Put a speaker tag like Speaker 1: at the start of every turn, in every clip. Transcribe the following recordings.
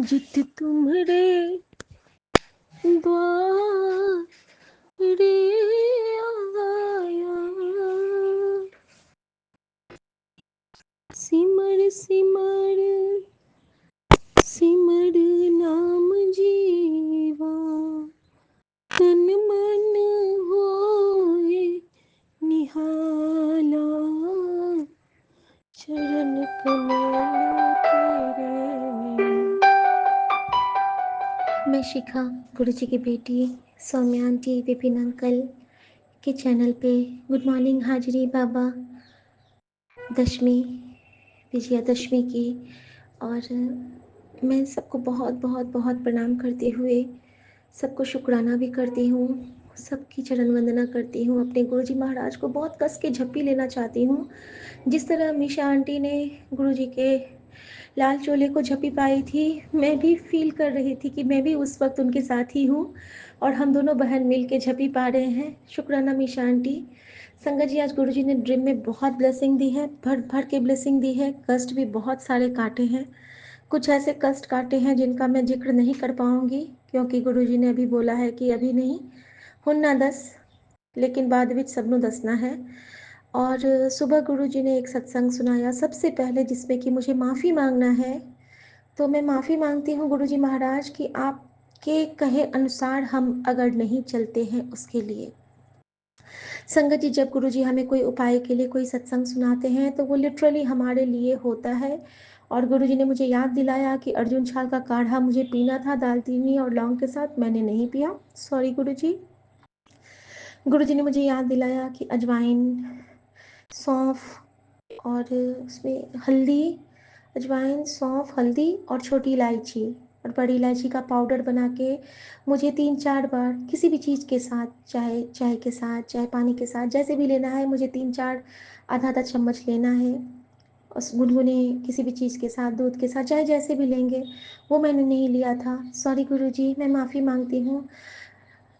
Speaker 1: जित तुम्हरे द्वारे आया, सिमर सिमर सिमर नाम जीवा, तन मन होए निहाला, चरण कमल तेरे। मैं शिखा, गुरुजी की बेटी, सौम्या आंटी, विपिन अंकल के चैनल पे गुड मॉर्निंग हाजिरी बाबा, दशमी, विजयादशमी की। और मैं सबको बहुत बहुत बहुत प्रणाम करते हुए सबको शुक्राना भी करती हूँ, सबकी चरण वंदना करती हूँ। अपने गुरुजी महाराज को बहुत कस के झप्पी लेना चाहती हूँ। जिस तरह मीशा आंटी ने गुरुजी के लाल चोले को झप्पी पाई थी, मैं भी फील कर रही थी कि मैं भी उस वक्त उनके साथ ही हूँ और हम दोनों बहन मिल के झप्पी पा रहे हैं। शुक्राना मीशा आंटी। संगत जी, आज गुरुजी ने ड्रीम में बहुत ब्लेसिंग दी है, भर भर के ब्लेसिंग दी है। कष्ट भी बहुत सारे काटे हैं, कुछ ऐसे कष्ट काटे हैं जिनका मैं जिक्र नहीं कर पाऊंगी, क्योंकि गुरुजी ने अभी बोला है कि अभी नहीं, हुन्ना दस, लेकिन बाद विच सबनों दसना है। और सुबह गुरुजी ने एक सत्संग सुनाया सबसे पहले, जिसमें कि मुझे माफ़ी मांगना है। तो मैं माफ़ी मांगती हूँ गुरुजी महाराज कि आपके कहे अनुसार हम अगर नहीं चलते हैं उसके लिए। संगत जी, जब गुरुजी हमें कोई उपाय के लिए कोई सत्संग सुनाते हैं तो वो लिटरली हमारे लिए होता है। और गुरुजी ने मुझे याद दिलाया कि अर्जुन छाल का काढ़ा मुझे पीना था दालचीनी और लौंग के साथ, मैंने नहीं पिया, सॉरी गुरुजी। गुरुजी ने मुझे याद दिलाया कि अजवाइन, सौंफ और उसमें हल्दी, अजवाइन, सौंफ, हल्दी और छोटी इलायची और बड़ी इलायची का पाउडर बना के मुझे 3-4 बार किसी भी चीज़ के साथ, चाहे चाय के साथ, चाहे पानी के साथ, जैसे भी लेना है, मुझे 3-4 आधा-आधा चम्मच लेना है। उस गुनगुने किसी भी चीज़ के साथ, दूध के साथ, चाहे जैसे भी लेंगे, वो मैंने नहीं लिया था। सॉरी गुरुजी, मैं माफ़ी मांगती हूँ।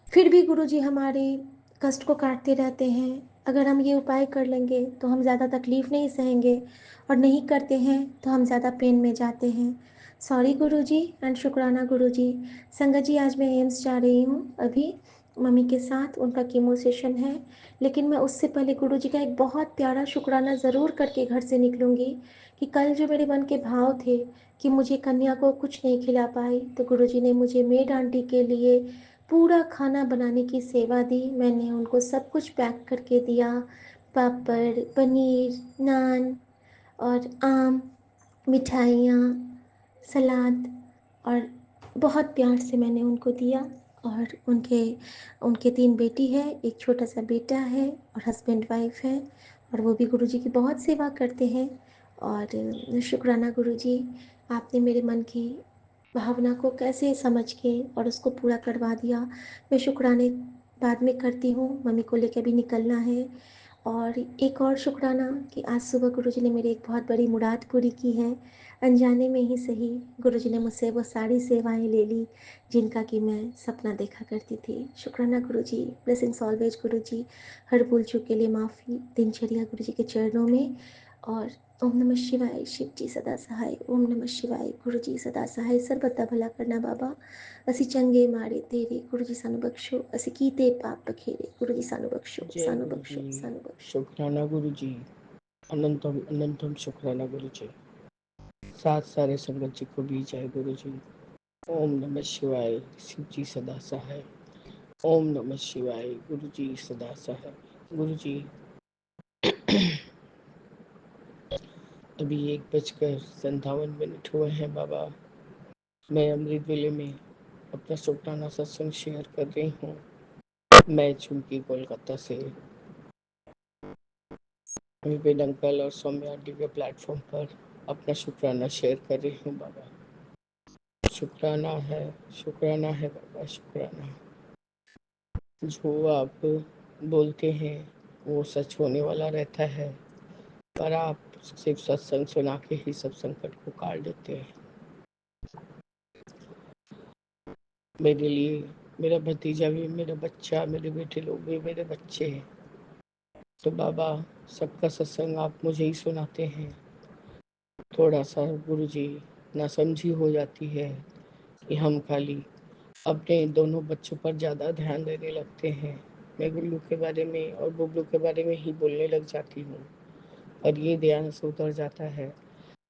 Speaker 1: फिर भी गुरुजी हमारे कष्ट को काटते रहते हैं। अगर हम ये उपाय कर लेंगे तो हम ज़्यादा तकलीफ़ नहीं सहेंगे, और नहीं करते हैं तो हम ज़्यादा पेन में जाते हैं। सॉरी गुरुजी एंड शुक्राना गुरुजी। संगत जी, आज मैं एम्स जा रही हूँ अभी मम्मी के साथ, उनका कीमो सेशन है। लेकिन मैं उससे पहले गुरुजी का एक बहुत प्यारा शुक्राना ज़रूर करके घर से निकलूँगी कि कल जो मेरे मन के भाव थे कि मुझे कन्या को कुछ नहीं खिला पाई, तो गुरुजी ने मुझे मेड आंटी के लिए पूरा खाना बनाने की सेवा दी। मैंने उनको सब कुछ पैक करके दिया, पापड़, पनीर, नान और आम, मिठाइयाँ, सलाद, और बहुत प्यार से मैंने उनको दिया। और उनके उनके 3 बेटी है, एक छोटा सा बेटा है और हस्बैंड वाइफ है, और वो भी गुरुजी की बहुत सेवा करते हैं। और शुक्राना गुरुजी, आपने मेरे मन की भावना को कैसे समझ के और उसको पूरा करवा दिया। मैं शुक्राने बाद में करती हूँ, मम्मी को लेकर भी निकलना है। और एक और शुक्राना कि आज सुबह गुरुजी ने मेरी एक बहुत बड़ी मुराद पूरी की है, अनजाने में ही सही। गुरुजी ने मुझसे वो सारी सेवाएं ले ली जिनका कि मैं सपना देखा करती थी। शुक्राना गुरुजी, ब्लेसिंग्स ऑलवेज गुरुजी। हर भूल चूक के लिए माफ़ी, दिनचर्या गुरुजी के चरणों में। और ओम नमः शिवाय, शिव जी सदा सहाय। ओम नमः शिवाय, गुरु जी सदा सहाय। सर्बदा भला करना बाबा, असी चंगे मारे तेरे, गुरु जी सानू बख्शो, असी कीते पाप बखेरे, गुरु जी सानू बख्शो,
Speaker 2: जय
Speaker 1: सानू
Speaker 2: गुरु
Speaker 1: बख्शो,
Speaker 2: जी।
Speaker 1: सानू बख्शो।
Speaker 2: शुक्राना गुरु जी। अनंतम अनंतम शुक्राना गुरु जी। सात सारे संगत जी को भी जय गुरु जी। ओम नमः शिवाय, शिव जी सदा सहाय। ओम नमः शिवाय, गुरु जी सदा सहाय। गुरु जी, अभी 1:57 हुए हैं बाबा। मैं अमृत वेले में अपना शुक्राना सत्संग शेयर कर रही हूँ। मैं चूंकि कोलकाता से विपिन अंकल और सौम्या आंटी के प्लेटफॉर्म पर अपना शुक्राना शेयर कर रही हूँ बाबा। शुक्राना है बाबा, शुक्राना। जो आप बोलते हैं वो सच होने वाला रहता है, पर आप सिर्फ सत्संग सुना के ही सब संकट को काट देते हैं। मेरे लिए मेरा भतीजा भी मेरा बच्चा, मेरे बेटे लोग भी मेरे बच्चे हैं। तो बाबा, सबका सत्संग आप मुझे ही सुनाते हैं। थोड़ा सा गुरु जी नासमझी हो जाती है कि हम खाली अपने दोनों बच्चों पर ज़्यादा ध्यान देने लगते हैं। मैं गुल्लू के बारे में और बुबलू के बारे में ही बोलने लग जाती हूँ, और ये ध्यान से उतर जाता है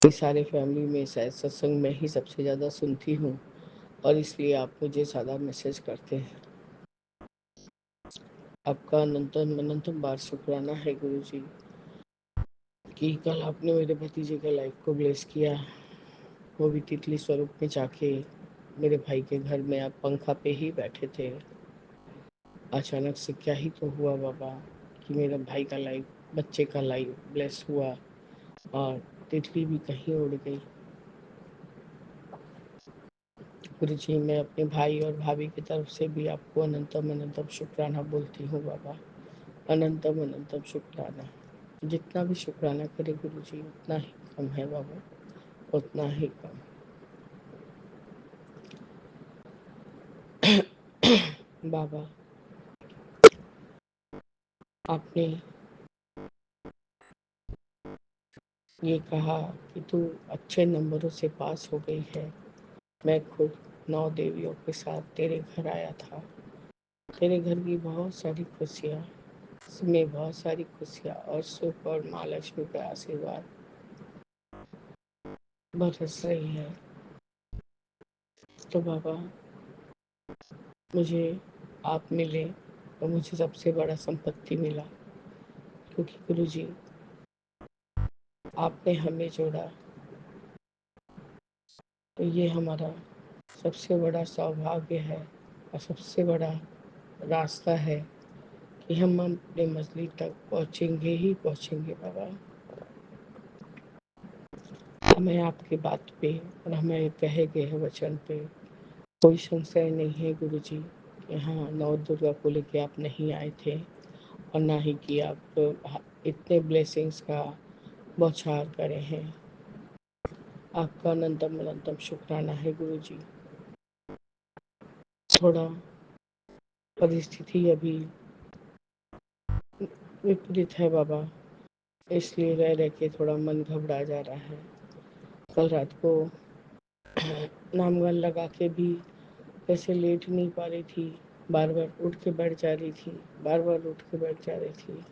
Speaker 2: कि सारे फैमिली में शायद सत्संग में ही सबसे ज़्यादा सुनती हूँ, और इसलिए आप मुझे ज़्यादा मैसेज करते हैं। आपका अनंतम अनंतम बार शुक्राना है गुरु जी, कि कल आपने मेरे भतीजे के लाइफ को ब्लेस किया, वो भी तितली स्वरूप में जाके मेरे भाई के घर में आप पंखा पे ही बैठे थे। अचानक से क्या ही तो हुआ बाबा, कि मेरे भाई का लाइफ, बच्चे का लाइफ ब्लेस हुआ, और तितली भी कहीं उड़ गई। गुरु जी, मैं अपने भाई और भाभी की तरफ से भी आपको अनंतम अनंतम शुक्राना बोलती हूँ बाबा। अनंतम अनंतम शुक्राना। जितना भी शुक्राना करे गुरु जी उतना ही कम है बाबा, उतना ही कम। बाबा, आपने ये कहा कि तू अच्छे नंबरों से पास हो गई है। मैं खुद 9 देवियों के साथ तेरे घर आया था। तेरे घर की बहुत सारी खुशियाँ, इसमें बहुत सारी खुशियाँ और सुख और माँ लक्ष्मी का आशीर्वाद बरस रही है। तो बाबा, मुझे आप मिले और मुझे सबसे बड़ा संपत्ति मिला, क्योंकि गुरु जी आपने हमें जोड़ा, तो ये हमारा सबसे बड़ा सौभाग्य है और सबसे बड़ा रास्ता है कि हम अपने मंजिल तक पहुँचेंगे ही पहुँचेंगे बाबा। हमें आपकी बात पे और हमें कहे गए वचन पे कोई संशय नहीं है गुरु जी, कि हाँ, नौ दुर्गा को लेके आप नहीं आए थे, और ना ही कि आप इतने ब्लेसिंग्स का बौछार करे हैं। आपका अनंतम अनंतम शुक्राना है गुरु जी। थोड़ा परिस्थिति अभी विपरीत है बाबा, इसलिए रह रह के थोड़ा मन घबरा जा रहा है। कल रात को नामगन लगा के भी ऐसे लेट नहीं पा रही थी, बार बार उठ के बैठ जा रही थी, बार बार उठ के बैठ जा रही थी।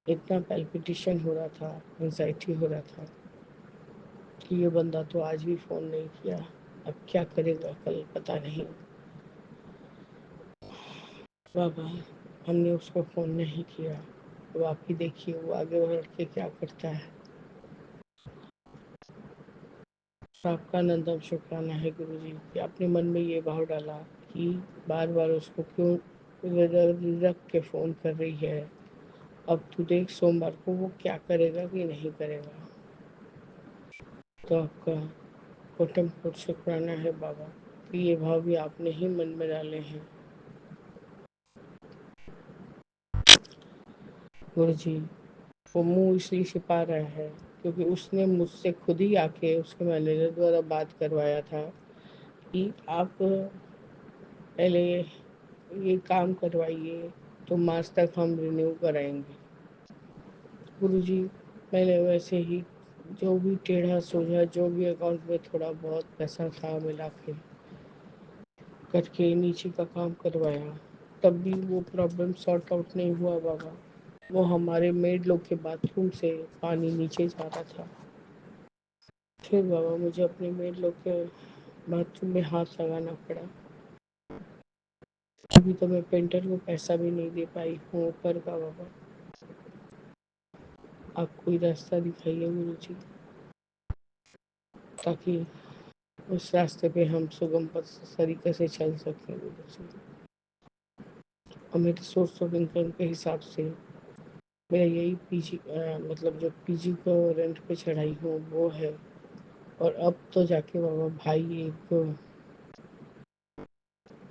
Speaker 2: इतना पैल्पिटेशन हो रहा था, एंजाइटी हो रहा था कि ये बंदा तो आज भी फ़ोन नहीं किया, अब क्या करेगा कल पता नहीं। बाबा, हमने उसको फ़ोन नहीं किया, अब आप ही देखिए वो आगे बढ़ के क्या करता है। आपका अनंतम शुक्राना है गुरु जी, कि आपने मन में ये भाव डाला कि बार बार उसको क्यों रख के फ़ोन कर रही है। अब तू देख सोमवार को वो क्या करेगा कि नहीं करेगा। तो आपका कोटम कोट शुक्राना है बाबा, कि ये भाव भी आपने ही मन में डाले हैं। गुरु जी, वो मुंह इसलिए छिपा रहा है क्योंकि उसने मुझसे खुद ही आके उसके मैनेजर द्वारा बात करवाया था कि आप पहले ये काम करवाइए तो मार्च तक हम रिन्यू कराएंगे। गुरुजी, मैंने वैसे ही जो भी टेढ़ा सोझा जो भी अकाउंट में थोड़ा बहुत पैसा था मिला के करके नीचे का काम करवाया, तब भी वो प्रॉब्लम सॉर्ट आउट नहीं हुआ बाबा। वो हमारे मेड लोग के बाथरूम से पानी नीचे जा रहा था। फिर बाबा मुझे अपने मेड लोग के बाथरूम में हाथ लगाना पड़ा। अभी तो मैं पेंटर को पैसा भी नहीं दे पाई हूँ ऊपर का बाबा। आप कोई रास्ता दिखाइए गुरु जी, ताकि उस रास्ते पे हम सुगम तरीके से चल सकें गुरु जी। और मेरे सोर्स ऑफ इनकम के हिसाब से मेरा यही पीजी, मतलब जो पीजी को रेंट पे चढ़ाई हूँ वो है। और अब तो जाके बाबा भाई एक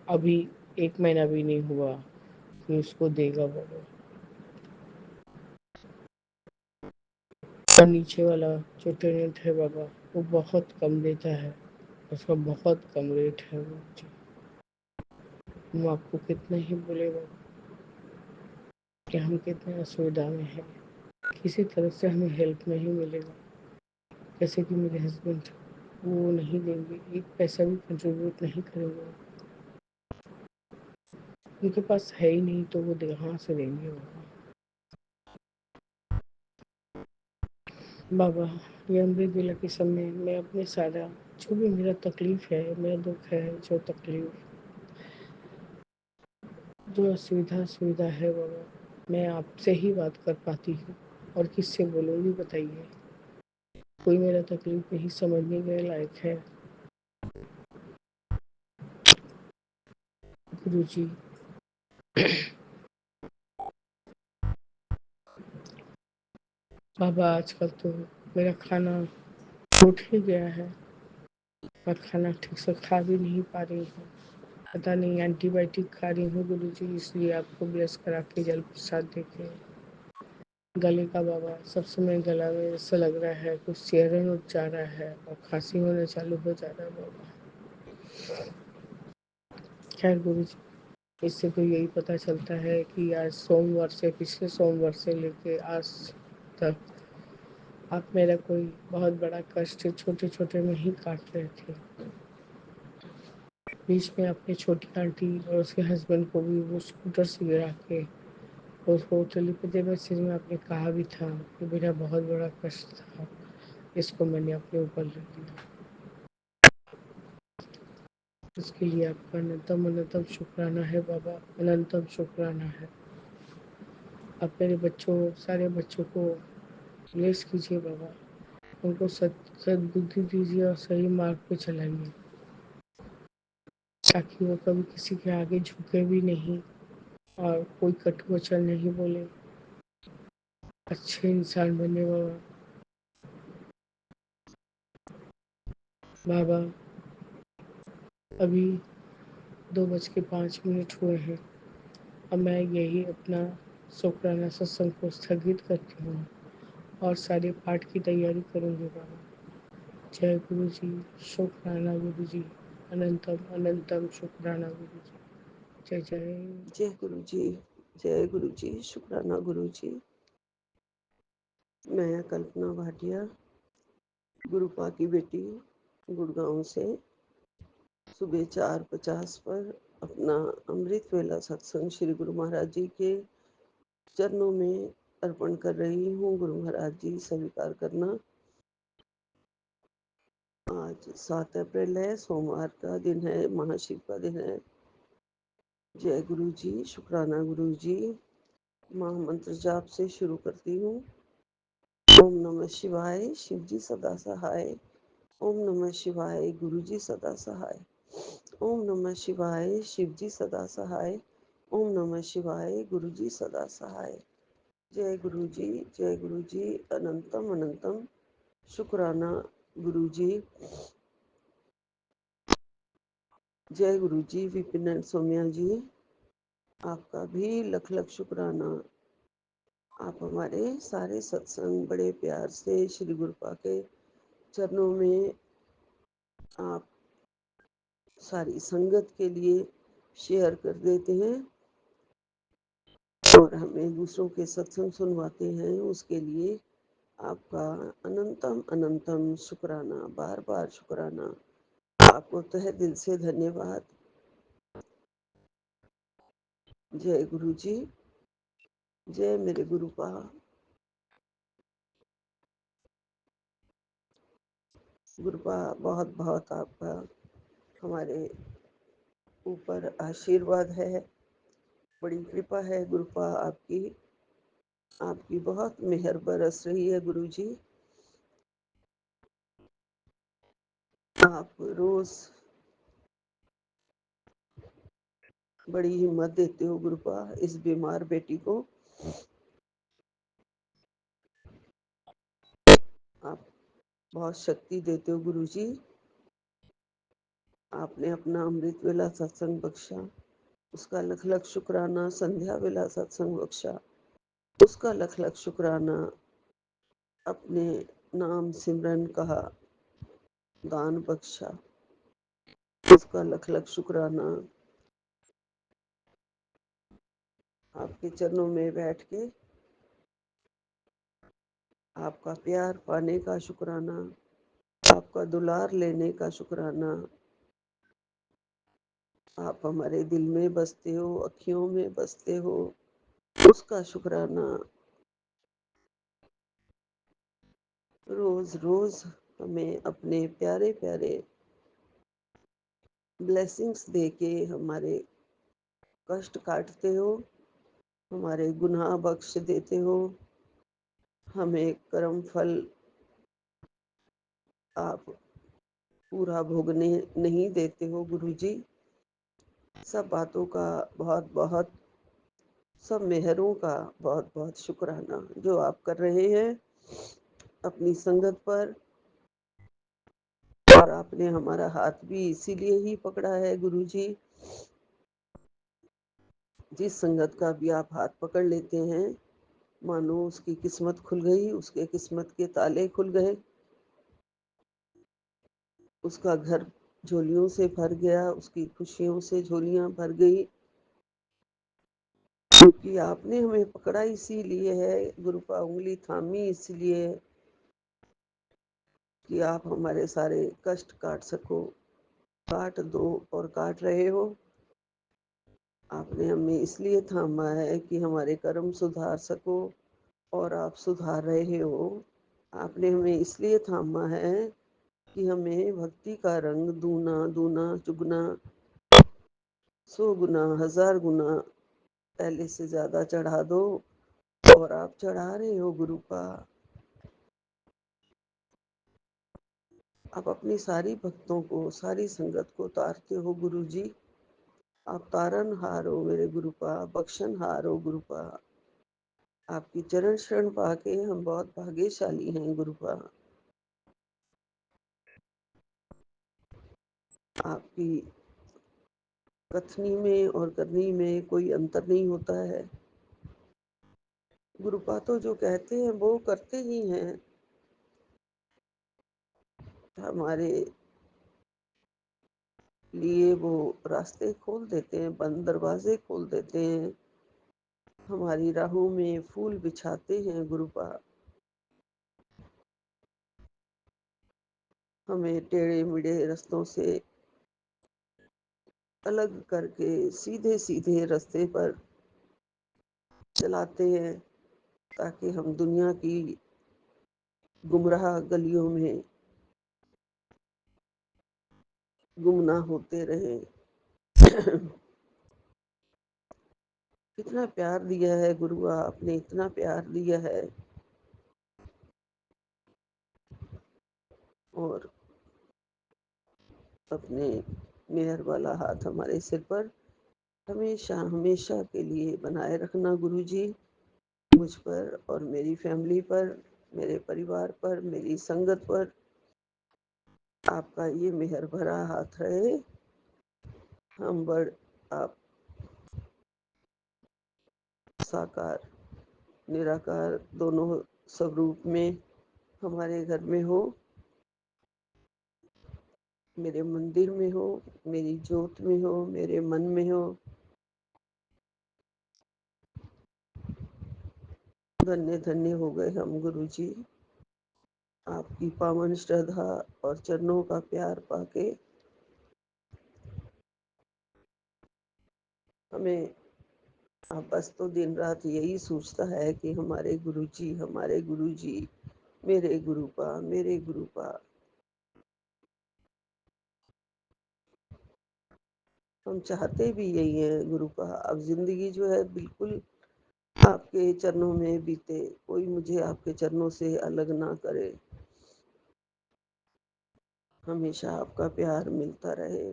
Speaker 2: अभी 1 महीना भी नहीं हुआ कि उसको देगा बाबा। और नीचे वाला जो टेनेंट है बाबा, वो बहुत कम देता है, उसका बहुत कम रेट है वो जी। हम आपको कितना ही बोले बाबा कि हम कितने असुविधा में हैं, किसी तरह से हमें हेल्प नहीं मिलेगा। जैसे कि मेरे हस्बैंड वो नहीं देंगे, एक पैसा भी कंट्रीब्यूट नहीं करेंगे। उनके पास है ही नहीं तो वो कहाँ से देंगे बाबा। बाबा, ये अमृत वेला के समय मैं अपने सारा जो भी मेरा तकलीफ है, मेरा दुख है, जो तकलीफ, जो असुविधा है बाबा, मैं आपसे ही बात कर पाती हूँ और किससे बोलूँगी बताइए। कोई मेरा तकलीफ नहीं समझने के लायक है। गुरु जी, बाबा आजकल तो मेरा खाना छूट ही गया है। मैं खाना ठीक से खा भी नहीं पा रही हूँ। पता नहीं एंटीबायोटिक खा रही हूँ गुरु जी, इसलिए आपको ब्रश करा के जल प्रसाद देके। गले का बाबा सब समय गला में ऐसा लग रहा है कुछ सेहरन उठ जा रहा है और खांसी होने चालू हो जा रहा है बाबा। खैर गुरु जी, इससे तो यही पता चलता है कि आज सोमवार से, पिछले सोमवार से लेके आज तक आप मेरा कोई बहुत बड़ा कष्ट छोटे छोटे में ही काट रहे थे। बीच में अपनी छोटी आंटी और उसके हस्बैंड को भी वो स्कूटर से गिरा के उसको टेलीपैथी मैसेज में आपने कहा भी था कि मेरा बहुत बड़ा कष्ट था, इसको मैंने अपने ऊपर ले लिया। इसके लिए आपका अनंतम अनंतम शुक्राना है बाबा, अनंतम शुक्राना है। आप मेरे बच्चों, सारे बच्चों को ब्लेस कीजिए बाबा, उनको सद्बुद्धि दीजिए और सही मार्ग पे चलाइए, ताकि वो कभी किसी के आगे झुके भी नहीं और कोई कटु वचन नहीं बोले, अच्छे इंसान बने बाबा। बाबा, अभी 2:05 हुए हैं। अब मैं यही अपना शुक्राना सत्संग को स्थगित करती हूँ और सारे पाठ की तैयारी करूँगी बाबा। जय गुरु जी, शुक्राना गुरु जी, अनंतम अनंतम शुक्राना गुरु जी। जय जय।
Speaker 3: जय गुरु जी, जय गुरु जी, शुक्राना गुरु जी। मैं कल्पना भाटिया, गुरुपा की बेटी, गुड़गांव से सुबह 4:50 पर अपना अमृत वेला सत्संग श्री गुरु महाराज जी के चरणों में अर्पण कर रही हूँ। गुरु महाराज जी स्वीकार करना। आज 7 अप्रैल है, सोमवार का दिन है, महाशिव का दिन है। जय गुरु जी, शुक्राना गुरु जी। महामंत्र जाप से शुरू करती हूँ। ओम नमः शिवाय, शिव जी सदा सहाय। ओम नमः शिवाय, गुरु जी सदा सहाय। ओम नमः शिवाय, शिव जी सदा सहाय। ओम नमः शिवाय, गुरु जी सदा सहाय। जय गुरु जी, जय गुरु जी, अनंतम अनंतम शुक्राना गुरु जी। जय गुरु जी, विपिन एंड सोम्या जी, आपका भी लख लख शुक्राना। आप हमारे सारे सत्संग बड़े प्यार से श्री गुरुपा के चरणों में आप सारी संगत के लिए शेयर कर देते हैं और हमें दूसरों के सत्संग सुनवाते हैं। उसके लिए आपका अनंतम अनंतम शुक्राना, बार बार शुक्राना। आपको तहे दिल से धन्यवाद। जय गुरु जी, जय मेरे गुरुपा। गुरुपा बहुत बहुत आपका हमारे ऊपर आशीर्वाद है, बड़ी कृपा है गुरुपा आपकी। आपकी बहुत मेहर बरस रही है गुरु जी। आप रोज बड़ी हिम्मत देते हो गुरुपा इस बीमार बेटी को। आप बहुत शक्ति देते हो गुरु जी। आपने अपना अमृत वेला सत्संग बख्शा, उसका लख लख शुक्राना। संध्या वेला सत्संग बख्शा, उसका लख लख शुक्राना। अपने नाम सिमरन का दान बख्शा, उसका लख लख शुक्राना। आपके चरणों में बैठ के आपका प्यार पाने का शुक्राना। आपका दुलार लेने का शुक्राना। आप हमारे दिल में बसते हो, अखियों में बसते हो, उसका शुक्राना। रोज रोज हमें अपने प्यारे प्यारे ब्लेसिंग्स देके हमारे कष्ट काटते हो, हमारे गुनाह बख्श देते हो, हमें कर्म फल आप पूरा भोगने नहीं देते हो गुरुजी। सब बातों का बहुत बहुत, सब मेहरों का बहुत बहुत शुक्राना जो आप कर रहे हैं अपनी संगत पर। और आपने हमारा हाथ भी इसीलिए ही पकड़ा है गुरुजी, जिस संगत का भी आप हाथ पकड़ लेते हैं मानो उसकी किस्मत खुल गई, उसके किस्मत के ताले खुल गए, उसका घर झोलियों से भर गया, उसकी खुशियों से झोलियां भर गई। क्योंकि आपने हमें पकड़ा इसीलिए है, गुरु का उंगली थामी इसलिए कि आप हमारे सारे कष्ट काट सको, काट दो और काट रहे हो। आपने हमें इसलिए थामा है कि हमारे कर्म सुधार सको और आप सुधार रहे हो। आपने हमें इसलिए थामा है कि हमें भक्ति का रंग दूना दूना चुगना 100 गुना 1000 गुना पहले से ज्यादा चढ़ा दो। और आप चढ़ा रहे हो गुरु का। आप अपनी सारी भक्तों को, सारी संगत को तारते हो गुरु जी। आप तारन हार हो मेरे गुरु का, बख्शन हार हो गुरु का। आपकी चरण शरण पाके हम बहुत भाग्यशाली हैं गुरु का। आपकी कथनी में और करनी में कोई अंतर नहीं होता है। गुरुपा तो जो कहते हैं वो करते ही हैं। हमारे लिए वो रास्ते खोल देते हैं, बंद दरवाजे खोल देते हैं, हमारी राहों में फूल बिछाते हैं गुरुपा। हमें टेढ़े मेढ़े रास्तों से अलग करके सीधे सीधे रास्ते पर चलाते हैं, ताकि हम दुनिया की गुमराह गलियों में गुमनाह होते रहें। इतना प्यार दिया है गुरु, आपने इतना प्यार दिया है। और अपने मेहर वाला हाथ हमारे सिर पर हमेशा हमेशा के लिए बनाए रखना गुरु जी। मुझ पर और मेरी फैमिली पर, मेरे परिवार पर, मेरी संगत पर आपका ये मेहर भरा हाथ रहे। हम बड़ आप साकार निराकार दोनों स्वरूप में हमारे घर में हो, मेरे मंदिर में हो, मेरी ज्योत में हो, मेरे मन में हो। धन्य धन्य हो गए हम गुरु जी, आपकी पावन श्रद्धा और चरणों का प्यार पाके। हमें आप बस तो दिन रात यही सोचता है कि हमारे गुरु जी, हमारे गुरु जी, मेरे गुरु पा, मेरे गुरु पा। हम चाहते भी यही है गुरु पा। अब जिंदगी जो है बिल्कुल आपके चरणों में बीते, कोई मुझे आपके चरणों से अलग ना करे। हमेशा आपका प्यार मिलता रहे,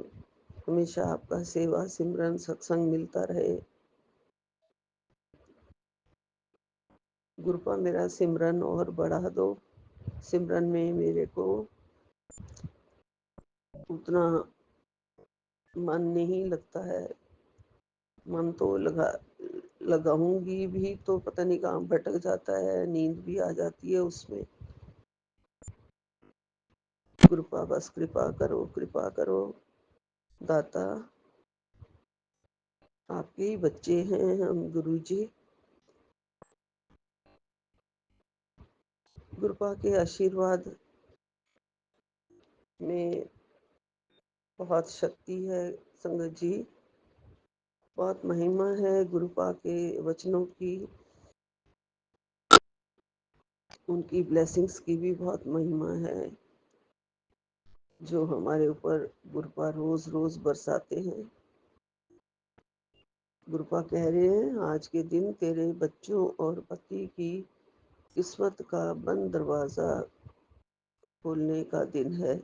Speaker 3: हमेशा आपका सेवा सिमरन सत्संग मिलता रहे। गुरुपा मेरा सिमरन और बढ़ा दो। सिमरन में मेरे को उतना मन नहीं लगता है। मन तो लगाऊंगी भी तो पता नहीं कहाँ भटक जाता है, नींद भी आ जाती है उसमें। कृपा, बस कृपा करो, कृपा करो दाता। आपके ही बच्चे हैं हम गुरु जी। कृपा के आशीर्वाद में बहुत शक्ति है संगत जी, बहुत महिमा है गुरुपा के वचनों की, उनकी ब्लेसिंग्स की भी बहुत महिमा है जो हमारे ऊपर गुरुपा रोज रोज बरसाते हैं। गुरुपा कह रहे हैं आज के दिन तेरे बच्चों और पति की किस्मत का बंद दरवाजा खोलने का दिन है।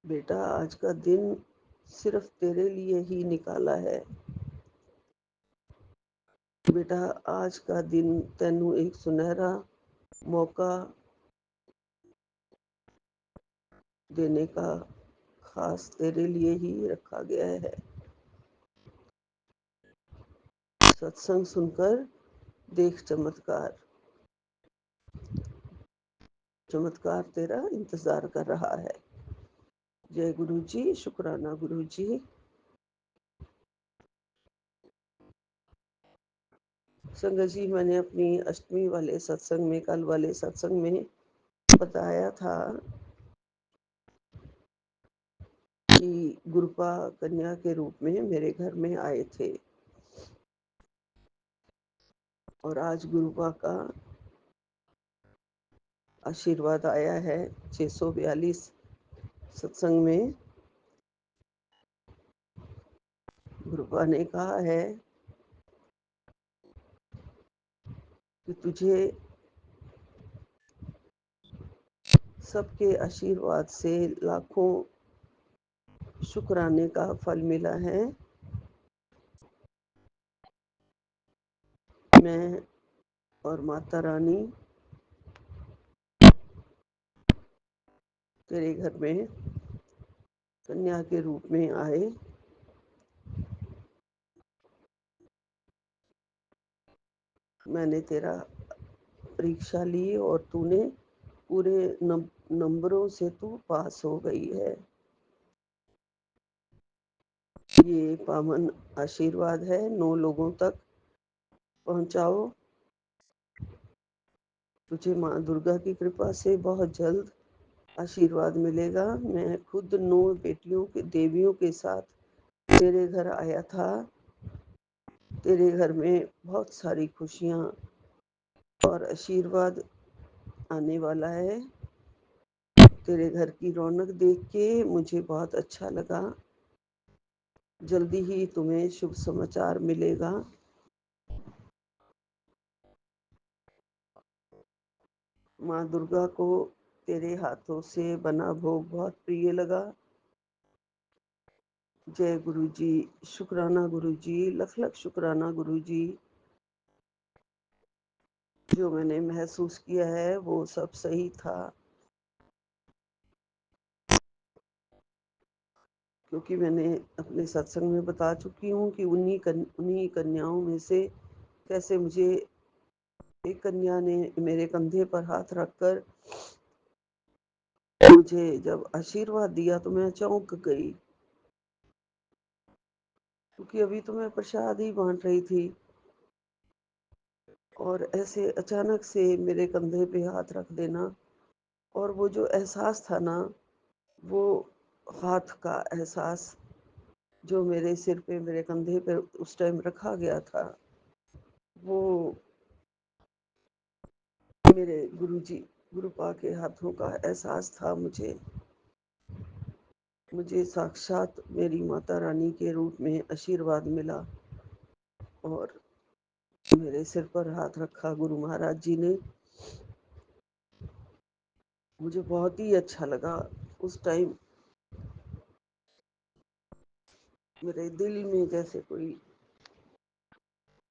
Speaker 3: बेटा आज का दिन सिर्फ तेरे लिए ही निकाला है। बेटा आज का दिन तेनू एक सुनहरा मौका देने का खास तेरे लिए ही रखा गया है। सत्संग सुनकर देख चमत्कार, चमत्कार तेरा इंतजार कर रहा है। जय गुरु जी, शुक्राना गुरु जी। संगत जी, मैंने अपनी अष्टमी वाले सत्संग में, कल वाले सत्संग में बताया था कि गुरुपा कन्या के रूप में मेरे घर में आए थे और आज गुरुपा का आशीर्वाद आया है 642 सत्संग में। गुरुपा ने कहा है कि तुझे सबके आशीर्वाद से लाखों शुक्राने का फल मिला है। मैं और माता रानी तेरे घर में कन्या के रूप में आए। मैंने तेरा परीक्षा ली और तूने पूरे नंबरों से तू पास हो गई है। ये पावन आशीर्वाद है, 9 लोगों तक पहुंचाओ। तुझे माँ दुर्गा की कृपा से बहुत जल्द आशीर्वाद मिलेगा। मैं खुद 9 बेटियों के देवियों के साथ तेरे घर आया था। तेरे घर में बहुत सारी खुशियाँ और आशीर्वाद आने वाला है। तेरे घर की रौनक देख के मुझे बहुत अच्छा लगा। जल्दी ही तुम्हें शुभ समाचार मिलेगा। माँ दुर्गा को तेरे हाथों से बना भोग बहुत प्रिय लगा। जय गुरु जी, शुक्राना गुरु जी, लख लख शुक्राना गुरु जी। जो मैंने महसूस किया है वो सब सही था, क्योंकि मैंने अपने सत्संग में बता चुकी हूँ कि उन्हीं कन्याओं में से कैसे मुझे एक कन्या ने मेरे कंधे पर हाथ रखकर मुझे जब आशीर्वाद दिया तो मैं चौंक गई, क्योंकि अभी तो मैं प्रसाद ही बांट रही थी और ऐसे अचानक से मेरे कंधे पे हाथ रख देना और वो जो एहसास था ना, वो हाथ का एहसास जो मेरे सिर पे, मेरे कंधे पे उस टाइम रखा गया था, वो मेरे गुरुजी गुरुपा के हाथों का एहसास था। मुझे साक्षात मेरी माता रानी के रूप में आशीर्वाद मिला और मेरे सिर पर हाथ रखा गुरु महाराज जी ने। मुझे बहुत ही अच्छा लगा। उस टाइम मेरे दिल में जैसे कोई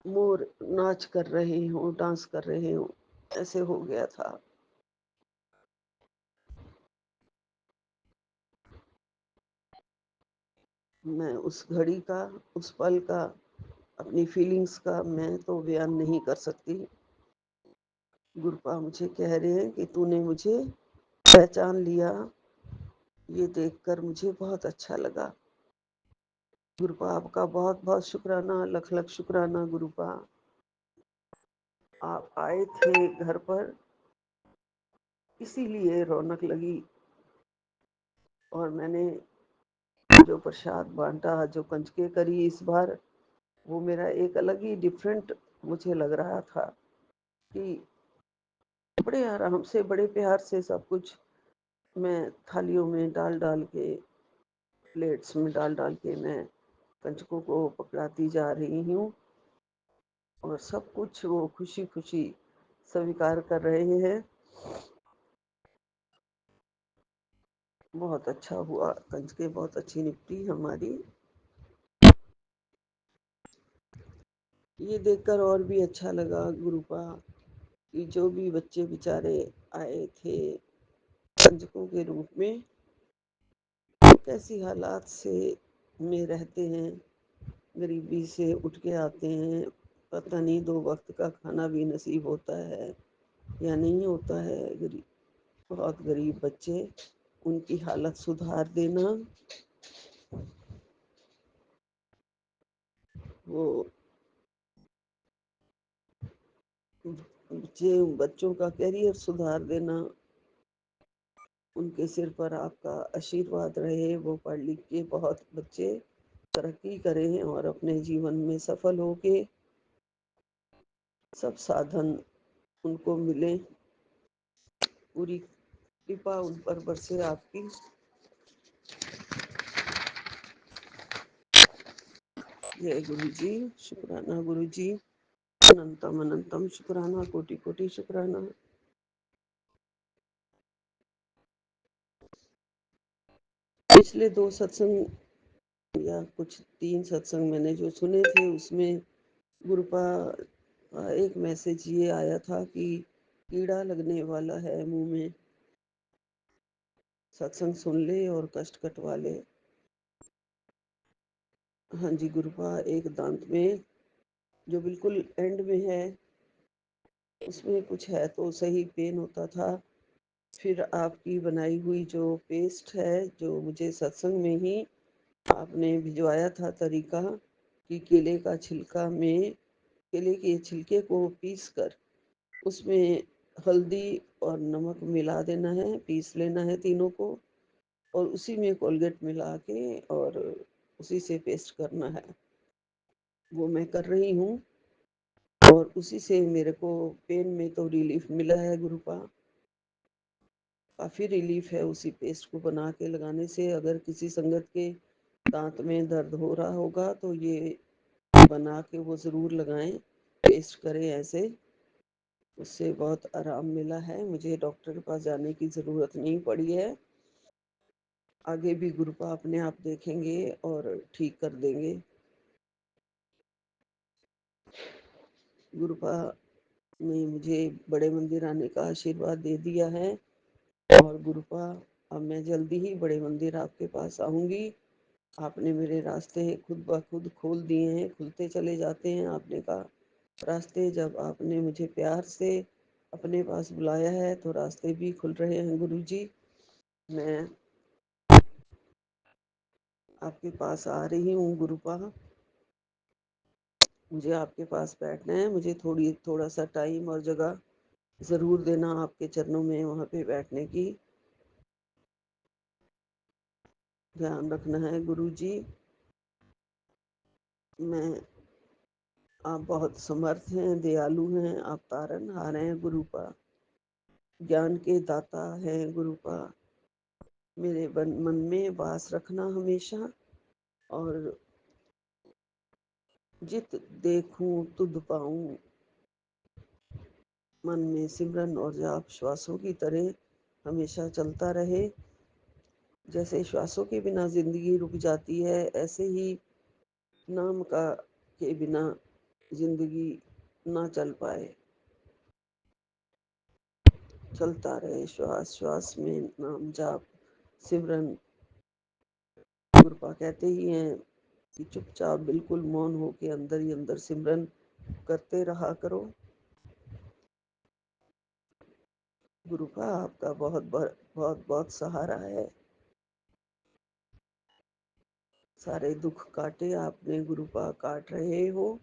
Speaker 3: मोर नाच कर रहे हो, डांस कर रहे हो, ऐसे हो गया था। मैं उस घड़ी का, उस पल का, अपनी फीलिंग्स का मैं तो बयान नहीं कर सकती। गुरुपा मुझे कह रहे हैं कि तूने मुझे पहचान लिया। ये देखकर मुझे बहुत अच्छा लगा। गुरुपा आपका बहुत बहुत शुक्राना, लख लख शुक्राना गुरुपा। आप आए थे घर पर, इसीलिए रौनक लगी। और मैंने जो प्रसाद बांटा, जो कंजके करी इस बार, वो मेरा एक अलग ही डिफरेंट मुझे लग रहा था कि बड़े आराम से, बड़े प्यार से सब कुछ मैं थालियों में डाल डाल के, प्लेट्स में डाल डाल के मैं कंजकों को पकड़ाती जा रही हूँ, और सब कुछ वो खुशी खुशी स्वीकार कर रहे हैं। बहुत अच्छा हुआ, कंजके बहुत अच्छी निपटी हमारी। ये देखकर और भी अच्छा लगा गुरुपा कि जो भी बच्चे बेचारे आए थे कंजकों के रूप में, वो कैसी हालात से में रहते हैं, गरीबी से उठ के आते हैं, पता नहीं 2 वक्त का खाना भी नसीब होता है या नहीं होता है। गरीब, बहुत गरीब बच्चे, उनकी हालत सुधार देना, वो बच्चों का करियर सुधार देना, उनके सिर पर आपका आशीर्वाद रहे। वो पढ़ लिख के बहुत बच्चे तरक्की करें और अपने जीवन में सफल होके सब साधन उनको मिले। पूरी कृपा उन पर बरसे आपकी। जय गुरु जी, शुक्राना गुरु जी, अनंतम अनंतम शुक्राना, कोटि कोटि शुक्राना। पिछले 2 सत्संग या कुछ 3 सत्संग मैंने जो सुने थे, उसमें गुरुपा एक मैसेज ये आया था कि कीड़ा लगने वाला है मुंह में, सत्संग सुन ले और कष्ट कटवा ले। हाँ जी गुरुपा, एक दांत में जो बिल्कुल एंड में है, उसमें कुछ है तो सही, पेन होता था। फिर आपकी बनाई हुई जो पेस्ट है, जो मुझे सत्संग में ही आपने भिजवाया था तरीका, कि केले का छिलका में, केले के छिलके को पीस कर उसमें हल्दी और नमक मिला देना है, पीस लेना है तीनों को, और उसी में कोलगेट मिला के और उसी से पेस्ट करना है। वो मैं कर रही हूँ और उसी से मेरे को पेन में तो रिलीफ मिला है गुरुपा, काफ़ी रिलीफ है उसी पेस्ट को बना के लगाने से। अगर किसी संगत के दांत में दर्द हो रहा होगा तो ये बना के वो ज़रूर लगाएं, पेस्ट करें ऐसे, उससे बहुत आराम मिला है मुझे। डॉक्टर के पास जाने की ज़रूरत नहीं पड़ी है। आगे भी गुरुपा अपने आप देखेंगे और ठीक कर देंगे। गुरुपा ने मुझे बड़े मंदिर आने का आशीर्वाद दे दिया है, और गुरुपा अब मैं जल्दी ही बड़े मंदिर आपके पास आऊँगी। आपने मेरे रास्ते खुद ब खुद खोल दिए हैं, खुलते चले जाते हैं आपने कहा रास्ते। जब आपने मुझे प्यार से अपने पास बुलाया है तो रास्ते भी खुल रहे हैं गुरु जी। मैं आपके पास आ रही हूँ गुरुपा, मुझे आपके पास बैठना है। मुझे थोड़ा सा टाइम और जगह ज़रूर देना आपके चरणों में, वहाँ पे बैठने की ध्यान रखना है गुरु जी। मैं, आप बहुत समर्थ हैं, दयालु हैं, आप तारनहार हैं गुरुपा, ज्ञान के दाता हैं गुरुपा। मेरे मन में वास रखना हमेशा, और जित देखूं तुध पाऊं, मन में सिमरन और जाप श्वासों की तरह हमेशा चलता रहे। जैसे श्वासों के बिना जिंदगी रुक जाती है, ऐसे ही नाम का के बिना जिंदगी ना चल पाए, चलता रहे श्वास श्वास में नाम जाप सिमरन। गुरुपा कहते ही हैं कि चुपचाप बिल्कुल मौन हो के अंदर ही अंदर सिमरन करते रहा करो। गुरुपा आपका बहुत बहुत बहुत सहारा है। सारे दुख काटे आपने गुरुपा, काट रहे हो।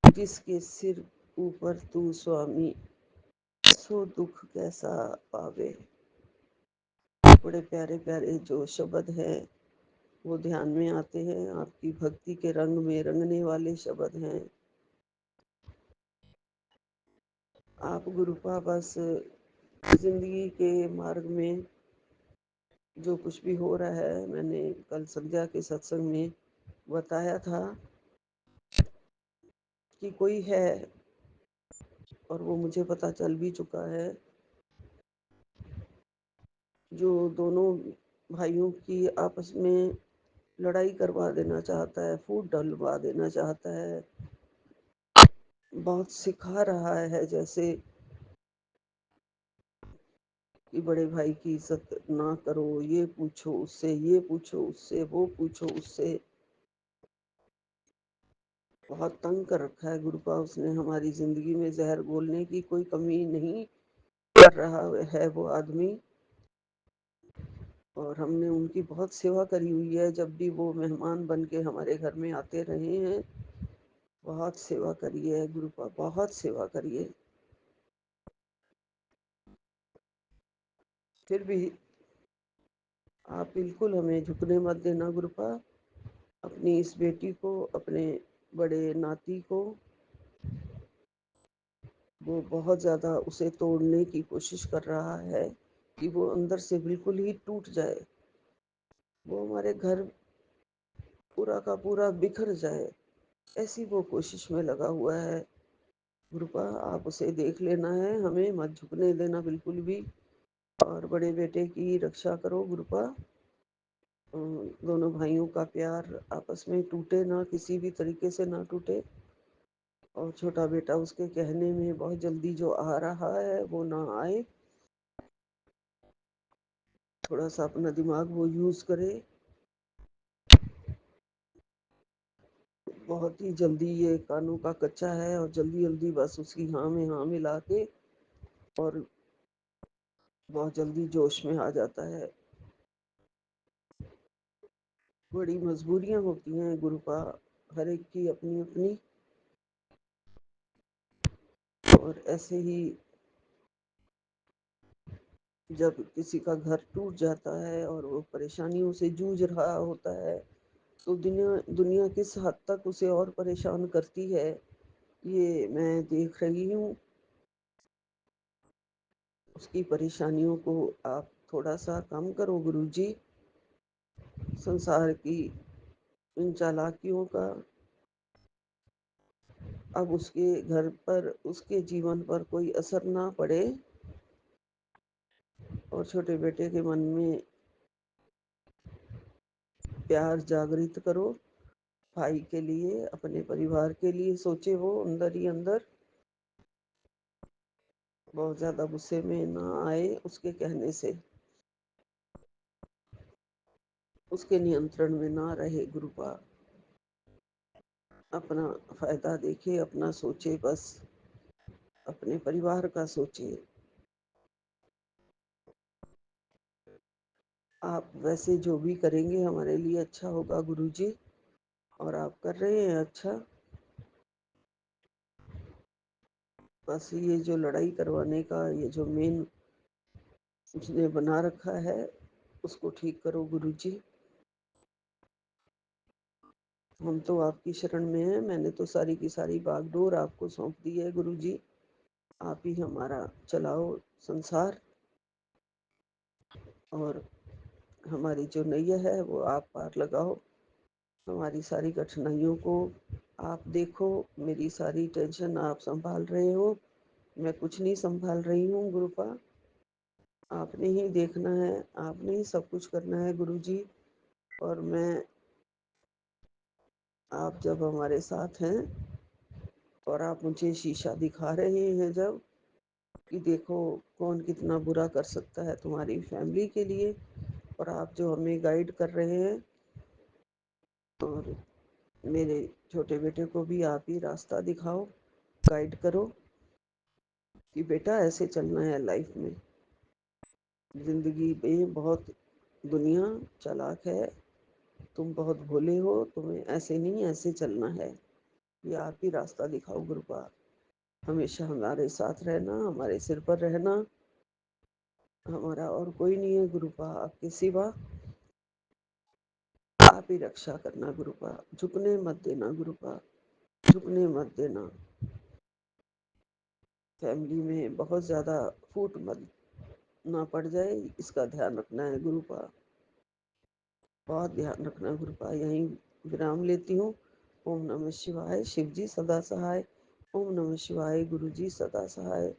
Speaker 3: जिसके सिर ऊपर तू स्वामी, सो दुख कैसा पावे। बड़े प्यारे प्यारे जो शब्द हैं वो ध्यान में आते हैं। आपकी भक्ति के रंग में रंगने वाले शब्द हैं। आप गुरुपा बस जिंदगी के मार्ग में जो कुछ भी हो रहा है, मैंने कल संध्या के सत्संग में बताया था कि कोई है, और वो मुझे पता चल भी चुका है, जो दोनों भाइयों की आपस में लड़ाई करवा देना चाहता है, फूट डलवा देना चाहता है। बहुत सिखा रहा है जैसे कि बड़े भाई की इज्जत ना करो, ये पूछो उससे, ये पूछो उससे, वो पूछो उससे। बहुत तंग कर रखा है गुरुपा उसने हमारी जिंदगी में। जहर घोलने की कोई कमी नहीं कर रहा है वो आदमी। और हमने उनकी बहुत सेवा करी हुई है। जब भी वो मेहमान बन के हमारे घर में आते रहे हैं, बहुत सेवा करी है गुरुपा, बहुत सेवा करी है। फिर भी आप बिल्कुल हमें झुकने मत देना गुरुपा। अपनी इस बेटी को, अपने बड़े नाती को, वो बहुत ज़्यादा उसे तोड़ने की कोशिश कर रहा है कि वो अंदर से बिल्कुल ही टूट जाए, वो हमारे घर पूरा का पूरा बिखर जाए, ऐसी वो कोशिश में लगा हुआ है। गुरुपा आप उसे देख लेना है, हमें मत झुकने देना बिल्कुल भी। और बड़े बेटे की रक्षा करो गुरुपा। दोनों भाइयों का प्यार आपस में टूटे ना, किसी भी तरीके से ना टूटे। और छोटा बेटा उसके कहने में बहुत जल्दी जो आ रहा है वो ना आए। थोड़ा सा अपना दिमाग वो यूज करे। बहुत ही जल्दी ये कानों का कच्चा है, और जल्दी जल्दी बस उसकी हाँ में हाँ मिला के और बहुत जल्दी जोश में आ जाता है। बड़ी मजबूरियां होती हैं गुरुपा, हर एक की अपनी अपनी। और ऐसे ही जब किसी का घर टूट जाता है और वो परेशानियों से जूझ रहा होता है, तो दुनिया दुनिया किस हद तक उसे और परेशान करती है, ये मैं देख रही हूँ। उसकी परेशानियों को आप थोड़ा सा कम करो गुरुजी। संसार की इन चालाकियों का अब उसके घर पर, उसके जीवन पर कोई असर ना पड़े। और छोटे बेटे के मन में प्यार जागृत करो, भाई के लिए, अपने परिवार के लिए सोचे वो अंदर ही अंदर। बहुत ज्यादा गुस्से में ना आए उसके कहने से, उसके नियंत्रण में ना रहे गुरुपा। अपना फायदा देखे, अपना सोचे, बस अपने परिवार का सोचे। आप वैसे जो भी करेंगे हमारे लिए अच्छा होगा गुरुजी, और आप कर रहे हैं अच्छा। बस ये जो लड़ाई करवाने का ये जो मेन उसने बना रखा है, उसको ठीक करो गुरुजी। हम तो आपकी शरण में हैं। मैंने तो सारी की सारी बागडोर आपको सौंप दी है गुरुजी। आप ही हमारा चलाओ संसार, और हमारी जो नैया है वो आप पार लगाओ। हमारी सारी कठिनाइयों को आप देखो, मेरी सारी टेंशन आप संभाल रहे हो। मैं कुछ नहीं संभाल रही हूँ गुरुपा। आपने ही देखना है, आपने ही सब कुछ करना है गुरुजी। और मैं, आप जब हमारे साथ हैं और आप मुझे शीशा दिखा रहे हैं जब, कि देखो कौन कितना बुरा कर सकता है तुम्हारी फैमिली के लिए, और आप जो हमें गाइड कर रहे हैं, और मेरे छोटे बेटे को भी आप ही रास्ता दिखाओ, गाइड करो कि बेटा ऐसे चलना है लाइफ में। जिंदगी में बहुत दुनिया चालाक है, तुम बहुत भोले हो, तुम्हें ऐसे नहीं ऐसे चलना है। ये आप ही रास्ता दिखाओ गुरुपा। हमेशा हमारे साथ रहना, हमारे सिर पर रहना, हमारा और कोई नहीं है गुरुपा आपके सिवा, आप ही रक्षा करना गुरुपा, झुकने मत देना गुरुपा, झुकने मत देना। फैमिली में बहुत ज़्यादा फूट मत ना पड़ जाए, इसका ध्यान रखना है गुरुपा, बहुत ध्यान रखना गुरुपा। यहीं विराम लेती हूँ। ओम नमः शिवाय। शिव जी सदा सहाय। ओम नमः शिवाय। गुरु जी सदा सहाय।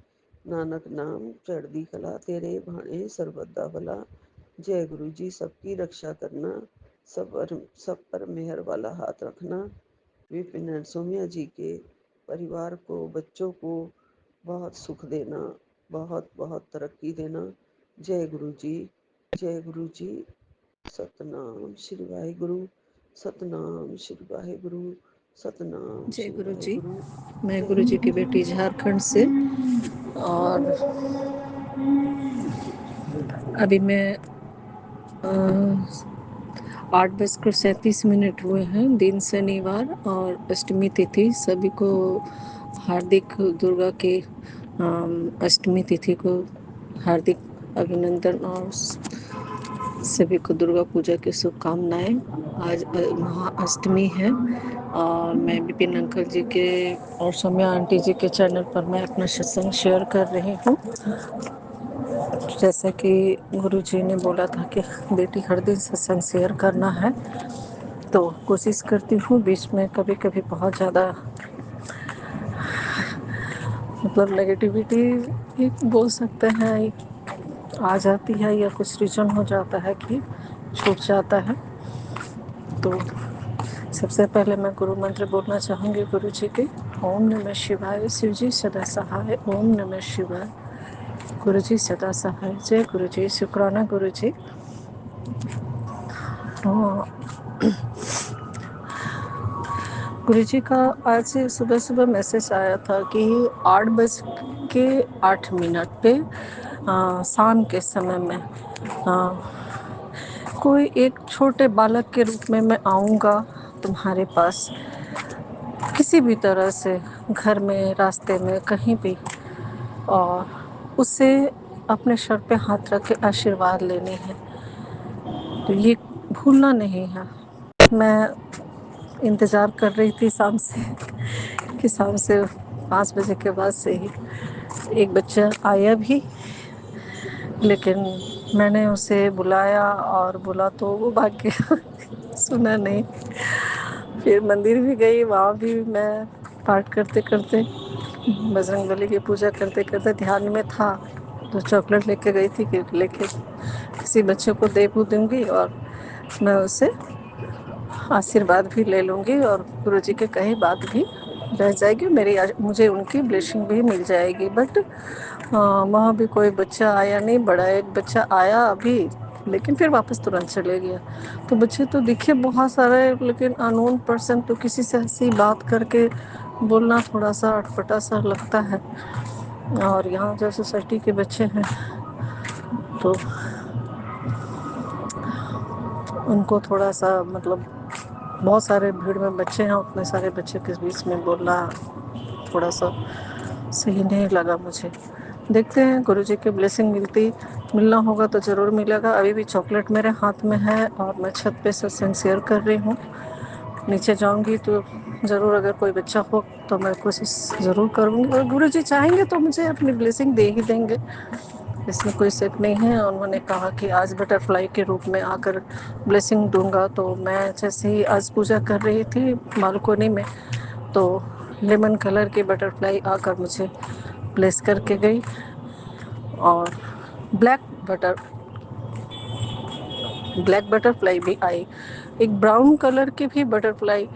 Speaker 3: नानक नाम चढ़दी कला, तेरे भाणे सर्वदा भला। जय गुरु जी, सबकी रक्षा करना, सब पर मेहर वाला हाथ रखना। विपिन एंड सोमिया जी के परिवार को, बच्चों को बहुत सुख देना, बहुत बहुत तरक्की देना। जय गुरु जी, जय गुरु जी। सतनाम श्री वाहिगुरु, सतनाम श्री वाहिगुरु, सतनाम
Speaker 4: जय
Speaker 3: श्री
Speaker 4: गुरु जी।
Speaker 3: वाहिगुरु।
Speaker 4: मैं
Speaker 3: जय
Speaker 4: गुरु जी
Speaker 3: गुरु
Speaker 4: की
Speaker 3: जी।
Speaker 4: बेटी झारखंड से, और अभी मैं 8:37 हुए हैं, दिन शनिवार और अष्टमी तिथि। सभी को हार्दिक दुर्गा के अष्टमी तिथि को हार्दिक अभिनंदन, और सभी को दुर्गा पूजा की शुभकामनाएं। आज महाअष्टमी है और मैं विपिन अंकल जी के और सौम्या आंटी जी के चैनल पर मैं अपना सत्संग शेयर कर रही हूँ। जैसा कि गुरु जी ने बोला था कि बेटी हर दिन सत्संग शेयर करना है, तो कोशिश करती हूँ। बीच में कभी कभी बहुत ज़्यादा मतलब नेगेटिविटी बोल सकते हैं आ जाती है, या कुछ रीजन हो जाता है कि छूट जाता है। तो सबसे पहले मैं गुरु मंत्र बोलना चाहूँगी गुरु जी के। ओम नमः शिवाय। शिव जी सदा सहाय। ओम नमः शिवाय। गुरु जी सदा सहाय। जय गुरु जी। शुक्राना गुरु जी। गुरु जी का आज से सुबह सुबह मैसेज आया था कि 8:08 पे शाम के समय में कोई एक छोटे बालक के रूप में मैं आऊँगा तुम्हारे पास, किसी भी तरह से, घर में, रास्ते में, कहीं भी, और उससे अपने सर पे हाथ रख के आशीर्वाद लेने हैं। तो ये भूलना नहीं है। मैं इंतज़ार कर रही थी शाम से कि शाम से 5 बजे के बाद से ही एक बच्चा आया भी, लेकिन मैंने उसे बुलाया और बोला तो वो भाग गया सुना नहीं। फिर मंदिर भी गई, वहाँ भी मैं पाठ करते करते, बजरंगबली की पूजा करते करते ध्यान में था। तो चॉकलेट लेके गई थी कि लेके किसी बच्चे को दे दूँगी और मैं उससे आशीर्वाद भी ले लूँगी, और गुरुजी के कहीं बात भी रह जाएगी, मुझे उनकी ब्लेसिंग भी मिल जाएगी। बट वहाँ भी कोई बच्चा आया नहीं। बड़ा एक बच्चा आया अभी, लेकिन फिर वापस तुरंत चले गया। तो बच्चे तो दिखे बहुत सारे, लेकिन अननोन पर्सन, तो किसी से ऐसी बात करके बोलना थोड़ा सा अटपटा सा लगता है। और यहाँ जो सोसाइटी के बच्चे हैं तो उनको थोड़ा सा मतलब बहुत सारे भीड़ में बच्चे हैं, उतने सारे बच्चे के बीच में बोलना थोड़ा सा सही नहीं लगा मुझे। देखते हैं गुरुजी की ब्लेसिंग मिलना होगा तो ज़रूर मिलेगा। अभी भी चॉकलेट मेरे हाथ में है और मैं छत पे सत्संग शेयर कर रही हूँ। नीचे जाऊँगी तो ज़रूर, अगर कोई बच्चा हो तो मैं कोशिश ज़रूर करूँगी, और गुरुजी चाहेंगे तो मुझे अपनी ब्लेसिंग दे ही देंगे, इसमें कोई शक नहीं है। उन्होंने कहा कि आज बटरफ्लाई के रूप में आकर ब्लेसिंग दूंगा। तो मैं जैसे ही आज पूजा कर रही थी बालकोनी में, तो लेमन कलर की बटरफ्लाई आकर मुझे ब्लेस करके गई, और ब्लैक बटरफ्लाई भी आई, एक ब्राउन कलर की भी बटरफ्लाई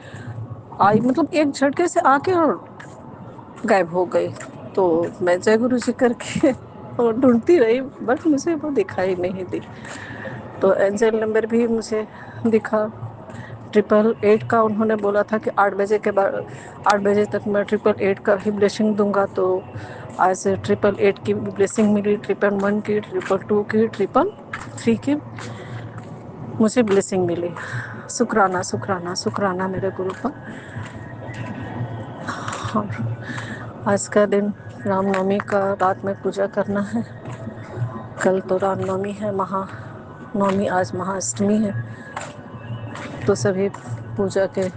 Speaker 4: आई, मतलब एक झटके से आके और गायब हो गई। तो मैं जय गुरु जी करके और ढूंढती रही, बट मुझे वो दिखाई नहीं दी। तो एंजल नंबर भी मुझे दिखा 888 का। उन्होंने बोला था कि 8 बजे के बाद, 8 बजे तक मैं 888 का भी ब्लेसिंग दूंगा। तो आज 888 की ब्लेसिंग मिली, 111 की, 222 की, 333 की मुझे ब्लेसिंग मिली। शुक्राना शुक्राना शुक्राना मेरे गुरु का। और आज का दिन रामनवमी का रात में पूजा करना है, कल तो रामनवमी है, महानवमी, आज महाअष्टमी है, तो सभी पूजा के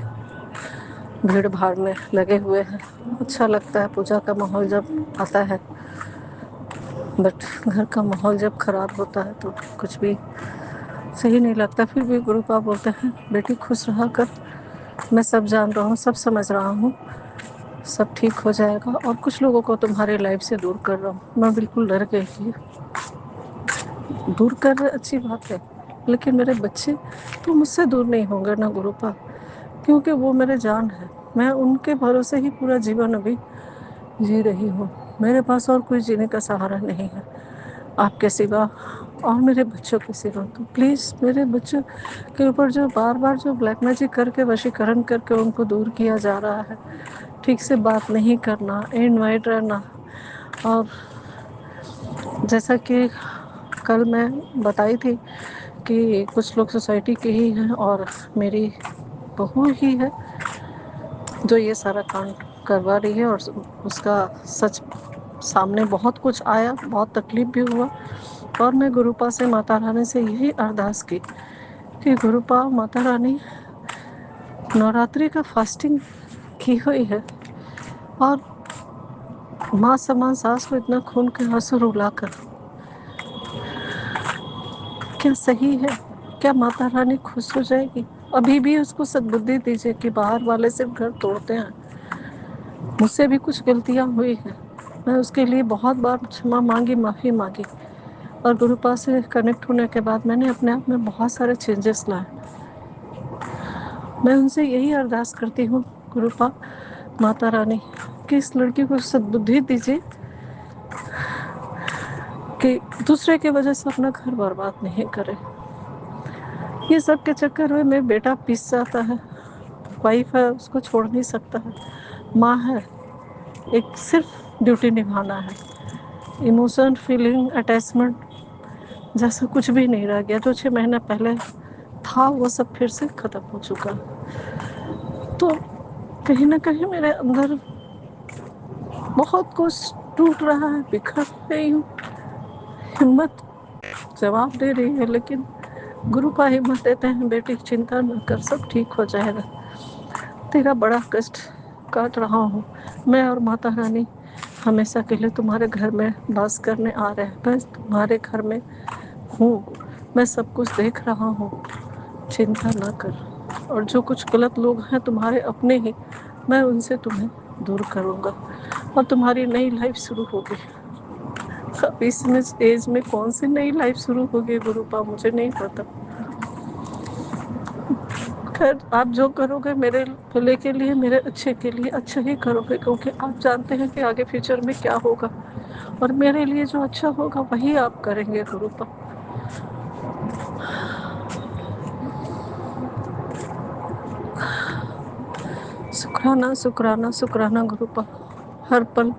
Speaker 4: भीड़ भाड़ में लगे हुए हैं। अच्छा लगता है पूजा का माहौल जब आता है, बट घर का माहौल जब खराब होता है तो कुछ भी सही नहीं लगता। फिर भी गुरु पापा बोलते हैं बेटी खुश रहा कर, मैं सब जान रहा हूँ, सब समझ रहा हूँ, सब ठीक हो जाएगा। और कुछ लोगों को तुम्हारे लाइफ से दूर कर रहा हूँ। मैं बिल्कुल डर गई थी। दूर कर रहे अच्छी बात है, लेकिन मेरे बच्चे तो मुझसे दूर नहीं होंगे ना गुरु पापा, क्योंकि वो मेरे जान है। मैं उनके भरोसे ही पूरा जीवन अभी जी रही हूँ। मेरे पास और कोई जीने का सहारा नहीं है आपके सिवा और मेरे बच्चों के सिवा। तो प्लीज़ मेरे बच्चों के ऊपर जो बार बार जो ब्लैक मैजिक करके वशीकरण करके उनको दूर किया जा रहा है, ठीक से बात नहीं करना, इनवाइट रहना, और जैसा कि कल मैं बताई थी कि कुछ लोग सोसाइटी के ही हैं और मेरी बहू ही है जो ये सारा कांड करवा रही है, और उसका सच सामने बहुत कुछ आया, बहुत तकलीफ भी हुआ। और मैं गुरुपा से, माता रानी से यही अरदास की कि गुरुपा, माता रानी, नवरात्रि का फास्टिंग की हुई है और माँ समान सास को इतना खून के आंसू रुलाकर क्या सही है? क्या माता रानी खुश हो जाएगी? अभी भी उसको सद्बुद्धि दीजिए कि बाहर वाले सिर्फ घर तोड़ते हैं। मुझसे भी कुछ गलतियां हुई हैं, मैं उसके लिए बहुत बार क्षमा मांगी, माफ़ी मांगी, और गुरुपा से कनेक्ट होने के बाद मैंने अपने आप में बहुत सारे चेंजेस लाए। मैं उनसे यही अरदास करती हूँ गुरुपा, माता रानी, कि इस लड़की को सद्बुद्धि दीजिए कि दूसरे की वजह से अपना घर बर्बाद नहीं करे। ये सब के चक्कर में मेरा बेटा पिस जाता है। वाइफ है, उसको छोड़ नहीं सकता है। माँ है, एक सिर्फ ड्यूटी निभाना है। इमोशन, फीलिंग, अटैचमेंट जैसा कुछ भी नहीं रह गया। जो 6 महीने पहले था वो सब फिर से ख़त्म हो चुका। तो कहीं ना कहीं मेरे अंदर बहुत कुछ टूट रहा है, बिखर रही हूँ। हिम्मत जवाब दे रही है, लेकिन गुरुपा हिम्मत देते हैं, बेटी चिंता न कर, सब ठीक हो जाएगा। तेरा बड़ा कष्ट काट रहा हूँ मैं, और माता रानी हमेशा के लिए तुम्हारे घर में वास करने आ रहे हैं। मैं तुम्हारे घर में हूँ, मैं सब कुछ देख रहा हूँ, चिंता ना कर। और जो कुछ गलत लोग हैं तुम्हारे अपने ही, मैं उनसे तुम्हें दूर करूँगा और तुम्हारी नई लाइफ शुरू होगी। अब इसमें एज में कौन सी नई लाइफ शुरू होगी गुरुपा, मुझे नहीं पता। खैर, आप जो करोगे मेरे भले के लिए, मेरे अच्छे के लिए अच्छा ही करोगे, क्योंकि आप जानते हैं कि आगे फ्यूचर में क्या होगा, और मेरे लिए जो अच्छा होगा वही आप करेंगे गुरुपा। शुक्राना शुक्राना शुक्राना गुरुपा, हर पल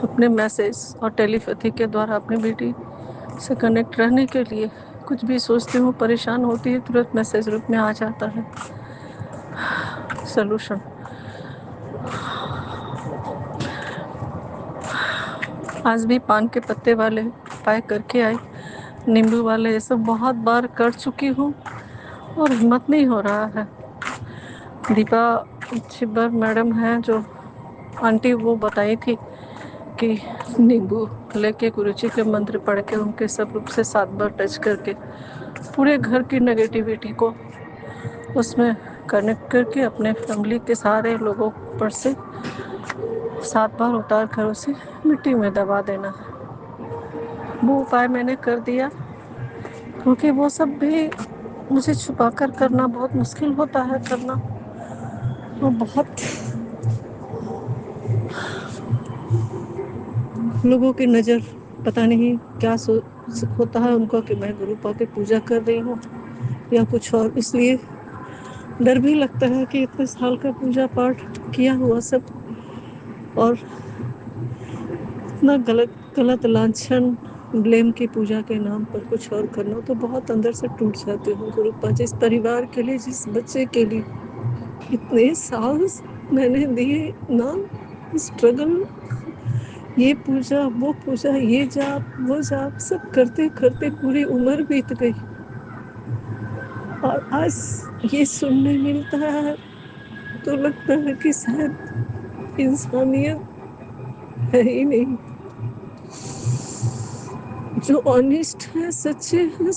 Speaker 4: अपने मैसेज और टेलीपैथी के द्वारा अपनी बेटी से कनेक्ट रहने के लिए कुछ भी सोचती हूँ, परेशान होती है, तुरंत मैसेज रूप में आ जाता है सलूशन। आज भी पान के पत्ते वाले उपाय करके आई, नींबू वाले, ये सब बहुत बार कर चुकी हूँ और हिम्मत नहीं हो रहा है। दीपा छिब्बर मैडम हैं जो आंटी, वो बताई थी कि नींबू लेके गुरुजी के मंत्र पढ़ के उनके सब रूप से 7 बार टच करके पूरे घर की नेगेटिविटी को उसमें कनेक्ट करके अपने फैमिली के सारे लोगों पर से 7 बार उतार कर उसे मिट्टी में दबा देना है। वो उपाय मैंने कर दिया, क्योंकि वो सब भी मुझे छुपा कर करना बहुत मुश्किल होता है करना। वो बहुत लोगों की नज़र, पता नहीं क्या होता है उनको कि मैं गुरुपा की पूजा कर रही हूँ या कुछ और, इसलिए डर भी लगता है कि इतने साल का पूजा पाठ किया हुआ सब, और इतना गलत गलत लांछन, ब्लेम की पूजा के नाम पर कुछ और करना, तो बहुत अंदर से टूट जाती हूँ गुरुपा। जिस परिवार के लिए, जिस बच्चे के लिए इतने साल मैंने दिए ना, स्ट्रगल, ये पूजा वो पूजा, ये जाप वो जाप, सब करते करते पूरी उम्र बीत गई। और आज ये सुनने मिलता है तो लगता है कि शायद इंसानियत है ही नहीं। जो ऑनेस्ट है, सच्चे हैं,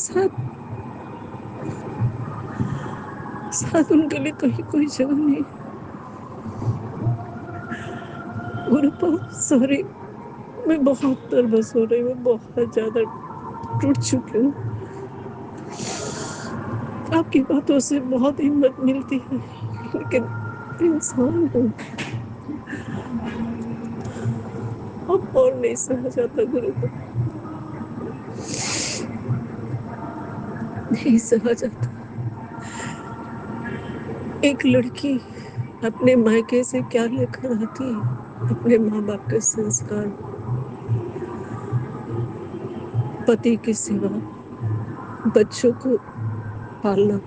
Speaker 4: शायद उनके लिए कहीं कोई जगह नहीं। गुरुपा सॉरी, मैं बहुत नर्वस हो रही हूँ, बहुत ज्यादा टूट चुकी हूँ। आपकी बातों से बहुत हिम्मत मिलती है, लेकिन इंसान हूँ, अब और नहीं सहा जाता गुरुपा, नहीं सहा जाता। एक लड़की अपने मायके से क्या लेकर आती है? अपने माँ बाप के संस्कार, पति की सेवा, बच्चों को पालना,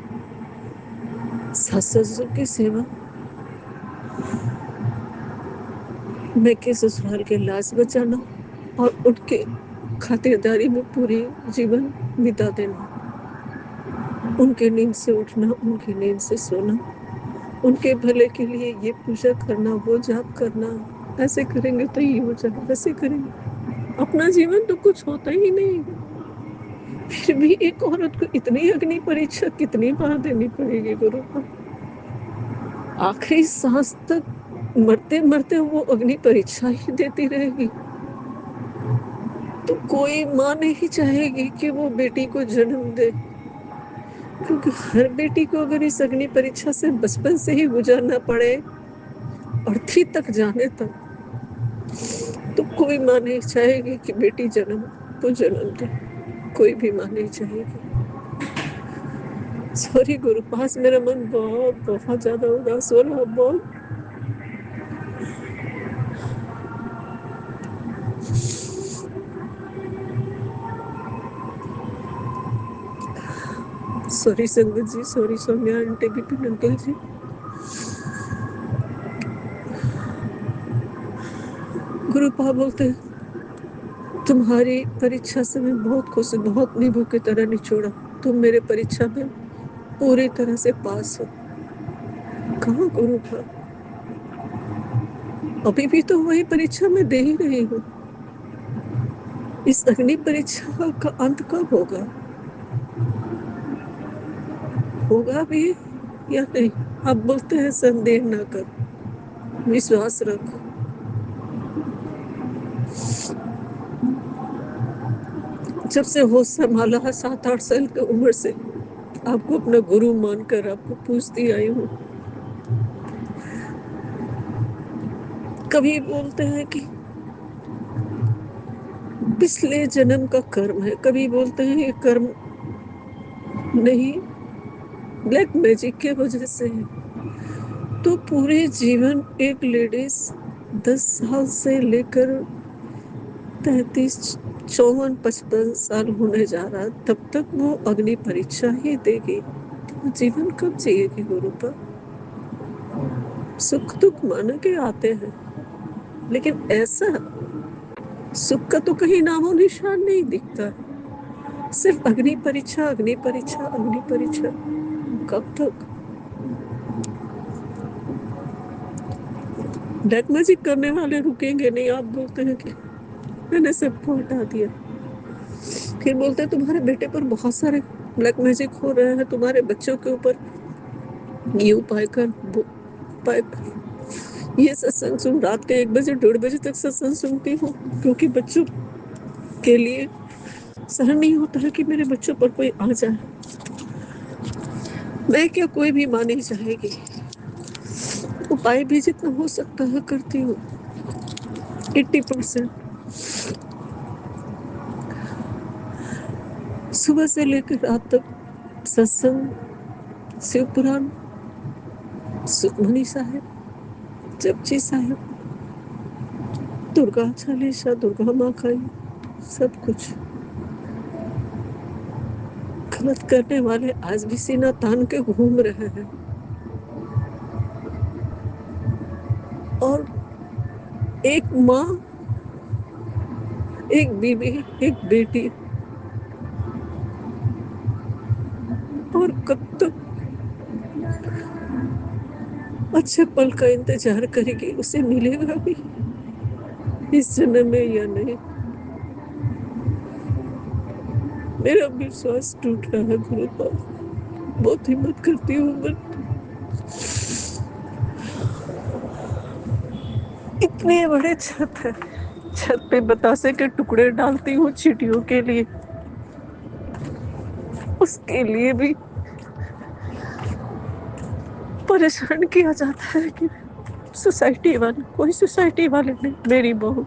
Speaker 4: सास ससुर की सेवा, मैके ससुराल के लाज बचाना और उनके खातिरदारी में पूरी जीवन बिता देना। उनके नींद से उठना, उनकी नींद से सोना, उनके भले के लिए ये पूजा करना, वो जाप करना। ऐसे करेंगे तो ये हो जाएगा, वैसे करेंगे, अपना जीवन तो कुछ होता ही नहीं। फिर भी एक औरत को इतनी अग्नि परीक्षा कितनी बार देनी पड़ेगी गुरु को? आखिरी सांस तक मरते मरते वो अग्नि परीक्षा ही देती रहेगी। तो कोई माँ नहीं चाहेगी कि वो बेटी को जन्म दे, क्योंकि हर बेटी को अगर इस अग्नि परीक्षा से बचपन से ही गुजरना पड़े अर्थी तक जाने तक, तो कोई माँ नहीं चाहेगी कि बेटी जन्म दे। कोई भी माँ नहीं चाहेगी। सॉरी गुरु, पास मेरा मन बहुत बहुत ज्यादा उदास हो रहा, बहुत। Sorry Sangat ji, sorry Saumya aunty, Bipin uncle ji. गुरुपा बोलते हैं तुम्हारी परीक्षा से मैं बहुत खुश हूँ, बहुत नींबू की तरह निचोड़ा। तुम मेरे परीक्षा में पूरी तरह से पास हो। कहाँ गुरुपा, अभी भी तो वही परीक्षा में दे ही रही हूँ। इस अग्नि परीक्षा का अंत कब होगा? होगा भी या नहीं? आप बोलते हैं संदेह ना कर, विश्वास रख। जब से होश संभाला है 7-8 साल की उम्र से, आपको अपना गुरु मानकर आपको पूछती आई हूँ। कभी बोलते हैं कि पिछले जन्म का कर्म है, कभी बोलते हैं ये कर्म नहीं, ब्लैक मैजिक के वजह से है। तो पूरे जीवन एक लेडीज 10 साल से लेकर 33, 54, 55 साल होने जा रहा, तब तक वो अग्नि परीक्षा ही देगी। तो जीवन कब जिएगी गुरु पर? सुख दुख मान के आते हैं, लेकिन ऐसा सुख का तो कहीं नामो निशान नहीं दिखता। सिर्फ अग्नि परीक्षा, अग्नि परीक्षा, अग्नि परीक्षा। कब तक? ब्लैक मैजिक करने वाले रुकेंगे नहीं। आप बोलते हैं कि मैंने सबको हटा दिया, फिर बोलते हैं तुम्हारे बेटे पर बहुत सारे ब्लैक मैजिक हो रहे हैं, तुम्हारे बच्चों के ऊपर ये उपाय कर, वो उपाय कर। ये सत्संग सुन, रात के 1 बजे 1:30 बजे तक सत्संग सुनती हूँ, क्योंकि बच्चों के लिए सहन नहीं होता है कि मेरे बच्चों पर कोई आ जाए। मैं क्या, कोई भी माँ नहीं चाहेगी। उपाय भी जितना हो सकता है करती हूँ, 80%। सुबह से लेकर रात तक सत्संग, शिव पुराण, सुखमनी साहिब, जपजी साहिब, दुर्गा चालीसा, दुर्गा माँ का, सब कुछ। गलत करने वाले आज भी सीना तान के घूम रहे हैं। और एक माँ एक बीवी, एक बेटी, और कब तक अच्छे पल का इंतजार करेगी? उसे मिलेगा भी इस जन्म में या नहीं? मेरा विश्वास टूट रहा है गुरु पाप। बहुत हिम्मत करती हूँ, बट इतने बड़े छत है, छत पे बतासे के टुकड़े डालती हूँ चींटियों के लिए, उसके लिए भी परेशान किया जाता है कि सोसाइटी वाले, कोई सोसाइटी वाले नहीं, मेरी बहू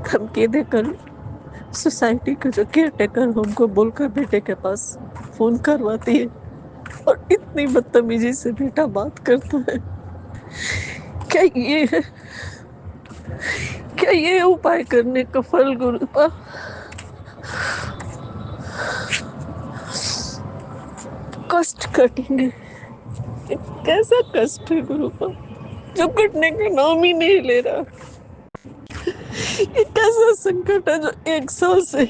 Speaker 4: धमकी देकर सोसाइटी का जो केयर टेकर उनको बोलकर बेटे के पास फोन करवाती है, और इतनी बदतमीजी से बेटा बात करता है। क्या ये है, क्या ये उपाय करने का फल गुरुपा? कष्ट कटेंगे, कैसा कष्ट है गुरुपा जो कटने का नाम ही नहीं ले रहा? ये कैसा संकट है जो 1 साल से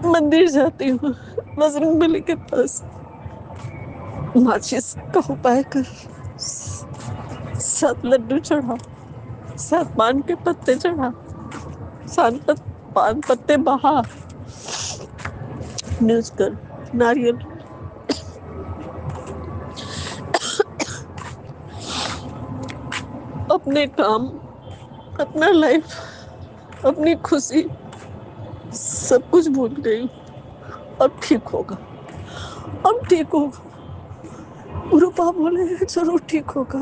Speaker 4: मंदिर जाती हूँ बजरंग बली के पास, माचिस का उपाय कर, 7 लड्डू चढ़ा, 7 पान के पत्ते चढ़ा, 7 पान पत्ते बहा, न्यूज कर, नारियल, अपने काम, अपना लाइफ, अपनी खुशी सब कुछ भूल गई हूँ। अब ठीक होगा, अब ठीक होगा। गुरुपा बोले जरूर ठीक होगा।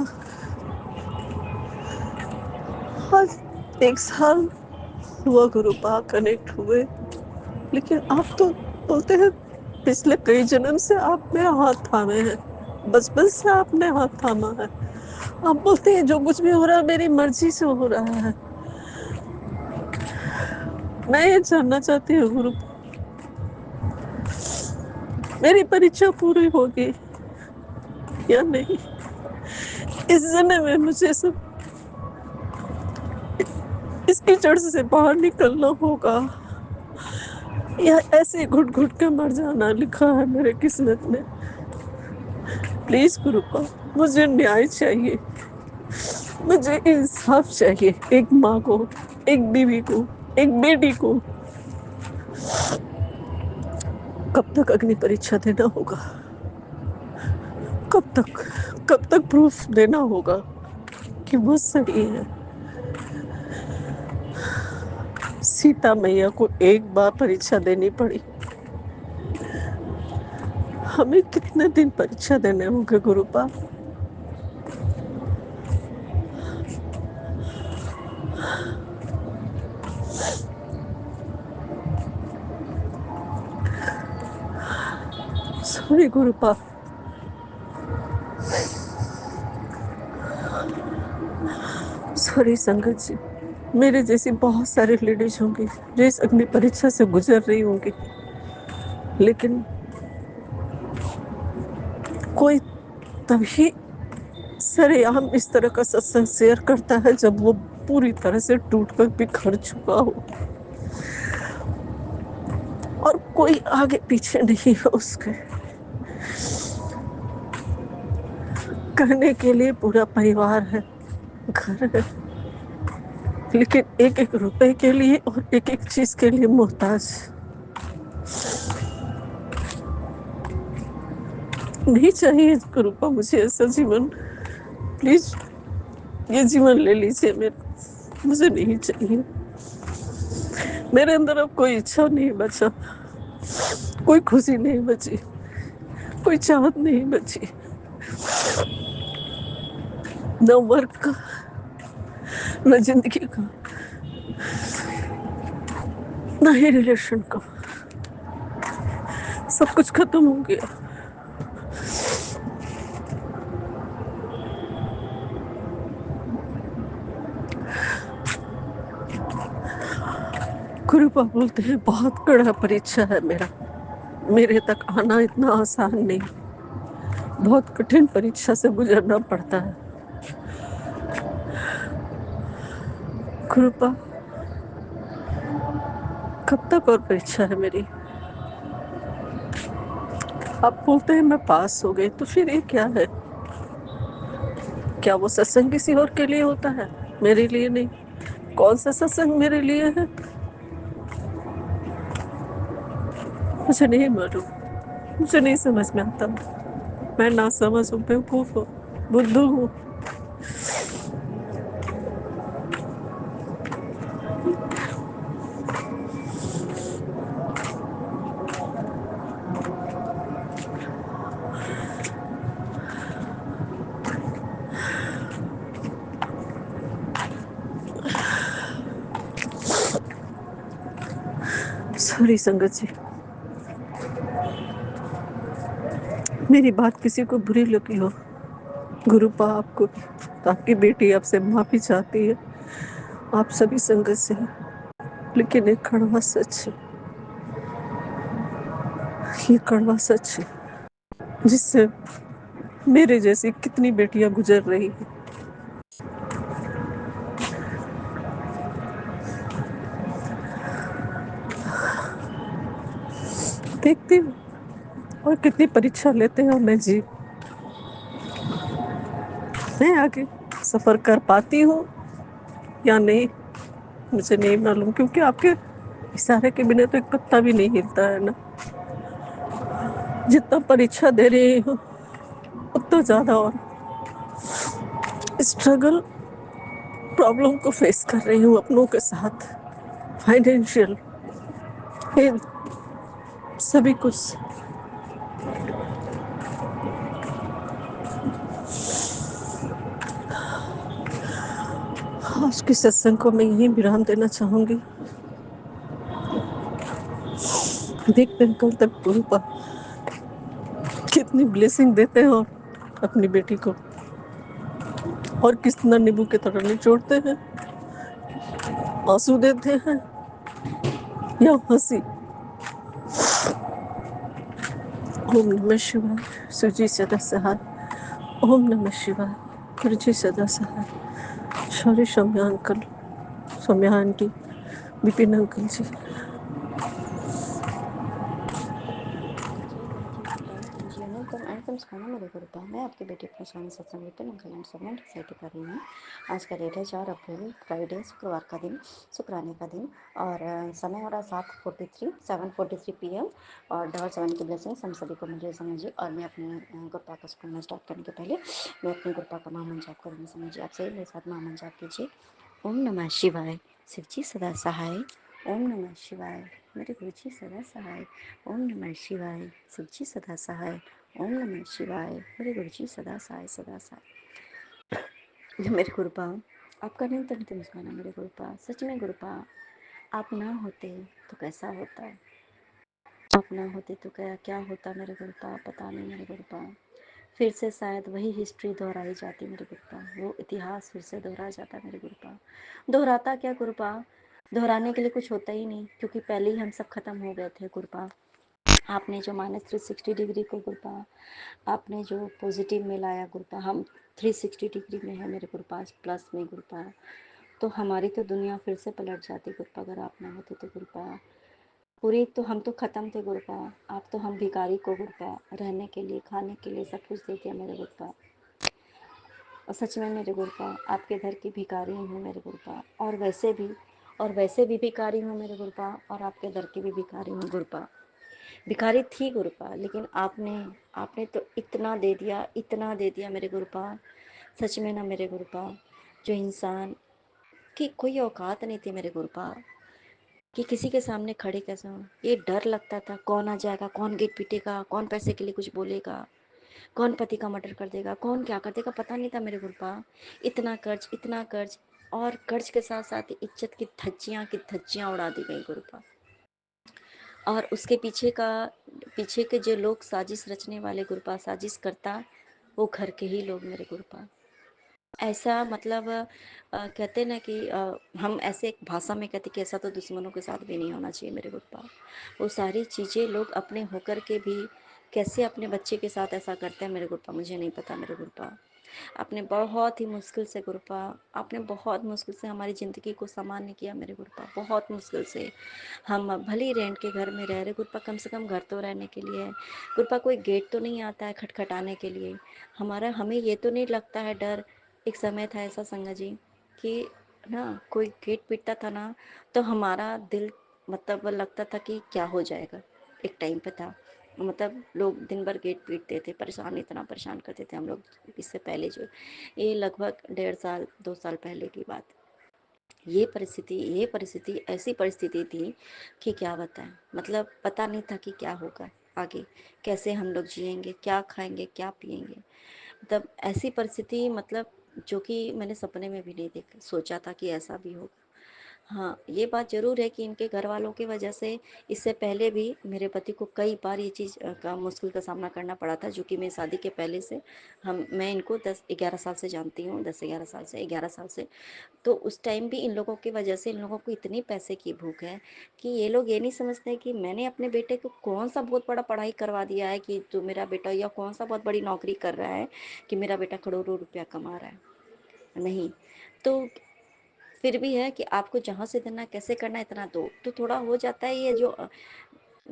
Speaker 4: आज 1 साल हुआ गुरुपा, कनेक्ट हुए, लेकिन आप तो बोलते हैं पिछले कई जन्म से आप मेरा हाथ थामे हैं, बचपन से आपने हाथ थामा है। आप बोलते हैं जो कुछ भी हो रहा है मेरी मर्जी से हो रहा है। मैं ये जानना चाहती हूँ गुरु, मेरी परीक्षा पूरी होगी या नहीं? इस जन्म में मुझे सब इस कीचड़ से बाहर निकलना होगा या ऐसे घुट घुट के मर जाना लिखा है मेरे किस्मत में? प्लीज गुरुपा, मुझे न्याय चाहिए, मुझे इंसाफ चाहिए। एक माँ को, एक बीवी को, एक बेटी को कब तक अग्नि परीक्षा देना होगा? कब तक प्रूफ देना होगा कि वो सही है? सीता मैया को एक बार परीक्षा देनी पड़ी, हमें कितने दिन परीक्षा देने होंगे गुरुपा? सॉरी गुरुपा, सॉरी संगत जी। मेरे जैसी बहुत सारी लेडीज होंगी जो इस अग्नि परीक्षा से गुजर रही होंगी, लेकिन कोई तभी सरेआम इस तरह का सत्संग शेयर करता है जब वो पूरी तरह से टूटकर बिखर चुका हो, और कोई आगे पीछे नहीं है उसके। कहने के लिए पूरा परिवार है, घर है, लेकिन एक एक रुपए के लिए और एक एक चीज के लिए मोहताज। नहीं चाहिए गुरुपा मुझे ऐसा जीवन, प्लीज ये जीवन ले लीजिए मेरा, मुझे नहीं चाहिए। मेरे अंदर अब कोई इच्छा नहीं बचा, कोई खुशी नहीं बची, कोई चाहत नहीं बची, न वर्क का, न जिंदगी का, न ही रिलेशन का। सब कुछ खत्म हो गया। गुरुपा बोलते हैं बहुत कड़ा परीक्षा है मेरा, मेरे तक आना इतना आसान नहीं, बहुत कठिन परीक्षा से गुजरना पड़ता है। कृपा, कब तक और परीक्षा है मेरी? आप बोलते हैं मैं पास हो गई, तो फिर ये क्या है? क्या वो सत्संग किसी और के लिए होता है, मेरे लिए नहीं? कौन सा सत्संग मेरे लिए है? मुझे नहीं मालूम, मुझे नहीं समझ में आता। मैं ना समझ हूँ, बेवकूफ हूँ, बुद्धू हूँ। सॉरी संगत जी, मेरी बात किसी को बुरी लगी हो, गुरुपा आपको, तो आपकी बेटी आपसे माफी चाहती है, आप सभी संगत से। लेकिन एक कड़वा सच है, ये कड़वा सच है जिससे मेरे जैसी कितनी बेटियां गुजर रही हैं। देखती हूँ और कितनी परीक्षा लेते हैं मैं जी, मैं आगे सफर कर पाती हूँ या नहीं, मुझे नहीं मालूम, क्योंकि आपके इशारे के बिना तो एक पत्ता भी नहीं हिलता है ना। जितना परीक्षा दे रही हूँ उतना ज्यादा और स्ट्रगल, प्रॉब्लम को फेस कर रही हूँ अपनों के साथ, फाइनेंशियल, हेल्थ, सभी कुछ। आज के सत्संग को मैं यही विराम देना चाहूंगी। देखते हैं कल तक गुरु पर कितनी ब्लेसिंग देते हैं और अपनी बेटी को, और कितना नींबू की तरह निचोड़ते हैं, आंसू देते हैं या हंसी। ओम नमः शिवाय, सुजी सदा सहाय। ओम नमः शिवाय, गुरुजी सदा सहाय। Sorry Saumya uncle, Saumya aunty, Vipin uncle ji.
Speaker 5: जय गुरु जी कृपा गुरु जी अनुपम अनुपम सुखाना मेरे गुरुपा। मैं आपकी बेटी अपने स्वामी सत्संग विपिन अंकल एंड सबमेंट सोसाइटी कर रही हूँ। आज का डेट है 4 अप्रैल, फ्राइडे, शुक्रवार का दिन, शुक्राने का दिन, और समय हो रहा है 7:43 PM। और डबल 7 की ब्लेसिंग्स हम सभी को मिल रही समझिए। और मैं अपने गुरुपा का सुखाना स्टार्ट करने के पहले मैं अपने गुरुपा का महामन जाप करूँगी समझिए। आप सही मेरे साथ महामन जाप कीजिए। ओम नमः शिवाय, शिव जी सदा सहाय। ओम नमः शिवाय, मेरे गुरु जी सदा सहाय। ओम नमः शिवाय, शिव जी सदा सहाय। ओम नमः शिवाय, मेरे गुरु जी सदा सहाय, सदा सहाय। मेरे गुरुपा, आपका निरंतर नित्य मुस्काना मेरे गुरुपा। सच में गुरुपा, आप ना होते तो कैसा होता, आप ना होते तो क्या क्या होता मेरे गुरुपा, पता नहीं मेरे गुरुपा। फिर से शायद वही हिस्ट्री दोहराई जाती मेरे गुरुपा, वो इतिहास फिर से दोहरा जाता मेरे गुरुपा। दोहराता क्या गुरुपा, दोहराने के लिए कुछ होता ही नहीं, क्योंकि पहले ही हम सब खत्म हो गए थे गुरुपा। आपने जो -360 डिग्री को गुरुपा, आपने जो पॉजिटिव में लाया गुरुपा, हम 360 डिग्री में है मेरे गुरुपा, प्लस में गुरुपा। तो हमारी तो दुनिया फिर से पलट जाती गुरुपा, अगर आप ना होते तो गुरुपा। पूरी तो हम तो ख़त्म थे गुरुपा, आप तो हम भिखारी को गुरुपा रहने के लिए, खाने के लिए सब कुछ दे दिया मेरे गुरुपा। और सच में मेरे गुरुपा, आपके घर की भिखारी हूँ मेरे गुरुपा, और वैसे भी भिखारी हूँ मेरे गुरुपा, और आपके दर की भी भिखारी हूँ गुरुपा। भिखारी थी गुरुपा, लेकिन आपने आपने तो इतना दे दिया, इतना दे दिया मेरे गुरुपा। सच में ना मेरे गुरुपा, जो इंसान की कोई औकात नहीं थी मेरे गुरुपा, कि किसी के सामने खड़े कैसे हो। ये डर लगता था, कौन आ जाएगा, कौन गेट पीटेगा, कौन पैसे के लिए कुछ बोलेगा, कौन पति का मर्डर कर देगा, कौन क्या कर देगा, पता नहीं था मेरे गुरुपा। इतना कर्ज, इतना कर्ज, और कर्ज के साथ साथ इज्जत की धज्जियाँ उड़ा दी गई गुरुपा। और उसके पीछे के जो लोग साजिश रचने वाले गुरुपा, साजिश करता, वो घर के ही लोग मेरे गुरुपा। ऐसा मतलब कहते ना कि हम ऐसे एक भाषा में कहते कि ऐसा तो दुश्मनों के साथ भी नहीं होना चाहिए मेरे गुरुपा। वो सारी चीज़ें लोग अपने होकर के भी कैसे अपने बच्चे के साथ ऐसा करते हैं मेरे गुरुपा, मुझे नहीं पता मेरे गुरुपा। आपने बहुत ही मुश्किल से गुरुपा, आपने बहुत मुश्किल से हमारी ज़िंदगी को सामान्य किया मेरे गुरुपा, बहुत मुश्किल से। हम अब भले ही रेंट के घर में रह रहे गुरुपा, कम से कम घर तो रहने के लिए है गुरुपा, कोई गेट तो नहीं आता है खटखटाने के लिए, हमें ये तो नहीं लगता है डर। एक समय था ऐसा संगत जी कि ना कोई गेट पीटता था ना तो हमारा दिल मतलब लगता था कि क्या हो जाएगा। एक टाइम पे था मतलब लोग दिन भर गेट पीटते थे, परेशान इतना परेशान करते थे हम लोग। इससे पहले जो ये लगभग 1.5 साल 2 साल पहले की बात, ये परिस्थिति ऐसी परिस्थिति थी कि क्या बताएं, मतलब पता नहीं था कि क्या होगा आगे, कैसे हम लोग जिएंगे, क्या खाएंगे, क्या पिएंगे। मतलब ऐसी परिस्थिति, मतलब जो कि मैंने सपने में भी नहीं देखा सोचा था कि ऐसा भी होगा। हाँ, ये बात ज़रूर है कि इनके घर वालों की वजह से इससे पहले भी मेरे पति को कई बार ये चीज़ का मुश्किल का सामना करना पड़ा था, जो कि मेरी शादी के पहले से मैं इनको 10-11 साल से जानती हूँ, 10-11 साल से, 11 साल से। तो उस टाइम भी इन लोगों की वजह से इन लोगों को इतनी पैसे की भूख है कि ये लोग ये नहीं समझते कि मैंने अपने बेटे को कौन सा बहुत बड़ा पढ़ाई करवा दिया है कि जो मेरा बेटा, या कौन सा बहुत बड़ी नौकरी कर रहा है कि मेरा बेटा करोड़ों रुपया कमा रहा है। नहीं, तो फिर भी है कि आपको जहाँ से देना कैसे करना है इतना दो, तो थोड़ा हो जाता है ये जो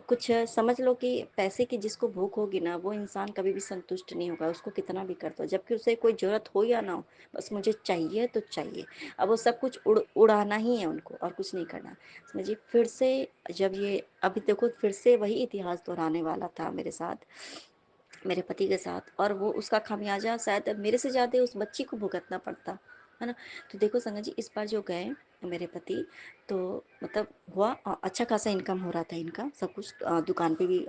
Speaker 5: कुछ समझ लो कि पैसे की जिसको भूख होगी ना वो इंसान कभी भी संतुष्ट नहीं होगा, उसको कितना भी कर दो, जबकि उसे कोई ज़रूरत हो या ना हो, बस मुझे चाहिए तो चाहिए। अब वो सब कुछ उड़ाना ही है उनको और कुछ नहीं करना। समझिए फिर से, जब ये अभी देखो फिर से वही इतिहास दोहराने वाला था मेरे साथ, मेरे पति के साथ, और वो उसका खामियाजा शायद मेरे से ज़्यादा उस बच्ची को भुगतना पड़ता है ना। तो देखो संगत जी, इस बार जो गए मेरे पति, तो मतलब हुआ अच्छा खासा इनकम हो रहा था इनका, सब कुछ दुकान पे भी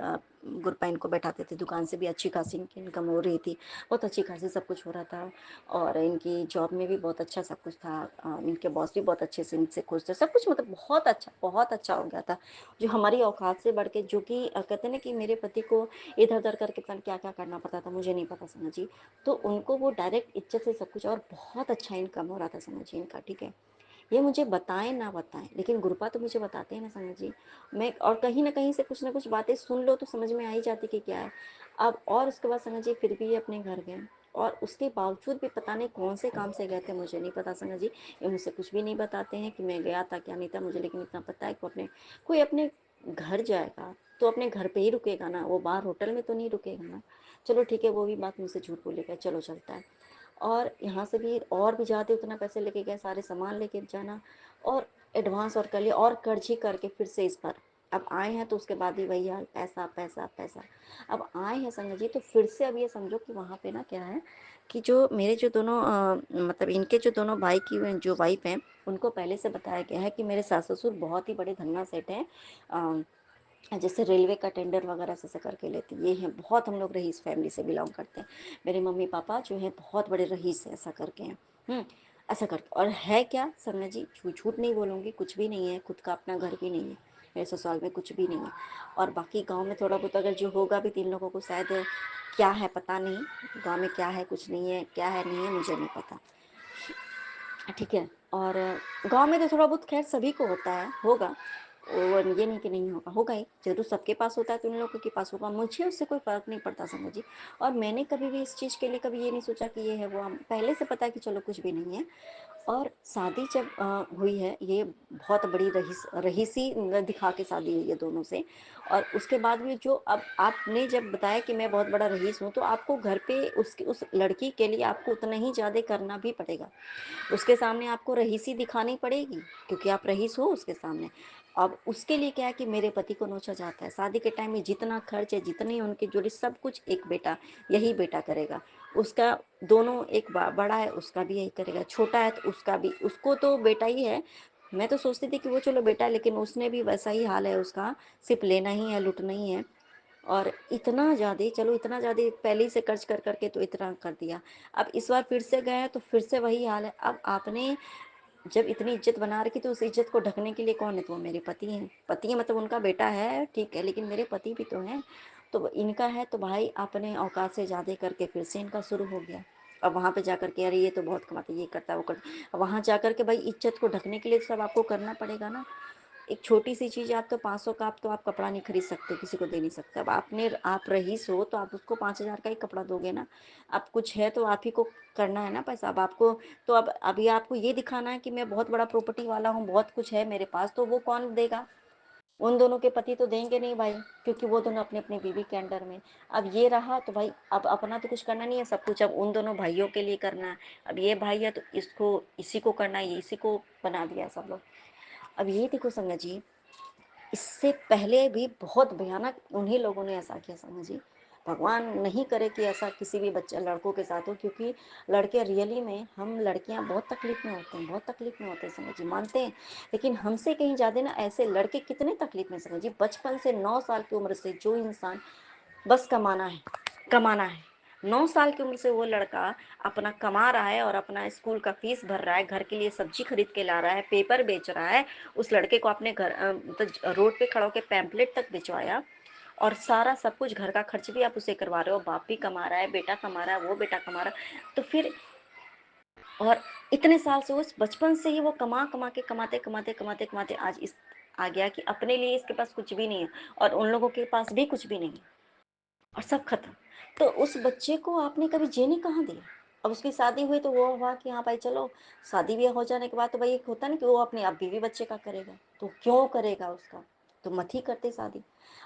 Speaker 5: गुरपा इनको बैठाते थे, दुकान से भी अच्छी खासी इनकी इनकम हो रही थी, बहुत अच्छी खासी सब कुछ हो रहा था। और इनकी जॉब में भी बहुत अच्छा सब कुछ था, इनके बॉस भी बहुत अच्छे से इनसे खुश थे, सब कुछ मतलब बहुत अच्छा हो गया था, जो हमारी औकात से बढ़ के, जो कि कहते हैं ना कि मेरे पति को इधर उधर करके पता नहीं क्या क्या करना पड़ता था, मुझे नहीं पता समझ जी। तो उनको वो डायरेक्ट इज्जत से सब कुछ, और बहुत अच्छा इनकम हो रहा था समझिए इनका, ठीक है। ये मुझे बताएं ना बताएं, लेकिन गुरुपा तो मुझे बताते हैं ना संगत जी। मैं और कहीं ना कहीं से कुछ ना कुछ बातें सुन लो तो समझ में आ ही जाती कि क्या है। अब और उसके बाद संगत जी फिर भी ये अपने घर गए, और उसके बावजूद भी पता नहीं कौन से काम से गए थे, मुझे नहीं पता संगत जी। ये मुझसे कुछ भी नहीं बताते हैं कि मैं गया था क्या नहीं था मुझे, लेकिन इतना पता है कि कोई अपने घर जाएगा तो अपने घर पे ही रुकेगा ना, वो बाहर होटल में तो नहीं रुकेगा ना। चलो ठीक है, वो भी बात मुझसे झूठ बोलेगा, चलो चलता है। और यहाँ से भी और भी ज़्यादा उतना पैसे लेके गए, सारे सामान लेके जाना, और एडवांस और कर लिया, और कर्ज ही करके फिर से इस पर अब आए हैं, तो उसके बाद भी वही हाल, पैसा पैसा पैसा। अब आए हैं संगत जी, तो फिर से अब ये समझो कि वहाँ पे ना क्या है कि जो मेरे जो दोनों मतलब इनके जो दोनों भाई की जो वाइफ हैं, उनको पहले से बताया गया है कि मेरे सास ससुर बहुत ही बड़े धन्ना सेठ हैं, जैसे रेलवे का टेंडर वगैरह से करके लेते ये हैं, बहुत हम लोग रईस फैमिली से बिलोंग करते हैं। मेरे मम्मी पापा जो हैं बहुत बड़े रईस ऐसा करके हैं। ऐसा करके, और है क्या संगत जी, झूठ नहीं बोलूँगी, कुछ भी नहीं है, खुद का अपना घर भी नहीं है, मेरे ससुराल में कुछ भी नहीं है। और बाकी गांव में थोड़ा बहुत अगर जो होगा भी, 3 लोगों को शायद क्या है पता नहीं, गांव में क्या है कुछ नहीं है, क्या है नहीं है मुझे नहीं पता, ठीक है। और गांव में तो थोड़ा बहुत खैर सभी को होता है, होगा, और ये नहीं कि नहीं होगा, होगा ही जरूर, सबके पास होता है, तो उन लोगों के पास होगा, मुझे उससे कोई फर्क नहीं पड़ता समझिए। और मैंने कभी भी इस चीज़ के लिए कभी ये नहीं सोचा कि ये है वो, हम पहले से पता है कि चलो कुछ भी नहीं है। और शादी जब हुई है, ये बहुत बड़ी रहीसी दिखा के शादी हुई है दोनों से। और उसके बाद भी जो, अब आपने जब बताया कि मैं बहुत बड़ा रईस हूँ, तो आपको घर पे उसकी उस लड़की के लिए आपको उतना ही ज़्यादा करना भी पड़ेगा, उसके सामने आपको रईसी दिखानी पड़ेगी, क्योंकि आप रईस हो उसके सामने। अब उसके लिए क्या है कि मेरे पति को नोचा जाता है, शादी के टाइम में जितना खर्च है, जितनी उनकी जोड़ी, सब कुछ एक बेटा, यही बेटा करेगा। उसका दोनों, एक बड़ा है उसका भी यही करेगा, छोटा है तो उसका भी, उसको तो बेटा ही है। मैं तो सोचती थी कि वो चलो बेटा है, लेकिन उसने भी वैसा ही हाल है उसका, सिर्फ लेना ही है, लुटना ही है। और इतना ज़्यादा, चलो इतना ज़्यादा पहले ही से खर्च कर करके तो इतना कर दिया। अब इस बार फिर से गए हैं तो फिर से वही हाल है। अब आपने जब इतनी इज्जत बना रखी, तो उस इज्जत को ढकने के लिए कौन है, तो वो मेरे पति हैं। पति है मतलब उनका बेटा है ठीक है, लेकिन मेरे पति भी तो हैं। तो इनका है तो भाई अपने औकात से ज़्यादा करके फिर से इनका शुरू हो गया। अब वहाँ पे जाकर के अरे ये तो बहुत कमाता है, ये करता है वो करता है, वहाँ जाकर के भाई इज्जत को ढकने के लिए सब आपको करना पड़ेगा ना। एक छोटी सी चीज़, आप तो 500 का आप कपड़ा नहीं खरीद सकते, किसी को दे नहीं सकते। अब आप रईस हो तो आप उसको 5,000 का ही कपड़ा दोगे ना। अब कुछ है तो आप ही को करना है ना पैसा। अब आपको तो अब अभी आपको ये दिखाना है कि मैं बहुत बड़ा प्रॉपर्टी वाला हूँ, बहुत कुछ है मेरे पास, तो वो कौन देगा? उन दोनों के पति तो देंगे नहीं भाई, क्योंकि वो दोनों अपनी अपनी बीवी के अंडर में। अब ये रहा तो भाई अब अपना तो कुछ करना नहीं है, सब कुछ अब उन दोनों भाइयों के लिए करना है। अब ये भाई है तो इसको इसी को करना है, ये इसी को बना दिया है सब लोग। अब ये देखो संगत जी, इससे पहले भी बहुत भयानक उन्हीं लोगों ने ऐसा किया संगत जी। भगवान नहीं करे कि ऐसा किसी भी बच्चे लड़कों के साथ हो, क्योंकि लड़के रियली में, हम लड़कियां बहुत तकलीफ में होते हैं, बहुत तकलीफ में होते हैं संगत जी, मानते हैं। लेकिन हमसे कहीं ज़्यादा ना ऐसे लड़के कितने तकलीफ में संगत जी। बचपन से 9 साल की उम्र से जो इंसान बस कमाना है, कमाना है, 9 साल की उम्र से वो लड़का अपना कमा रहा है और अपना स्कूल का फीस भर रहा है, घर के लिए सब्जी खरीद के ला रहा है, पेपर बेच रहा है। उस लड़के को अपने घर रोड पे खड़ा होकर पैम्पलेट तक बिचवाया, और सारा सब कुछ, घर का खर्च भी आप उसे करवा रहे हो, बाप भी कमा रहा है, बेटा कमा रहा है, वो बेटा कमा रहा है, तो फिर और इतने साल से उस बचपन से ही वो कमा कमा के कमाते कमाते कमाते कमाते आज इस आ गया कि अपने लिए इसके पास कुछ भी नहीं है, और उन लोगों के पास भी कुछ भी नहीं है, और सब खत्म। तो उस बच्चे को आपने कभी जीने कहाँ दिया? अब उसकी शादी हुई तो वो हुआ कि हाँ भाई चलो, शादी भी हो जाने के बाद तो भाई एक होता ना कि वो अपने आप बीवी बच्चे का करेगा, तो क्यों करेगा उसका? तो मत ही करते शादी।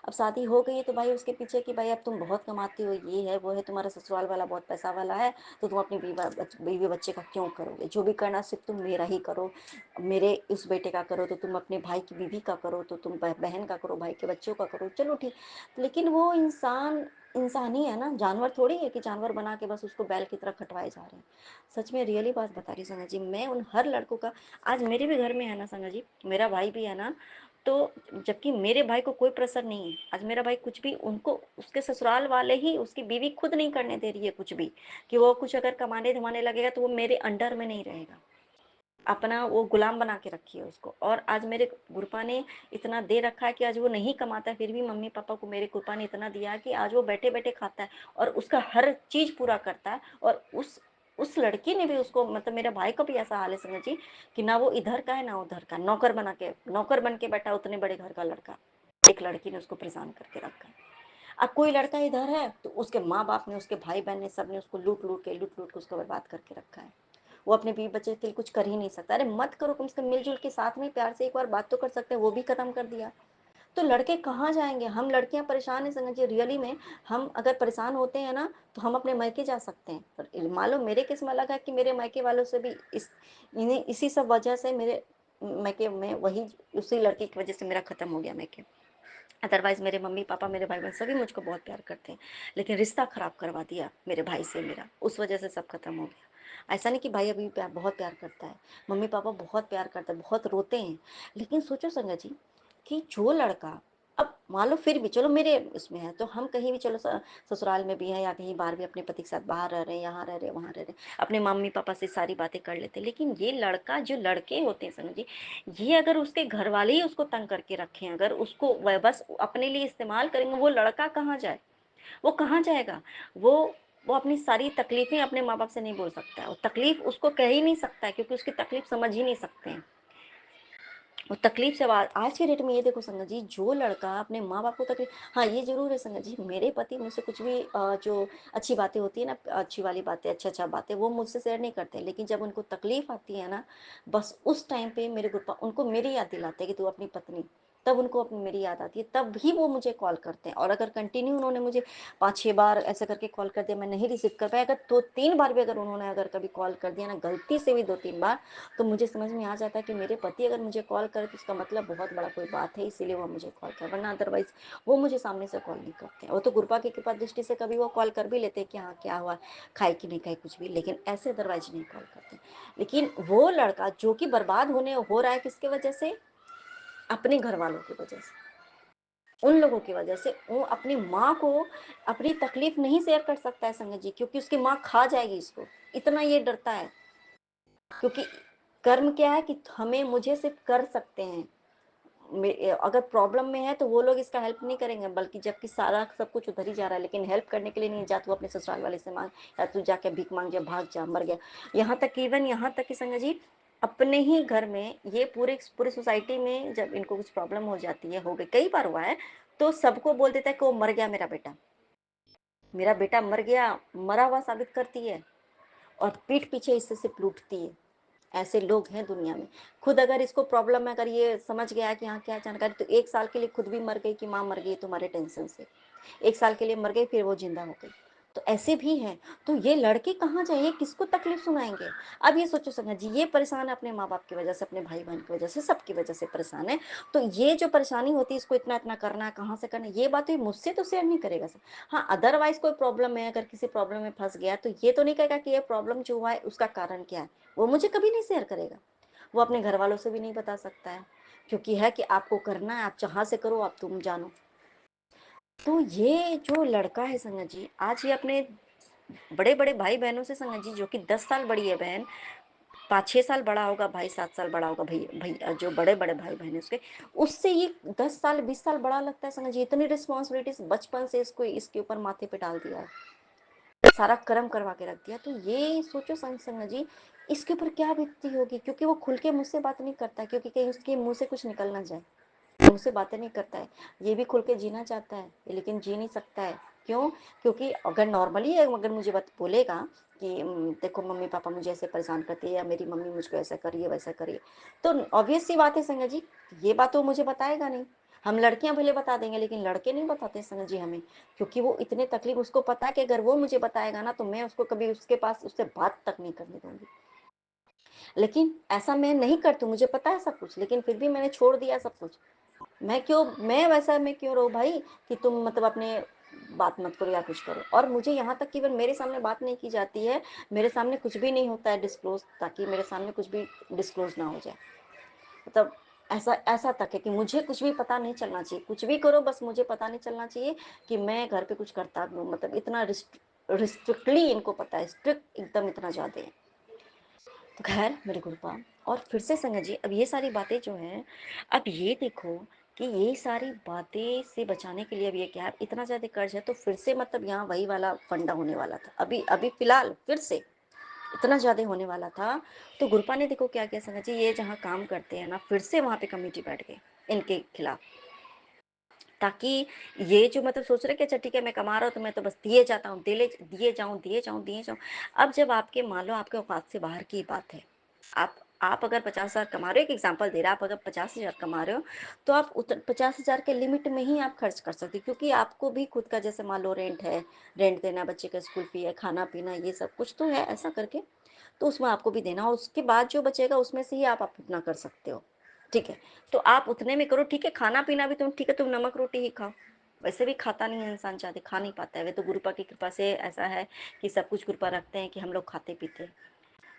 Speaker 5: अब शादी हो गई है तो भाई उसके पीछे कि भाई अब तुम बहुत कमाती हो, ये है वो है, तुम्हारा ससुराल वाला बहुत पैसा वाला है, तो तुम अपनी बीवी बच्चे का क्यों करोगे? जो भी करना सिर्फ तुम मेरा ही करो, मेरे उस बेटे का करो तो तुम अपने भाई की बीवी का करो, तो तुम बहन का करो, भाई के बच्चों का करो, चलो ठीक। लेकिन वो इंसान ही है ना, जानवर थोड़ी है कि जानवर बना के बस उसको बैल की तरह खटवाए जा रहे हैं। सच में रियली बात बता रही संगत जी, मैं उन हर लड़कों का, आज मेरे भी घर में है ना संगत जी, मेरा भाई भी है ना, तो जबकि मेरे भाई को कोई प्रेशर नहीं है, आज मेरा भाई कुछ भी, उनको उसके ससुराल वाले ही, उसकी बीवी खुद नहीं करने दे रही है कुछ भी, कि वो कुछ अगर कमाने धमाने लगेगा तो वो मेरे अंडर में नहीं रहेगा, अपना वो गुलाम बना के रखी है उसको। और आज मेरे गुरपा ने इतना दे रखा है कि आज वो नहीं कमाता है, फिर भी मम्मी पापा को मेरे गुरपा ने इतना दिया है कि आज वो बैठे बैठे खाता है और उसका हर चीज पूरा करता है। और उस लड़की ने भी उसको, मतलब मेरे भाई का भी ऐसा हाल है संगत जी, कि ना वो इधर का है ना उधर का, नौकर बन के बैठा उतने बड़े घर का लड़का, एक लड़की ने उसको परेशान करके रखा है। अब कोई लड़का इधर है तो उसके माँ बाप ने, उसके भाई बहन ने, सब ने उसको लूट लूट के उसको बर्बाद करके रखा है। वो अपने बीवी बच्चे के लिए कुछ कर ही नहीं सकता। अरे मत करो, कम से कम मिलजुल के साथ में प्यार से एक बार बात तो कर सकते हैं, वो भी खत्म कर दिया। तो लड़के कहाँ जाएंगे? हम लड़कियां परेशान है संगत जी, रियली में। हम अगर परेशान होते हैं ना तो हम अपने मायके जा सकते हैं, पर मालूम मेरे किस्म अलग है कि मेरे मायके वालों से भी इसी सब वजह से मेरे मायके में वही, उसी लड़की की वजह से मेरा खत्म हो गया मायके। अदरवाइज मेरे मम्मी पापा, मेरे भाई बहन सभी मुझको बहुत प्यार करते हैं, लेकिन रिश्ता खराब करवा दिया मेरे भाई से मेरा, उस वजह से सब खत्म हो गया। ऐसा नहीं कि भाई अभी बहुत प्यार करता है, मम्मी पापा बहुत प्यार करते हैं, बहुत रोते हैं। लेकिन सोचो संगत जी कि जो लड़का, अब मान लो फिर भी चलो मेरे इसमें है तो हम कहीं भी चलो ससुराल में भी है या कहीं बाहर भी अपने पति के साथ बाहर रह रहे हैं, यहाँ रह रहे हैं, वहाँ रह रहे हैं, अपने मम्मी पापा से सारी बातें कर लेते हैं। लेकिन ये लड़का, जो लड़के होते हैं संगत जी, ये अगर उसके घर वाले ही उसको तंग करके रखें, अगर उसको वह बस अपने लिए इस्तेमाल करेंगे, वो लड़का कहाँ जाए? वो कहाँ जाएगा? वो वो अपनी सारी तकलीफें अपने माँ बाप से नहीं बोल सकता है, वो तकलीफ उसको कह ही नहीं सकता है, क्योंकि उसकी तकलीफ समझ ही नहीं सकते हैं। वो तकलीफ से आज के डेट में ये देखो संगत जी, जो लड़का अपने माँ बाप को तकलीफ, हाँ ये जरूर है संगत जी, मेरे पति मुझसे कुछ भी जो अच्छी बातें होती है ना, अच्छी वाली बातें, अच्छा बातें, वो मुझसे शेयर नहीं करते, लेकिन जब उनको तकलीफ आती है ना, बस उस टाइम पे मेरे गुप्पा उनको मेरी याद दिलाते हैं कि तू अपनी पत्नी, तब उनको अपनी मेरी याद आती है, तब भी वो मुझे कॉल करते हैं। और अगर कंटिन्यू उन्होंने मुझे 5-6 बार ऐसा करके कॉल कर दिया, मैं नहीं रिसीव कर पाया, अगर 2-3 बार भी अगर उन्होंने अगर कभी कॉल कर दिया ना, गलती से भी 2-3 बार, तो मुझे समझ में आ जाता है कि मेरे पति अगर मुझे कॉल करे तो उसका मतलब बहुत बड़ा कोई बात है, इसीलिए वो मुझे कॉल करे, वरना अदरवाइज वो मुझे सामने से कॉल नहीं करते हैं। वो तो गुरुपा की कृपा दृष्टि से कभी वो कॉल कर भी लेते हैं कि हाँ क्या हुआ, खाए कि नहीं खाए, कुछ भी, लेकिन ऐसे अदरवाइज नहीं कॉल करते। लेकिन वो लड़का जो कि बर्बाद होने हो रहा है, किसके वजह से? अपने घर वालों की वजह से, उन लोगों की वजह से। वो अपनी माँ को अपनी तकलीफ नहीं शेयर कर सकता है संगत जी, क्योंकि उसकी माँ खा जाएगी इसको, इतना ये डरता है। क्योंकि कर्म क्या है कि हमें मुझे सिर्फ कर सकते हैं, अगर प्रॉब्लम में है तो वो लोग इसका हेल्प नहीं करेंगे, बल्कि जबकि सारा सब कुछ उधर ही जा रहा है, लेकिन हेल्प करने के लिए नहीं। जा तू अपने ससुराल वाले से मांग, या तू जाके भीख मांग, जा, भाग जा, मर गया। यहाँ तक, इवन यहाँ तक कि संगत जी, अपने ही घर में, ये पूरे पूरी सोसाइटी में जब इनको कुछ प्रॉब्लम हो जाती है, हो गई, कई बार हुआ है, तो सबको बोल देता है कि वो मर गया मेरा बेटा मर गया, मरा हुआ साबित करती है और पीठ पीछे इससे सिर्फ लूटती है। ऐसे लोग हैं दुनिया में। खुद अगर इसको प्रॉब्लम है, अगर ये समझ गया कि हाँ क्या जानकारी, तो 1 साल के लिए खुद भी मर गई कि माँ मर गई तुम्हारे टेंशन से। 1 साल के लिए मर गई, फिर वो जिंदा हो गई। तो ऐसे भी हैं। तो ये लड़के कहाँ जाए, ये किसको तकलीफ सुनाएंगे। अब ये सोचो संगत जी, ये परेशान है अपने माँ बाप की वजह से, अपने भाई बहन की वजह से, सबकी वजह से परेशान है। तो ये जो परेशानी होती है, इसको इतना इतना करना है, कहाँ से करना है, ये बात ये मुझसे तो शेयर नहीं करेगा सर। हाँ, अदरवाइज कोई प्रॉब्लम है, अगर किसी प्रॉब्लम में फंस गया, तो ये तो नहीं कहेगा कि ये प्रॉब्लम जो हुआ है उसका कारण क्या है, वो मुझे कभी नहीं शेयर करेगा। वो अपने घर वालों से भी नहीं बता सकता है, क्योंकि है कि आपको करना है, आप जहाँ से करो, आप तुम जानो। तो ये जो लड़का है संगत जी, आज ये अपने बड़े बड़े भाई बहनों से, संगत जी, जो कि 10 साल बड़ी है बहन, 5-6 साल बड़ा होगा भाई, 7 साल बड़ा होगा भाई, भाई जो बड़े बड़े भाई बहन है उसके, उससे ये 10 साल 20 साल बड़ा लगता है संगत जी। इतनी रिस्पॉन्सिबिलिटीज बचपन से इसको इसके ऊपर माथे पे डाल दिया है, सारा कर्म करवा के रख दिया। तो ये सोचो संगत जी, इसके ऊपर क्या बीतती होगी, क्योंकि वो खुल के मुझसे बात नहीं करता है, क्योंकि कहीं उसके मुंह से कुछ निकल ना जाए। मुझसे बातें नहीं करता है, ये भी खुल के जीना चाहता है, लेकिन जी नहीं सकता है। क्यों? क्योंकि अगर नॉर्मली है, अगर मुझे बात बोलेगा कि देखो मम्मी पापा मुझे ऐसे परेशान करती है, या मेरी मम्मी मुझको ऐसा करिए वैसा करिए, तो ऑब्वियस सी बात है संगत जी, ये बात वो मुझे बताएगा नहीं। हम लड़कियां भले बता देंगे, लेकिन लड़के नहीं बताते संगत जी हमें, क्योंकि वो इतने तकलीफ, उसको पता है कि अगर वो मुझे बताएगा ना, तो मैं उसको कभी उसके पास उससे बात तक नहीं करने दूंगी। लेकिन ऐसा मैं नहीं करती, मुझे पता है सब कुछ, लेकिन फिर भी मैंने छोड़ दिया सब कुछ। मैं क्यों रहूं भाई, कि तुम मतलब अपने बात मत करो या कुछ करो। और मुझे यहाँ तक कि इवन मेरे सामने बात नहीं की जाती है, मेरे सामने कुछ भी नहीं होता है डिस्क्लोज, ताकि मेरे सामने कुछ भी डिस्क्लोज ना हो जाए। मतलब ऐसा ऐसा तक है कि मुझे कुछ भी पता नहीं चलना चाहिए, कुछ भी करो बस मुझे पता नहीं चलना चाहिए कि मैं घर पे कुछ करता हूँ। मतलब इतना रिस्ट्रिक्टली इनको पता है, स्ट्रिक्ट एकदम इतना ज़्यादा है। तो खैर मेरे गुरुपा, और फिर से संगत जी, अब ये सारी बातें जो हैं, अब ये देखो कि ये सारी बातें से बचाने के लिए अब ये क्या है, इतना ज़्यादा कर्ज है, तो फिर से मतलब यहाँ वही वाला फंडा होने वाला था, अभी अभी फिलहाल फिर से इतना ज़्यादा होने वाला था। तो गुरुपा ने देखो क्या किया संगत जी, ये जहाँ काम करते हैं ना, फिर से वहाँ पे कमेटी बैठ गई इनके खिलाफ, ताकि ये जो मतलब सोच रहे कि अच्छा ठीक है मैं कमा रहा हूँ, तो मैं तो बस दिए जाता हूँ, दिए जाऊँ दिए जाऊँ दिए जाऊँ। अब जब आपके, मान लो आपके औकात से बाहर की बात है, आप अगर 50,000 कमा रहे हो, एक एग्जांपल दे रहा, आप अगर 50,000 कमा रहे हो, तो आप 50,000 के लिमिट में ही आप खर्च कर सकते हो, क्योंकि आपको भी खुद का, जैसे मान लो रेंट है, रेंट देना, बच्चे का स्कूल फी है, खाना पीना, ये सब कुछ तो है ऐसा करके, तो उसमें आपको भी देना, और उसके बाद जो बचेगा उसमें से ही आप अपना कर सकते हो। ठीक है, तो आप उतने में करो। ठीक है, खाना पीना भी तुम, ठीक है तुम नमक रोटी ही खाओ, वैसे भी खाता नहीं है इंसान, चाहते खा नहीं पाता है, वे तो गुरुपा की कृपा से ऐसा है कि सब कुछ गुरुपा रखते हैं कि हम लोग खाते पीते हैं।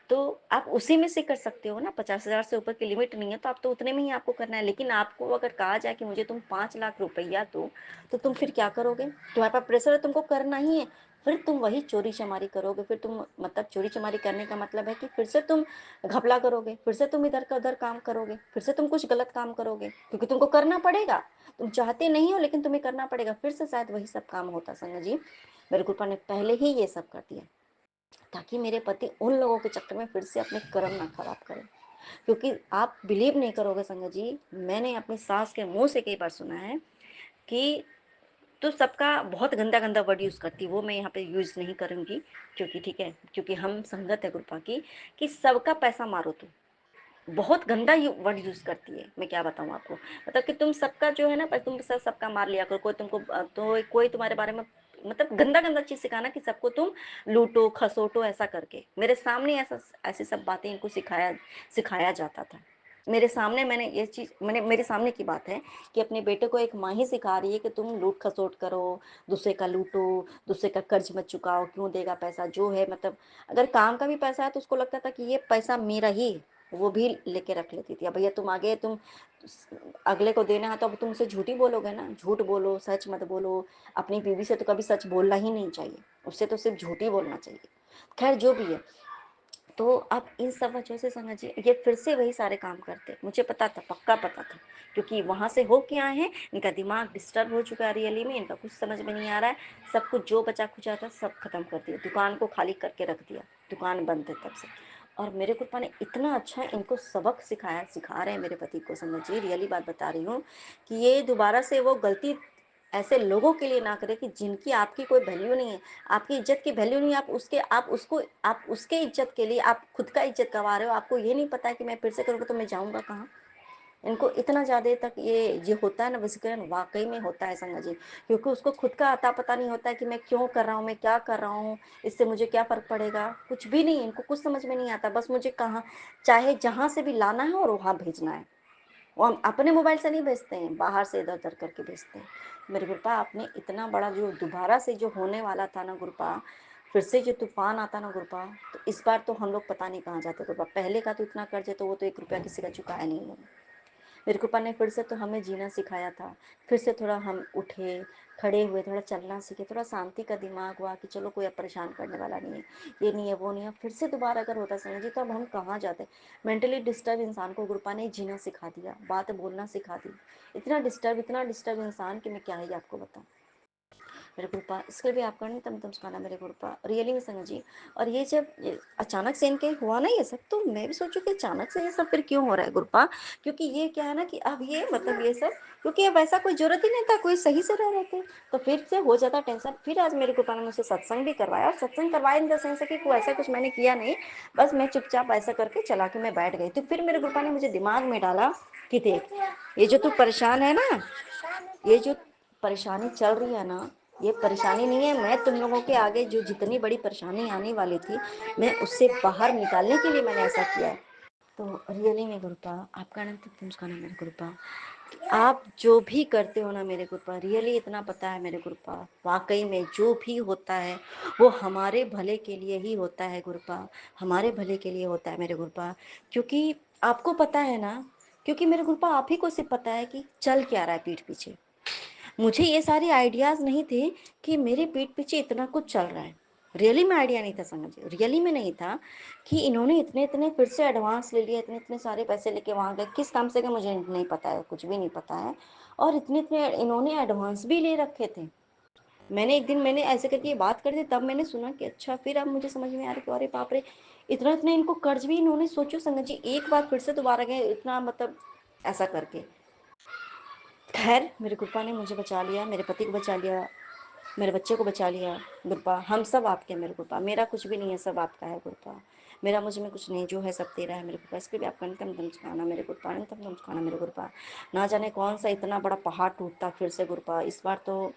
Speaker 5: तो आप उसी में से कर सकते हो ना, 50,000 से ऊपर की लिमिट नहीं है, तो आप तो उतने में ही आपको करना है। लेकिन आपको अगर कहा जाए कि मुझे तुम 5 लाख रुपया दो, तो तुम फिर क्या करोगे, तुम्हारे पास प्रेशर है, तुमको करना ही है। फिर तुम वही चोरी चमारी करोगे, फिर तुम मतलब चोरी चमारी करने का मतलब है कि फिर से तुम घपला करोगे, फिर से तुम इधर का उधर काम करोगे, फिर से तुम कुछ गलत काम करोगे, क्योंकि तुमको करना पड़ेगा। तुम चाहते नहीं हो, लेकिन तुम्हें करना पड़ेगा, फिर से शायद वही सब काम होता। संगत जी, मेरे कृपा ने पहले ही ये सब कर दिया, ताकि मेरे पति उन लोगों के चक्कर में फिर से अपने कर्म ना खराब करें। क्योंकि आप बिलीव नहीं करोगे संगत जी, मैंने अपनी सास के मुंह से कई बार सुना है कि तो सबका बहुत गंदा गंदा वर्ड यूज़ करती, वो मैं यहाँ पे यूज़ नहीं करूँगी, क्योंकि ठीक है, क्योंकि हम संगत है कृपा की, कि सबका पैसा मारो तुम, बहुत गंदा वर्ड यूज करती है। मैं क्या बताऊँ आपको, मतलब कि तुम सबका जो है ना, तुम सबका मार लिया करो, कोई तुमको तो कोई तुम्हारे बारे में मतलब गंदा गंदा चीज सिखाना कि सबको तुम लूटो खसोटो, ऐसा करके मेरे सामने ऐसा ऐसी सब बातें इनको सिखाया सिखाया जाता था। मेरे सामने मैंने ये चीज, मैंने मेरे सामने की बात है कि अपने बेटे को एक माँ ही सिखा रही है कि तुम लूट खसोट करो, दूसरे का लूटो, दूसरे का कर्ज मत चुकाओ, क्यों देगा पैसा जो है। मतलब अगर काम का भी पैसा है तो उसको लगता था कि ये पैसा मेरा ही है, वो भी लेके रख लेती थी। अब भैया तुम आगे, तुम अगले को देना है तो अब तुम उसे झूठ ही बोलोगे ना, झूठ बोलो, सच मत बोलो। अपनी बीवी से तो कभी सच बोलना ही नहीं चाहिए, उससे तो सिर्फ झूठ ही बोलना चाहिए। खैर जो भी है, तो अब इन सब वजह से समझिए ये फिर से वही सारे काम करते, मुझे पता था, पक्का पता था, क्योंकि वहां से हो के आए हैं, इनका दिमाग डिस्टर्ब हो चुका है, रियली में इनका कुछ समझ में नहीं आ रहा है। सब कुछ जो बचा खुचा था सब खत्म कर दिया, दुकान को खाली करके रख दिया, दुकान बंद है तब से। और मेरे गुरुपा ने इतना अच्छा इनको सबक सिखाया, सिखा रहे हैं मेरे पति को, समझिए रियली बात बता रही हूँ कि ये दोबारा से वो गलती ऐसे लोगों के लिए ना करे कि जिनकी आपकी कोई वैल्यू नहीं है, आपकी इज्जत की वैल्यू नहीं है, आप उसके इज्जत के लिए आप खुद का इज्जत गंवा रहे हो। आपको ये नहीं पता है कि मैं फिर से करूँगा तो मैं जाऊँगा कहाँ। इनको इतना ज़्यादा तक ये होता है ना वशीकरण, वाकई में होता है संगा जी, क्योंकि उसको खुद का अता पता नहीं होता है कि मैं क्यों कर रहा हूँ, मैं क्या कर रहा हूँ, इससे मुझे क्या फ़र्क पड़ेगा, कुछ भी नहीं। इनको कुछ समझ में नहीं आता, बस मुझे कहाँ चाहे जहाँ से भी लाना है और वहाँ भेजना है। वो हम अपने मोबाइल से नहीं भेजते हैं, बाहर से इधर उधर करके भेजते हैं। मेरे गुरुपा आपने इतना बड़ा जो दोबारा से जो होने वाला था ना गुरुपा, फिर से जो तूफान आता ना गुरुपा, तो इस बार तो हम लोग पता नहीं कहाँ जाते गुरुपा। पहले का तो इतना कर्ज है तो वो तो 1 रुपया किसी का चुकाया नहीं है। मेरे कृपा ने फिर से तो हमें जीना सिखाया था। फिर से थोड़ा हम उठे, खड़े हुए, थोड़ा चलना सीखे, थोड़ा शांति का दिमाग हुआ कि चलो कोई अब परेशान करने वाला नहीं है, ये नहीं है वो नहीं है। फिर से दोबारा अगर होता समझ जी तो अब हम कहाँ जाते। मेंटली डिस्टर्ब इंसान को गुरुपा ने जीना सिखा दिया, बात बोलना सिखा दी। इतना डिस्टर्ब इंसान कि मैं क्या ही आपको बताऊँ मेरे गुरुपा। इसके भी आपका नहीं तम सिखाना मेरे गुरुपा, रियली में संग जी। और ये जब अचानक से इनके हुआ ना ये सब, तो मैं भी सोचू कि अचानक से ये सब फिर क्यों हो रहा है गुरुपा, क्योंकि ये क्या है ना कि अब ये मतलब ये सब, क्योंकि अब ऐसा कोई जरूरत ही नहीं था, कोई सही से रह रहे थे, तो फिर से हो जाता टेंशन। फिर आज मेरे गुरुपा ने मुझसे सत्संग भी करवाया, और सत्संग करवाया इन द सेंस कि कोई ऐसा कुछ मैंने किया नहीं, बस मैं चुपचाप ऐसा करके चला के मैं बैठ गई। तो फिर मेरे गुरुपा ने मुझे दिमाग में डाला कि देख, ये जो तू परेशान है ना, ये जो परेशानी चल रही है ना, ये परेशानी नहीं है, मैं तुम लोगों के आगे जो जितनी बड़ी परेशानी आने वाली थी, मैं उससे बाहर निकालने के लिए मैंने ऐसा किया है। तो रियली में गुरुपा आपका नाम तो उसका नाम मेरे गुरुपा, आप जो भी करते हो ना मेरे गुरुपा, रियली इतना पता है मेरे गुरुपा, वाकई में जो भी होता है वो हमारे भले के लिए ही होता है गुरुपा, हमारे भले के लिए होता है मेरे गुरुपा। क्योंकि आपको पता है ना, क्योंकि मेरे गुरुपा आप ही को सिर्फ पता है कि चल क्या रहा है पीठ पीछे। मुझे ये सारे आइडियाज़ नहीं थे कि मेरे पीठ पीछे इतना कुछ चल रहा है। रियली में आइडिया नहीं था समझ, रियली में नहीं था कि इन्होंने इतने इतने फिर से एडवांस ले लिया, इतने इतने सारे पैसे लेके वहाँ गए, किस काम से गए मुझे नहीं पता है, कुछ भी नहीं पता है। और इतने इतने इन्होंने एडवांस भी ले रखे थे। मैंने एक दिन मैंने ऐसे करके ये बात कर दी, तब मैंने सुना कि अच्छा, फिर अब मुझे समझ में आ रहा कि अरे बाप रे, इतना इतना इनको कर्ज भी इन्होंने, सोचो संगत जी, एक बार फिर से दोबारा गए इतना, मतलब ऐसा करके। खैर मेरे कृपा ने मुझे बचा लिया, मेरे पति को बचा लिया, मेरे बच्चे को बचा लिया। गुरपा हम सब आपके हैं मेरे गुरपा, मेरा कुछ भी नहीं है, सब आपका है गुरपा। मेरा मुझ में कुछ नहीं, जो है सब तेरा है मेरे गुरपा। इसके भी आपका नितम दम चुकाना मेरे गुरपा, नितम दम चुकाना मेरे गुरपा। ना जाने कौन सा इतना बड़ा पहाड़ टूटता फिर से गुरपा, इस बार तो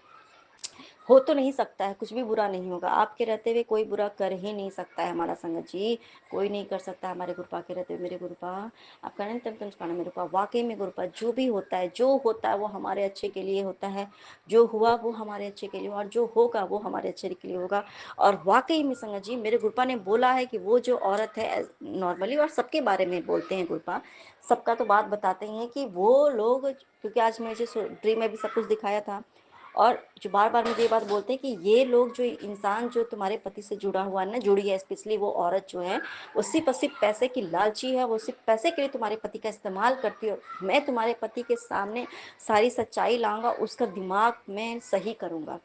Speaker 5: हो तो नहीं सकता है, कुछ भी बुरा नहीं होगा। आपके रहते हुए कोई बुरा कर ही नहीं सकता है हमारा संगत जी, कोई नहीं कर सकता हमारे गुरुपा के रहते हुए मेरे गुरुपा। आपका नहीं तम चुकाना मेरे गुरुपा, वाकई में गुरुपा जो भी होता है, जो होता है वो हमारे अच्छे के लिए होता है, जो हुआ वो हमारे अच्छे के लिए, और जो होगा वो हमारे अच्छे के लिए होगा। और वाकई में संगत जी मेरे गुरुपा ने बोला है कि वो जो औरत है नॉर्मली, और सबके बारे में बोलते हैं गुरुपा, सबका तो बात बताते ही हैं कि वो लोग, क्योंकि आज मुझे ड्रीम में भी सब कुछ दिखाया था, और जो बार बार मुझे ये बात बोलते हैं कि ये लोग जो इंसान जो तुम्हारे पति से जुड़ा हुआ है ना, जुड़ी है स्पेशली वो औरत जो है, वो सिर्फ और सिर्फ पैसे की लालची है, वो सिर्फ पैसे के लिए तुम्हारे पति का इस्तेमाल करती है। मैं तुम्हारे पति के सामने सारी सच्चाई लाऊंगा, उसका दिमाग मैं सही करूंगा,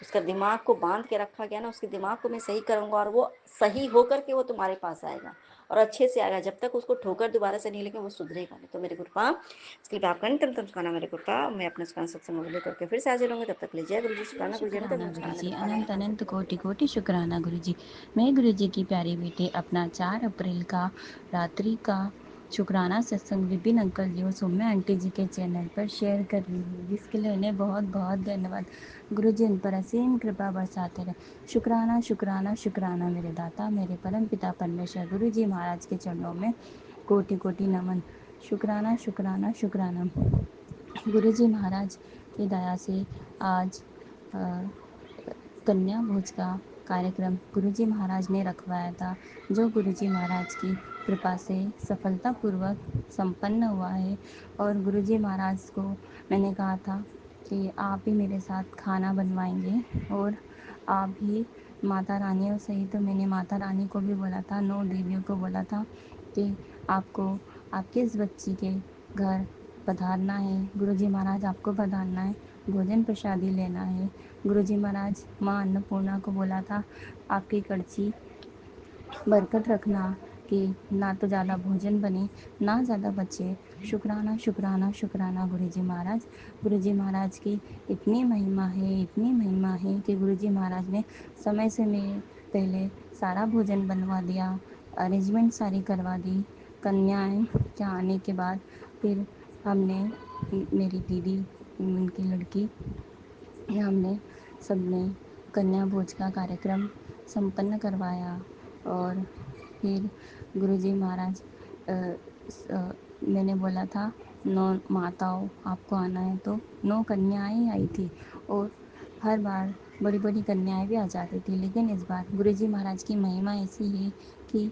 Speaker 5: उसका दिमाग को बांध के रखा गया ना, उसके दिमाग को मैं सही करूंगा, और वो सही होकर के वो तुम्हारे पास आएगा, और अच्छे से आएगा। जब तक उसको ठोकर दोबारा से नहीं लेके वो सुधरेगा नहीं। तो मेरे गुरुपा इसके लिए आपका नहीं तम तम सुखाना मेरे गुरुपा, मैं अपने सुखाना सत्संग लेकर के फिर से हाजिर होंगे, तब तक ले जय गुरु जी, शुक्राना गुरु जी, तम
Speaker 6: शुक्राना
Speaker 5: तम सुखाना
Speaker 6: गुरुजी,
Speaker 5: मेरे गुरुपा,
Speaker 6: अनंत
Speaker 5: नमः
Speaker 6: अनंत
Speaker 5: शिवाय।
Speaker 6: कोटि कोटि शुक्राना गुरुजी। मैं गुरुजी की प्यारी बेटी अपना 4 अप्रैल का रात्रि का शुक्राना सत्संग विपिन अंकल जी और सौम्या आंटी जी के चैनल पर शेयर कर रही हूँ, जिसके लिए उन्हें बहुत बहुत धन्यवाद। गुरुजी उन पर असीम कृपा बरसाते रहे। शुक्राना शुक्राना शुक्राना मेरे दाता, मेरे परम पिता परमेश्वर गुरुजी महाराज के चरणों में कोटि कोटि नमन। शुक्राना शुक्राना शुक्राना। गुरुजी महाराज की दया से आज कन्या भोज का कार्यक्रम गुरुजी महाराज ने रखवाया था, जो गुरुजी महाराज की कृपा से सफलतापूर्वक संपन्न हुआ है। और गुरुजी महाराज को मैंने कहा था कि आप ही मेरे साथ खाना बनवाएंगे, और आप ही माता रानियों सहित, तो मैंने माता रानी को भी बोला था, 9 देवियों को बोला था कि आपको आपके इस बच्ची के घर पधारना है, गुरुजी महाराज आपको पधारना है, भोजन प्रसादी लेना है। गुरुजी महाराज माँ अन्नपूर्णा को बोला था, आपकी कड़छी बरकत रखना, कि ना तो ज़्यादा भोजन बने, ना ज़्यादा बचे। शुक्राना शुक्राना शुक्राना गुरुजी महाराज। गुरुजी महाराज की इतनी महिमा है, इतनी महिमा है कि गुरुजी महाराज ने समय से मैं पहले सारा भोजन बनवा दिया, अरेंजमेंट सारी करवा दी। कन्याएँ के आने के बाद फिर हमने, मेरी दीदी, उनकी लड़की, हमने सबने कन्या भोज का कार्यक्रम संपन्न करवाया। और फिर गुरुजी महाराज मैंने बोला था 9 माताओं आपको आना है, तो 9 कन्याएँ आई थी। और हर बार बड़ी-बड़ी कन्याएँ भी आ जाती थी, लेकिन इस बार गुरुजी महाराज की महिमा ऐसी है कि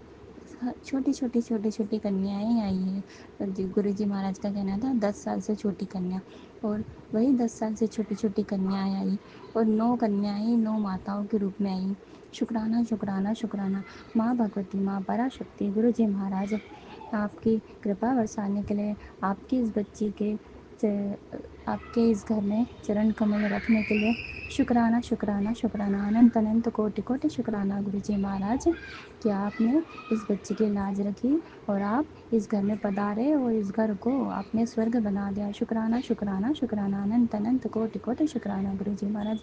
Speaker 6: छोटी-छोटी, छोटी-छोटी कन्याएँ आई हैं। गुरुजी महाराज का कहना था 10 साल से छोटी कन्या, और वही 10 साल से छोटी-छोटी कन्याएँ आई, और 9 कन्याएँ 9 माताओं के रूप में आई। शुक्राना शुक्राना शुक्राना। माँ भगवती, माँ पराशक्ति, गुरुजी महाराज आपकी कृपा बरसाने के लिए, आपकी इस बच्ची के आपके इस घर में चरण कमल रखने के लिए शुक्राना शुक्राना शुक्राना, अनंत अनंत कोटि कोटि शुक्राना गुरुजी महाराज कि आपने इस बच्ची की लाज रखी और आप इस घर में पधारे और इस घर को आपने स्वर्ग बना दिया। शुक्राना शुक्राना शुक्राना, अनंत अनंत कोटि कोटि शुक्राना गुरुजी महाराज।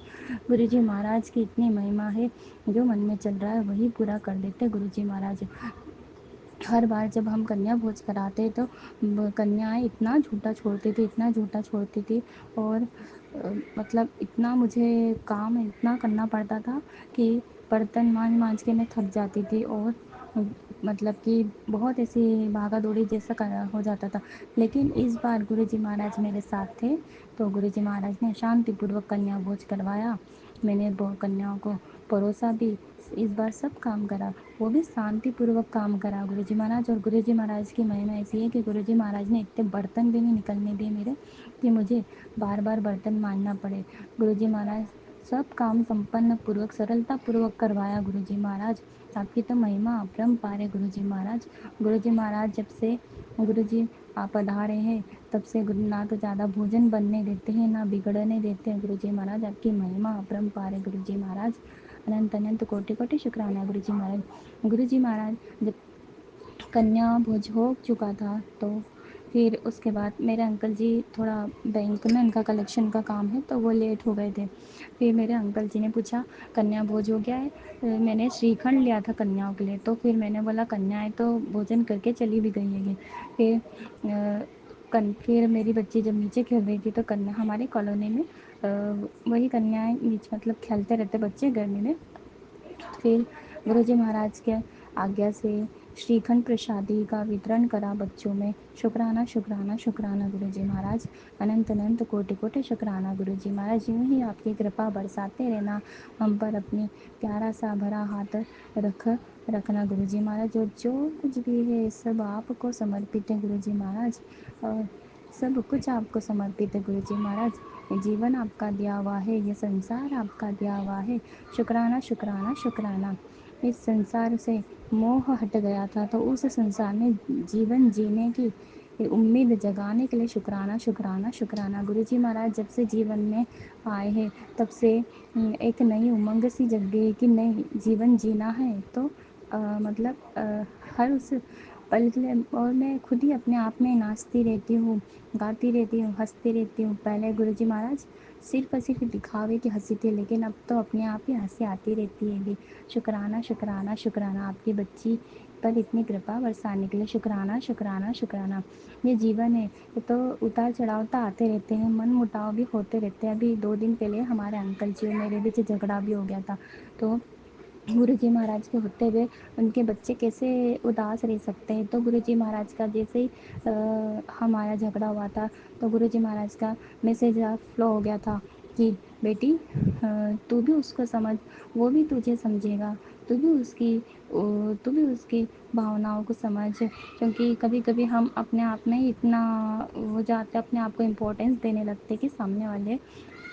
Speaker 6: गुरुजी महाराज की इतनी महिमा है, जो मन में चल रहा है वही पूरा कर देते गुरुजी महाराज। हर बार जब हम कन्या भोज कराते तो कन्याएँ इतना झूठा छोड़ती थी, इतना झूठा छोड़ती थी, और मतलब इतना मुझे काम इतना करना पड़ता था कि बर्तन मांज-मांज के मैं थक जाती थी, और मतलब कि बहुत ऐसी भागा-दौड़ी जैसा हो जाता था। लेकिन इस बार गुरुजी महाराज मेरे साथ थे, तो गुरुजी महाराज ने शांतिपूर्वक कन्या भोज करवाया। मैंने कन्याओं को परोसा भी, इस बार सब काम करा, वो भी शांतिपूर्वक काम करा गुरुजी महाराज। और गुरुजी महाराज की महिमा ऐसी है कि गुरुजी महाराज ने इतने बर्तन भी नहीं निकलने दिए मेरे कि मुझे बार बार बर्तन मांजना पड़े। गुरुजी महाराज सब काम संपन्न पूर्वक, सरलता पूर्वक करवाया गुरुजी महाराज। आपकी तो महिमा अपरंपार है गुरुजी महाराज। गुरुजी महाराज जब से गुरुजी आप पधारे हैं तब से ना तो ज़्यादा भोजन बनने देते हैं, ना बिगड़ने देते हैं गुरुजी महाराज। आपकी महिमा अपरंपार है गुरुजी महाराज। अनंत अनंत कोटि कोटि शुक्राना गुरुजी महाराज। गुरुजी महाराज जब कन्या भोज हो चुका था तो फिर उसके बाद मेरे अंकल जी थोड़ा बैंक में उनका कलेक्शन का काम है, तो वो लेट हो गए थे। फिर मेरे अंकल जी ने पूछा कन्या भोज हो गया है? मैंने श्रीखंड लिया था कन्याओं के लिए, तो फिर मैंने बोला कन्याएँ तो भोजन करके चली भी गई है। फिर मेरी बच्ची जब नीचे खेल रही थी तो कन्या हमारी कॉलोनी में वही कन्याएँ नीचे मतलब खेलते रहते बच्चे गर्मी में। फिर गुरुजी महाराज के आज्ञा से श्रीखंड प्रसादी का वितरण करा बच्चों में। शुक्राना शुक्राना शुक्राना गुरुजी महाराज। अनंत अनंत कोटि कोटि शुक्राना गुरुजी महाराज। यूँ ही आपकी कृपा बरसाते रहना हम पर, अपनी प्यारा सा भरा हाथ रखना गुरुजी महाराज। और जो कुछ भी है सब आपको समर्पित है गुरुजी महाराज, और सब कुछ आपको समर्पित है गुरुजी महाराज। ये जीवन आपका दिया हुआ है, ये संसार आपका दिया हुआ है। शुक्राना शुक्राना शुक्राना। इस संसार से मोह हट गया था, तो उस संसार में जीवन जीने की उम्मीद जगाने के लिए शुक्राना शुक्राना शुक्राना। गुरुजी महाराज जब से जीवन में आए हैं तब से एक नई उमंग सी जग गई कि नहीं, जीवन जीना है तो हर उस पल के लिए। और मैं खुद ही अपने आप में नाचती रहती हूँ, गाती रहती हूँ, हंसती रहती हूँ। पहले गुरुजी महाराज सिर्फ और सिर्फ दिखावे की हंसी थी, लेकिन अब तो अपने आप ही हंसी आती रहती है। शुक्राना शुक्राना शुक्राना आपकी बच्ची पर इतनी कृपा बरसाने के लिए। शुक्राना शुक्राना शुक्राना। ये जीवन है, ये तो उतार चढ़ाव तो आते रहते हैं, मन मुटाव भी होते रहते हैं। अभी 2 दिन पहले हमारे अंकल जी और मेरे बीच झगड़ा भी हो गया था, तो गुरुजी महाराज के होते हुए उनके बच्चे कैसे उदास रह सकते हैं। तो गुरुजी महाराज का जैसे ही हमारा झगड़ा हुआ था तो गुरुजी महाराज का मैसेज फ्लो हो गया था कि बेटी तू भी उसको समझ, वो भी तुझे समझेगा, तू भी उसकी भावनाओं को समझ। क्योंकि कभी कभी हम अपने आप में ही इतना हो जाते, अपने आप को इम्पोर्टेंस देने लगते कि सामने वाले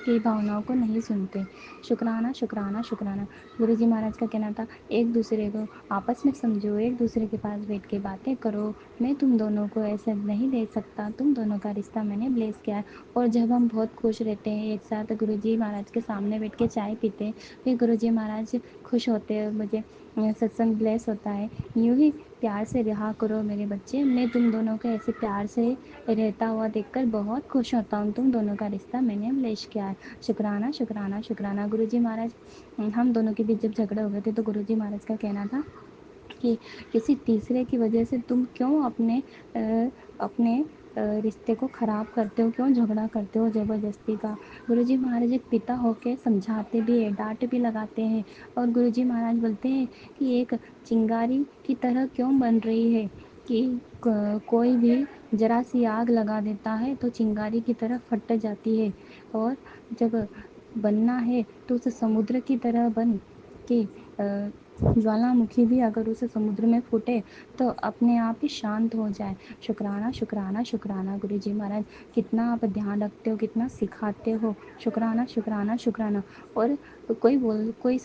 Speaker 6: की भावनाओं को नहीं सुनते। शुक्राना शुक्राना शुक्राना। गुरुजी महाराज का कहना था एक दूसरे को आपस में समझो, एक दूसरे के पास बैठ के बातें करो। मैं तुम दोनों को ऐसे नहीं दे सकता, तुम दोनों का रिश्ता मैंने ब्लेस किया है। और जब हम बहुत खुश रहते हैं एक साथ गुरुजी महाराज के सामने बैठ के चाय पीते हैं, फिर गुरुजी महाराज खुश होते हैं, मुझे सत्संग ब्लेस होता है। यूँ ही प्यार से रहा करो मेरे बच्चे। मैं तुम दोनों को ऐसे प्यार से रहता हुआ देखकर बहुत खुश होता हूँ। तुम दोनों का रिश्ता मैंने ब्लेस किया है। शुक्राना, शुक्राना, शुक्राना। गुरुजी महाराज, हम दोनों के बीच जब झगड़े हो गए थे तो गुरुजी महाराज का कहना था कि किसी तीसरे की वजह से तुम क्यों अपने रिश्ते को ख़राब करते हो, क्यों झगड़ा करते हो ज़बरदस्ती का। गुरुजी महाराज एक पिता होके समझाते भी हैं, डांट भी लगाते हैं, और गुरुजी महाराज बोलते हैं कि एक चिंगारी की तरह क्यों बन रही है, कि कोई भी ज़रा सी आग लगा देता है तो चिंगारी की तरह फट जाती है, और जब बनना है तो उस समुद्र की तरह बन कि ज्वालामुखी भी अगर उस समुद्र में फूटे तो अपने आप ही शांत हो जाए। शुक्राना, शुक्राना, शुक्राना गुरुजी महाराज, कितना आप ध्यान रखते हो, कितना सिखाते हो। शुक्राना, शुक्राना, शुक्राना। और कोई कोई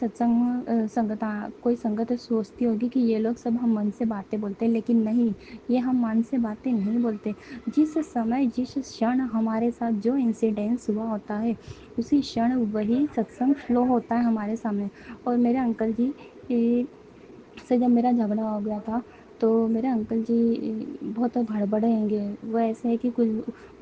Speaker 6: संगत सोचती होगी कि ये लोग सब हम मन से बातें बोलते हैं, लेकिन नहीं, ये हम मन से बातें नहीं बोलते। जिस समय जिस क्षण हमारे साथ जो इंसिडेंस हुआ होता है, उसी क्षण वही सत्संग फ्लो होता है हमारे सामने। और मेरे अंकल जी से जब मेरा झगड़ा हो गया था, तो मेरे अंकल जी बहुत हड़बड़ाएँगे। वो ऐसे है कि कुछ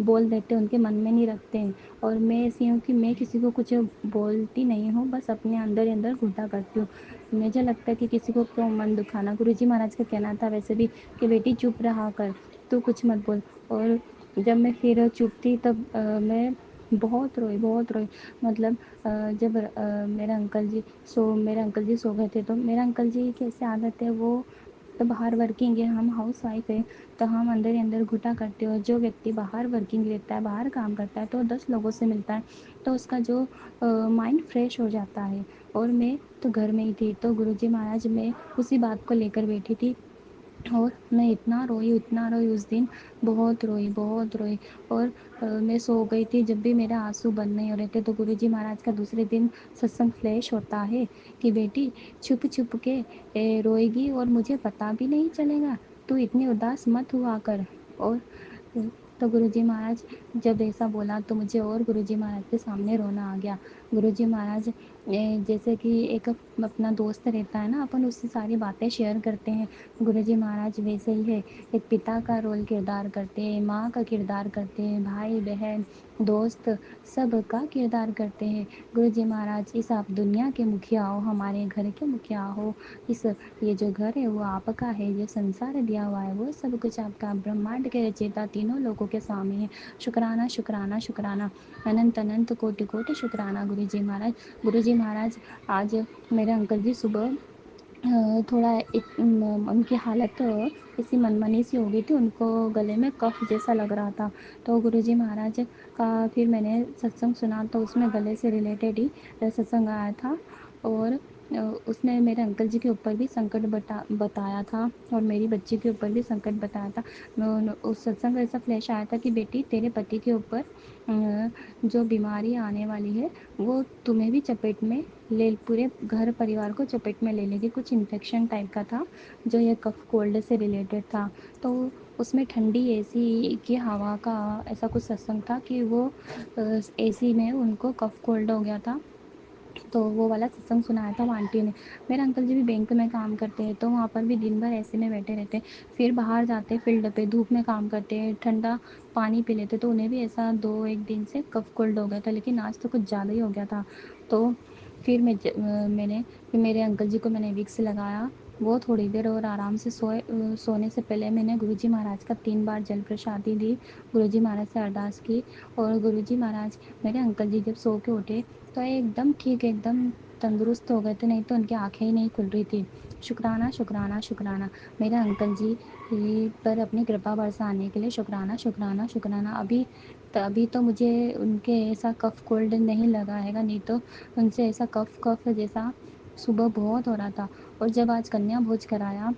Speaker 6: बोल देते हैं, उनके मन में नहीं रखते हैं। और मैं ऐसी हूँ कि मैं किसी को कुछ बोलती नहीं हूँ, बस अपने अंदर ही अंदर घुटा करती हूँ। मुझे लगता है कि किसी को क्यों मन दुखाना। गुरुजी महाराज का कहना था वैसे भी कि बेटी चुप रहा कर, तू कुछ मत बोल। और जब मैं फिर चुप थी तब मैं बहुत रोई। मतलब मेरे अंकल जी सो गए थे, तो मेरे अंकल जी की ऐसी आदत है, वो तो बाहर वर्किंग है, हम हाउस वाइफ है, तो हम अंदर ही अंदर घुटा करते हो। जो व्यक्ति बाहर वर्किंग रहता है, बाहर काम करता है, तो 10 लोगों से मिलता है, तो उसका जो माइंड फ्रेश हो जाता है। और मैं तो घर में ही थी, तो गुरुजी महाराज, मैं उसी बात को लेकर बैठी थी, और मैं इतना रोई उस दिन, बहुत रोई। और मैं सो गई थी। जब भी मेरे आंसू बंद नहीं हो रहे थे, तो गुरुजी महाराज का दूसरे दिन सत्संग फ्लैश होता है कि बेटी छुप छुप के रोएगी और मुझे पता भी नहीं चलेगा, तू इतनी उदास मत हुआ कर। और तो गुरुजी महाराज जब ऐसा बोला तो मुझे और गुरुजी महाराज के सामने रोना आ गया। गुरुजी महाराज जैसे कि एक अपना दोस्त रहता है ना, अपन उससे सारी बातें शेयर करते हैं, गुरुजी महाराज वैसे ही है। एक पिता का रोल किरदार करते हैं, माँ का किरदार करते हैं, भाई बहन दोस्त सब का किरदार करते हैं। गुरुजी महाराज, इस आप दुनिया के मुखिया हो, हमारे घर के मुखिया हो, इस ये जो घर है वो आपका है, ये संसार दिया हुआ है वो सब कुछ आपका, ब्रह्मांड के रचयिता तीनों लोगों के स्वामी है। शुक्राना, शुक्राना, शुक्राना, अनंत अनंत कोटि कोटि शुक्राना गुरुजी महाराज। गुरुजी महाराज, आज मेरे अंकल जी सुबह थोड़ा उनकी हालत ऐसी मनमानी सी हो गई थी, उनको गले में कफ जैसा लग रहा था। तो गुरुजी महाराज का फिर मैंने सत्संग सुना, तो उसमें गले से रिलेटेड ही सत्संग आया था। और उसने मेरे अंकल जी के ऊपर भी संकट बताया था, और मेरी बच्ची के ऊपर भी संकट बताया था। उस सत्संग का ऐसा फ्लैश आया था कि बेटी तेरे पति के ऊपर जो बीमारी आने वाली है, वो तुम्हें भी चपेट में पूरे घर परिवार को चपेट में ले लेगी। कुछ इन्फेक्शन टाइप का था, जो ये कफ कोल्ड से रिलेटेड था। तो उसमें ठंडी एसी की हवा का ऐसा कुछ सत्संग था कि वो एसी में उनको कफ कोल्ड हो गया था, तो वो वाला सत्संग सुनाया था वो आंटी ने। मेरे अंकल जी भी बैंक में काम करते हैं, तो वहाँ पर भी दिन भर ऐसे में बैठे रहते हैं, फिर बाहर जाते फील्ड पे, धूप में काम करते हैं, ठंडा पानी पी लेते, तो उन्हें भी ऐसा 2-1 दिन से कफ कोल्ड हो गया था, लेकिन आज तो कुछ ज़्यादा ही हो गया था। तो मैंने फिर मेरे अंकल जी को मैंने विक्स लगाया, वो थोड़ी देर और आराम से सोने से पहले मैंने गुरुजी महाराज का 3 बार जल प्रसादी दी, गुरुजी महाराज से अरदास की। और गुरुजी महाराज, मेरे अंकल जी जब सो के उठे तो एकदम ठीक, एकदम तंदुरुस्त हो गए थे, नहीं तो उनकी आँखें ही नहीं खुल रही थी। शुक्राना, शुक्राना, शुक्राना मेरे अंकल जी पर अपनी कृपा बरसाने के लिए। शुक्राना, शुक्राना, शुक्राना। अभी तो मुझे उनके ऐसा कफ कोल्ड नहीं लगा हैगा, नहीं तो उनसे ऐसा कफ जैसा सुबह बहुत हो रहा था। और जब आज कन्या भोज कराया,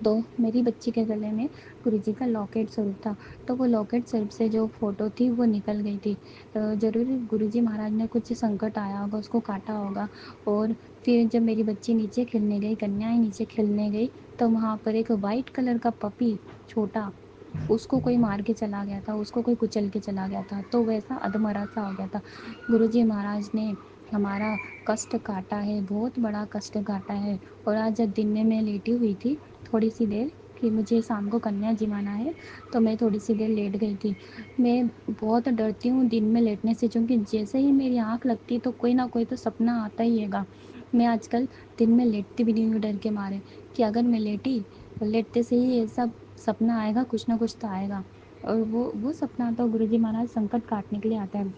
Speaker 6: तो मेरी बच्ची के गले में गुरुजी का लॉकेट स्वरूप था, तो वो लॉकेट स्वरूप से जो फ़ोटो थी वो निकल गई थी। ज़रूर गुरुजी महाराज ने कुछ संकट आया होगा, उसको काटा होगा। और फिर जब मेरी बच्ची नीचे खेलने गई, कन्याएँ नीचे खेलने गई, तो वहाँ पर एक वाइट कलर का पपी, छोटा, उसको कोई मार के चला गया था, उसको कोई कुचल के चला गया था, तो वैसा अधमरा सा हो गया था। गुरुजी महाराज ने हमारा कष्ट काटा है, बहुत बड़ा कष्ट काटा है। और आज जब दिन में मैं लेटी हुई थी थोड़ी सी देर कि मुझे शाम को कन्या जिमाना है, तो मैं थोड़ी सी देर लेट गई थी। मैं बहुत डरती हूँ दिन में लेटने से, क्योंकि जैसे ही मेरी आँख लगती तो कोई ना कोई तो सपना आता ही हैगा। मैं आजकल दिन में लेटती भी नहीं हूँ डर के मारे कि अगर मैं लेटी तो लेटते से ही ये सब सपना आएगा, कुछ ना कुछ तो आएगा। और वो सपना तो गुरुजी महाराज संकट काटने के लिए आता है।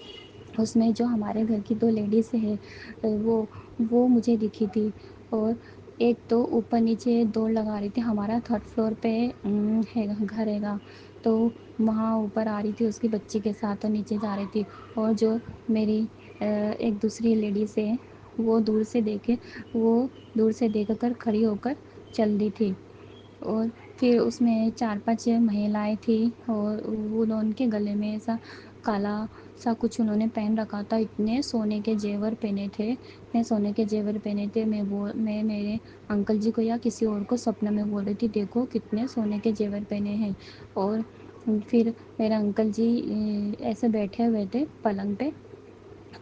Speaker 6: उसमें जो हमारे घर की 2 लेडीज़ है वो मुझे दिखी थी। और एक तो ऊपर-नीचे दौड़ लगा रही थी। हमारा 3rd फ्लोर पे है घर हैगा, तो वहाँ ऊपर आ रही थी उसकी बच्ची के साथ और नीचे जा रही थी। और जो मेरी एक दूसरी लेडीज़ है वो दूर से देख कर खड़ी होकर चल दी थी। और फिर उसमें 4-5 महिलाएँ थी और उनके गले में ऐसा काला सा कुछ उन्होंने पहन रखा था। इतने सोने के ज़ेवर पहने थे, मैं मेरे अंकल जी को या किसी और को सपने में बोल रही थी, देखो कितने सोने के ज़ेवर पहने हैं। और फिर मेरे अंकल जी ऐसे बैठे हुए थे पलंग पे।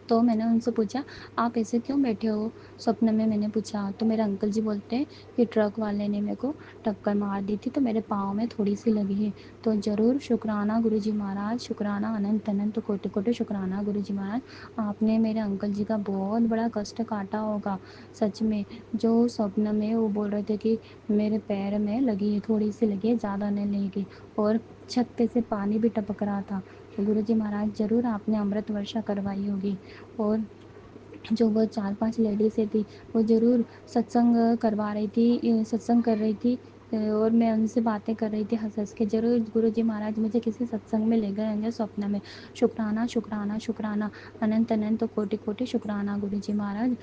Speaker 6: तो मैंने उनसे पूछा, आप ऐसे क्यों बैठे हो? सपने में मैंने पूछा, तो मेरे अंकल जी बोलते हैं कि ट्रक वाले ने मेरे को टक्कर मार दी थी, तो मेरे पाँव में थोड़ी सी लगी है। तो ज़रूर शुक्राना गुरुजी महाराज, शुक्राना, अनंत अनंत कोटि कोटि शुक्राना गुरुजी महाराज। आपने मेरे अंकल जी का बहुत बड़ा कष्ट काटा होगा सच में। जो सपने में वो बोल रहे थे कि मेरे पैर में लगी है, थोड़ी सी लगी है, ज़्यादा नहीं लगी। और छत पे से पानी भी टपक रहा था। तो गुरुजी महाराज ज़रूर आपने अमृत वर्षा करवाई होगी। और जो वो 4-5 लेडीज़ें थी वो ज़रूर सत्संग करवा रही थी, सत्संग कर रही थी। और मैं उनसे बातें कर रही थी हँस-हँस के। ज़रूर गुरुजी महाराज मुझे किसी सत्संग में ले गए होंगे स्वप्न में। शुक्राना, शुक्राना, शुक्राना, अनंत अनंत कोटि-कोटि शुक्राना गुरुजी महाराज।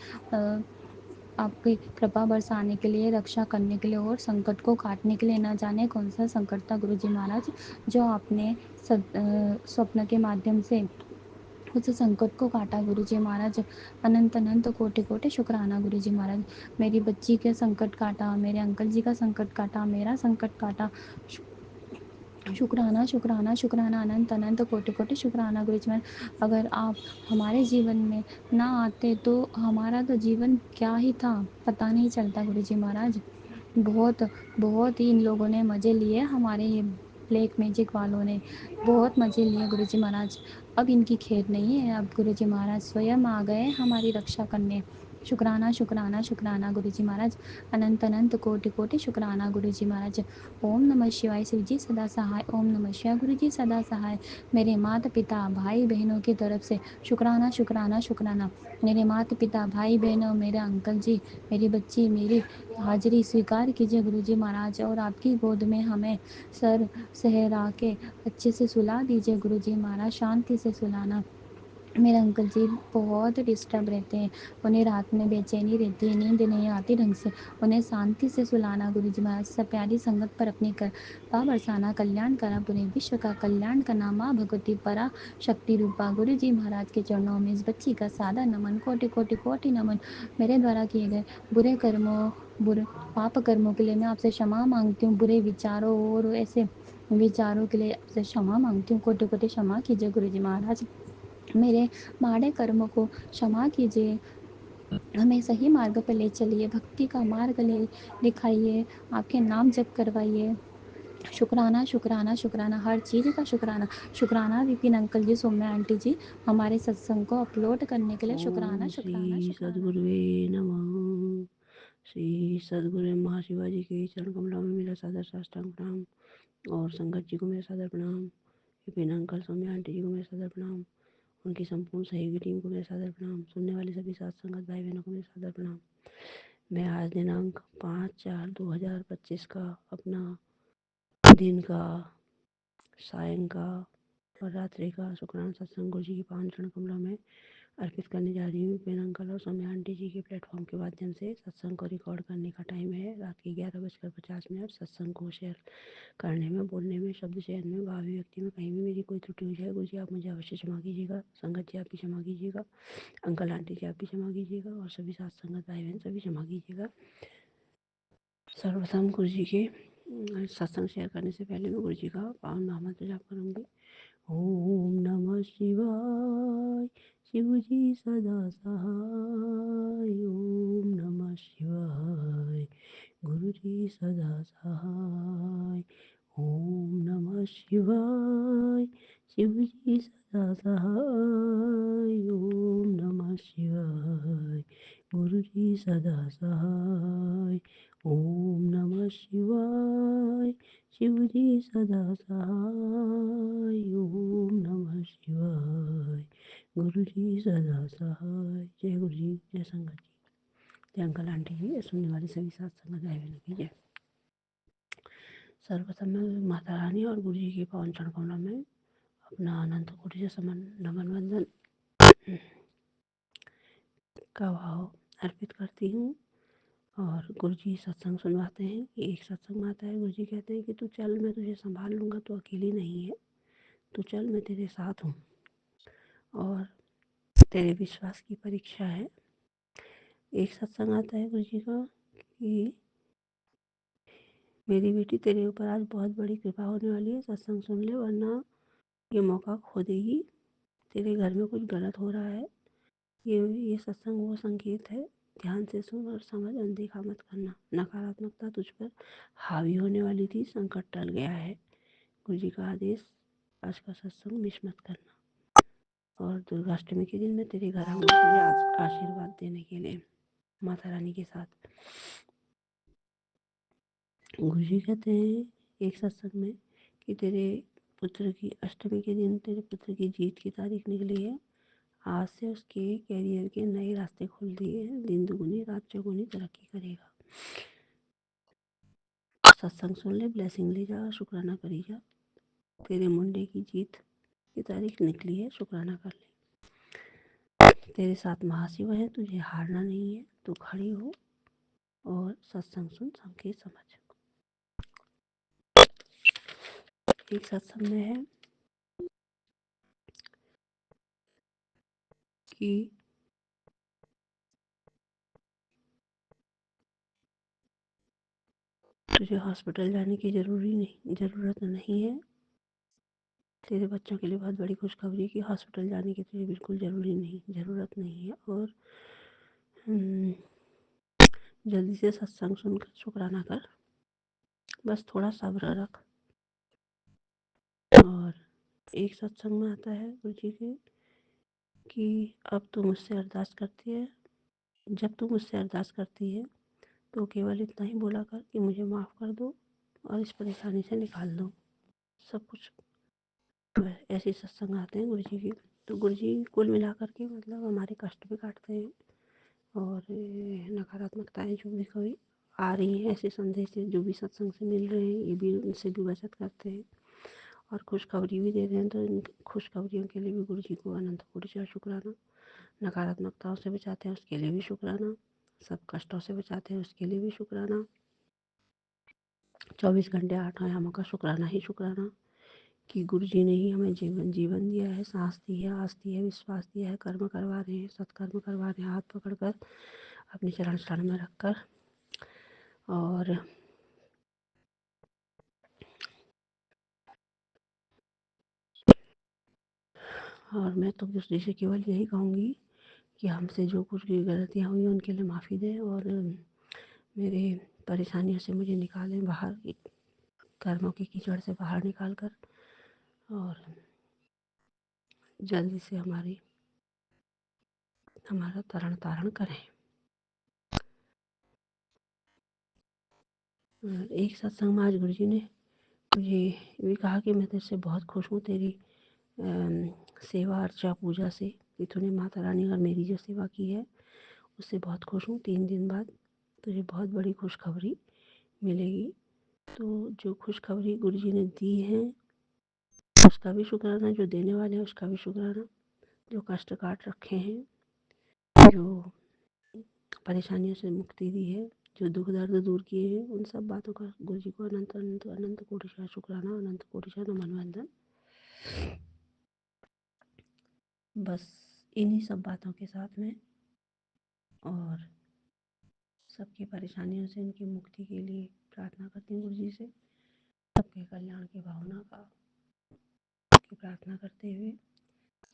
Speaker 6: आपकी कृपा बरसाने के लिए, रक्षा करने के लिए और संकट को काटने के लिए, न जाने कौन-सा संकट था गुरुजी महाराज, जो आपने स्वप्न के माध्यम से उस संकट को काटा गुरुजी महाराज। अनंत अनंत कोटि कोटि शुक्राना गुरुजी महाराज। मेरी बच्ची का संकट काटा, मेरे अंकल जी का संकट काटा, मेरा संकट काटा। शुक्राना, शुक्राना, शुक्राना, अनंत अनंत कोटि कोटि शुक्राना गुरुजी महाराज। अगर आप हमारे जीवन में ना आते तो हमारा तो जीवन क्या ही था, पता नहीं चलता गुरुजी महाराज। बहुत बहुत ही इन लोगों ने मज़े लिए, हमारे ये ब्लैक मैजिक वालों ने बहुत मज़े लिए गुरुजी महाराज। अब इनकी खेर नहीं है, अब गुरुजी महाराज स्वयं आ गए हमारी रक्षा करने। शुक्राना, शुक्राना, शुक्राना गुरुजी महाराज। अनंत अनंत कोटि कोटि शुक्राना गुरुजी महाराज। ओम नमः शिवाय शिव जी सदा सहाय, ओम नमः शिवाय गुरु जी सदा सहाय। मेरे माता पिता भाई बहनों की तरफ से शुक्राना, शुक्राना, शुक्राना। मेरे माता पिता भाई बहनों, मेरे अंकल जी, मेरी बच्ची, मेरी हाजिरी स्वीकार कीजिए गुरुजी महाराज। और आपकी गोद में हमें सर सहरा के अच्छे से सुला दीजिए गुरुजी महाराज, शांति से सुलाना। मेरे अंकल जी बहुत डिस्टर्ब रहते हैं, उन्हें रात में बेचैनी रहती है, नींद नहीं आती ढंग से। उन्हें शांति से सुलाना गुरुजी महाराज। सब प्यारी संगत पर अपनी कृपा बरसाना, कल्याण करा पूरे विश्व का कल्याण करना। माँ भगवती परा शक्ति रूपा गुरुजी महाराज के चरणों में इस बच्ची का सादा नमन, कोटि कोटि कोटि नमन। मेरे द्वारा किए गए बुरे कर्मों, बुरे पाप कर्मों के लिए मैं आपसे क्षमा मांगती हूँ। बुरे विचारों और ऐसे विचारों के लिए आपसे क्षमा मांगती हूँ। कोटि कोटि क्षमा कीजिए गुरुजी महाराज। मेरे माड़े कर्मों को क्षमा कीजिए, हमें सही मार्ग पर ले चलिए, भक्ति का मार्ग ले दिखाइए, आपके नाम जप करवाइए। शुक्राना, शुक्राना, शुक्राना, हर चीज़ का शुक्राना। शुक्राना विपिन अंकल जी, सौम्या आंटी जी, हमारे सत्संग को अपलोड करने के लिए शुक्राना,
Speaker 3: ओम
Speaker 6: शुक्राना,
Speaker 3: श्री
Speaker 6: शुक्राना।
Speaker 3: सद्गुरुवे नमः। श्री सद्गुरु महाशिवाजी के चरण कमलों में मेरा सादर साष्टांग प्रणाम। और संगत जी को मेरा सादर प्रणाम। विपिन अंकल, सौम्या आंटी जी को मेरा सादर प्रणाम। उनकी संपूर्ण सहयोगी टीम को मेरा सादर प्रणाम। सुनने वाले सभी साथ संगत भाई बहनों को मेरा सादर प्रणाम। मैं आज दिनांक 5/4/2025 का अपना दिन का, सायं का और रात्रि का शुक्राना सत्संग गुरु जी के पावन चरण कमलों में अर्पित करने जा रही हूँ। पेन अंकल और सौम्या आंटी जी के प्लेटफॉर्म के माध्यम से सत्संग को रिकॉर्ड करने का टाइम है रात के 11:50। सत्संग को शेयर करने में, बोलने में, शब्द चयन में, भावी व्यक्ति में कहीं भी मेरी कोई त्रुटि हो जाए गुरु जी आप मुझे अवश्य क्षमा कीजिएगा। संगत जी आप भी क्षमा कीजिएगा। अंकल आंटी जी आप भी क्षमा कीजिएगा। और सभी साथ संगत भाई बहन सभी क्षमा कीजिएगा। सर्वप्रथम गुरु जी के सत्संग शेयर करने से पहले मैं गुरु जी का पावन नाम जाप करूँगी। ओम नमः शिवाय,
Speaker 7: शिव जी सदा सहाय। ओम नमः शिवाय। गुरु जी सदा सहाय। ओम नमः शिवाय। शिव जी सदा सहाय। ओम नमः शिवाय। गुरु जी सदा सहाय। ओम नमः शिवाय। शिव जी सदा सहाय। ओम नमः शिवाय। गुरु जी सदा सहाय। जय गुरु जी, जय संगत जी, जय अंकल आंटी जी, ये सुनने वाले सभी साथ संगत भाई बहनों की जय। सर्वप्रथम मैं माता रानी और गुरु जी के पावन चरण कमलों में अपना अनंत कोटि से समन नमन वंदन का भाव अर्पित करती हूँ। और गुरु जी सत्संग सुनवाते हैं कि एक सत्संग में आता है, गुरु जी कहते हैं कि तू चल, मैं तुझे संभाल लूँगा, तू अकेली नहीं है, तू चल, मैं तेरे साथ हूँ और तेरे विश्वास की परीक्षा है। एक सत्संग आता है गुरु जी का कि मेरी बेटी, तेरे ऊपर आज बहुत बड़ी कृपा होने वाली है, सत्संग सुन ले वरना ये मौका खो देगी, तेरे घर में कुछ गलत हो रहा है। ये सत्संग वो संकेत है, ध्यान से सुन और समझ, अनदेखा मत करना। नकारात्मकता तुझ पर हावी होने वाली थी, संकट टल गया है। गुरु जी का आदेश, आज का सत्संग मिस मत करना। और दुर्गाष्टमी के दिन मैं तेरे घर आऊँगी तुझे आशीर्वाद देने के लिए माता रानी के साथ। गुरु जी कहते हैं एक सत्संग में कि तेरे पुत्र की अष्टमी के दिन तेरे पुत्र की जीत की तारीख निकली है। आज से उसके कैरियर के नए रास्ते खुल दिए हैं, दिन दुगुनी रात चौगुनी तरक्की करेगा। सत्संग सुन ले, ब्लेसिंग ले जा, शुक्राना करी जा। तेरे मुंडे की जीत की तारीख निकली है, शुक्राना कर ले। तेरे साथ महाशिव है, तुझे हारना नहीं है, तू खड़ी हो और सत्संग सुन, संकेत समझ। एक सत्संग में है कि तुझे हॉस्पिटल जाने की ज़रूरत नहीं है। तेरे बच्चों के लिए बहुत बड़ी खुशखबरी कि हॉस्पिटल जाने की तुझे बिल्कुल ज़रूरत नहीं है। और जल्दी से सत्संग सुनकर शुक्राना कर, बस थोड़ा सब्र रख। और एक सत्संग में आता है गुरु जी के कि अब तू मुझसे अरदास करती है, जब तू मुझसे अरदास करती है तो केवल इतना ही बोला कर कि मुझे माफ़ कर दो और इस परेशानी से निकाल दो, सब कुछ। ऐसे सत्संग आते हैं गुरु जी के। तो गुरु जी कुल मिलाकर के मतलब हमारे कष्ट भी काटते हैं और नकारात्मकताएं जो भी कोई आ रही हैं, ऐसे संदेश जो भी सत्संग से मिल रहे हैं, ये भी उनसे भी बचत करते हैं और खुशखबरी भी दे रहे हैं। तो इन खुशखबरियों के लिए भी गुरु जी को अनंत कोटि शुक्राना। नकारात्मकताओं से बचाते हैं उसके लिए भी शुक्राना, सब कष्टों से बचाते हैं उसके लिए भी शुक्राना। 24 घंटे 8 आयामों का शुक्राना ही शुक्राना कि गुरु जी ने ही हमें जीवन दिया है, सांस दी है, आस दी है, विश्वास दिया है, कर्म करवा रहे हैं, सत्कर्म करवा रहे हैं, हाथ पकड़कर अपने चरण शरण में रखकर। और मैं तो गुरु जी से केवल यही कहूँगी कि हमसे जो कुछ भी गलतियाँ हुई उनके लिए माफ़ी दें और मेरे परेशानियों से मुझे निकालें बाहर, कर्मों के कीचड़ से बाहर निकाल कर, और जल्दी से हमारा तरण तारण करें। एक सत्संग में आज गुरु जी ने मुझे भी कहा कि मैं तेरे से बहुत खुश हूँ, तेरी सेवा अर्चा पूजा से, कि तूने माता रानी और मेरी जो सेवा की है उससे बहुत खुश हूँ। 3 दिन बाद तुझे बहुत बड़ी खुशखबरी मिलेगी। तो जो खुशखबरी गुरु जी ने दी है उसका भी शुक्राना, जो देने वाले हैं उसका भी शुक्राना, जो कष्ट काट रखे हैं, जो परेशानियों से मुक्ति दी है, जो दुख दर्द दूर किए हैं, उन सब बातों का गुरु जी को अनंत अनंत अनंत कोटि शुक्राना, अनंत कोटि नमन वंदन। बस इन्हीं सब बातों के साथ में और सबकी परेशानियों से उनकी मुक्ति के लिए प्रार्थना करती हूँ गुरु जी से, सबके कल्याण की भावना की प्रार्थना करते हुए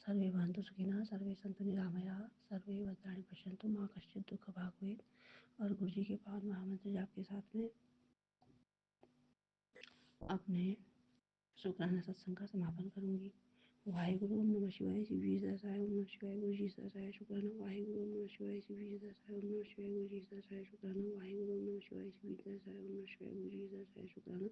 Speaker 7: सर्वे भवन्तु सुखिनः, सर्वे सन्तु निरामयाः, सर्वे भद्राणि पश्यन्तु, माँ कश्चित् दुःख भाग भवेत्। और गुरु जी के पावन महामंत्र जाप के साथ में अपने शुक्राना सत्संग का समापन करूंगी। वाहेगुरु ओम नमः शिवाय, शिव जी सहस्राय ओम नमः शिवाय, गुरु जी सहस्राय शुक्राना। वाहेगुरु ओम नमः शिवाय, शिव जी सहस्राय ओम नमः शिवाय, गुरु जी सहस्राय शुक्राना। वाहेगुरु ओम नमः शिवाय, शिव जी सहस्राय ओम नमः शिवाय, गुरु जी सहस्राय शुक्राना।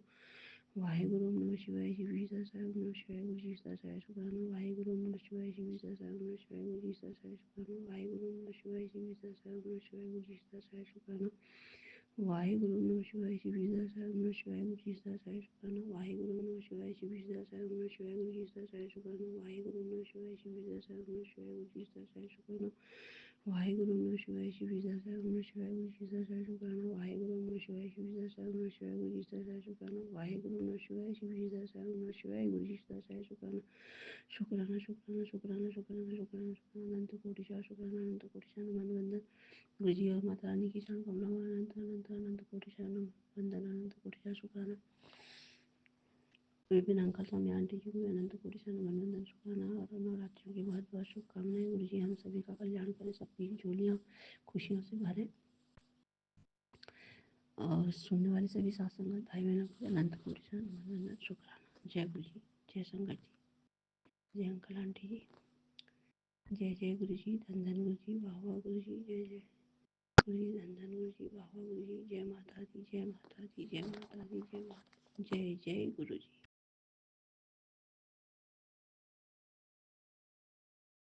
Speaker 7: वाहेगुरु ओम नमः शिवाय, शिव जी सहस्राय ओम नमः शिवाय, गुरु जी सहस्राय शुक्राना। वाहेगुरु ओम नमः शिवाय, शिव जी सहस्राय ओम नमः शिवाय, गुरु जी सहस्राय शुक्राना। वाहेगुरु ओम नमः शिवाय, शिव जी सहस्राय ओम नमः शिवाय, गुरु जी सहस्राय शुक्राना। वाहेगुरु नमः शिवाय, शिव जी सहस्राय ओम नमः शिवाय, गुरु जी सहस्राय शुक्राना। वाहेगुरु नमः शिवाय, शिव जी सहस्राय ओम नमः शिवाय, गुरु जी सहस्राय शुक्राना। वाहेगुरु नमः शिवाय, शिव जी सहस्राय ओम नमः शिवाय, गुरु जी सहस्राय शुक्राना। वाहेगुरु नमः शिवाय, शिव जी सहस्राय ओम नमः शिवाय, गुरु जी सहस्राय शुक्राना। वाहेगुरु नमः शिवाय, शिव जी सहस्राय ओम नमः शिवाय, गुरु जी सहस्राय शुक्राना। वाहेगुरु नमः शिवाय, शिव जी सहस्राय ओम नमः शिवाय, गुरु जी सहस्राय शुक्राना। शुक्राना शुक्राना शुक्राना शुक्राना शुक्राना शुक्राना अनंत कोटि शुक्राना अनंत कोटि नमन वंदन। गुरु जी और माता रानी की चरण कमलों में अनंत अनंत अनंत कोटि शरणम वंदन। अनंत कोटि शुक्राना। विपिन अंकल स्वामी आंटी जी को भी अनंत कोटि शरण वंदन शुक्राना और नवरात्रियों की बहुत बहुत शुभकामनाएं। गुरु जी हम सभी का कल्याण करें, सबकी झोलियाँ खुशियों से भरें और सुनने वाले सभी सत्संग भाई बहनों को अनंत कोटि शरण वंदन शुक्राना। जय गुरु जी, जय संगत जी, जय अंकल आंटी जी, जय जय गुरु जी, धन धन गुरु जी, वाह वाह गुरु जी, जय जय गुरु जी, धन धन गुरु जी, वाह वाह गुरु जी, जय माता दी, जय माता दी, जय माता दी, जय माता, जय जय गुरु जी।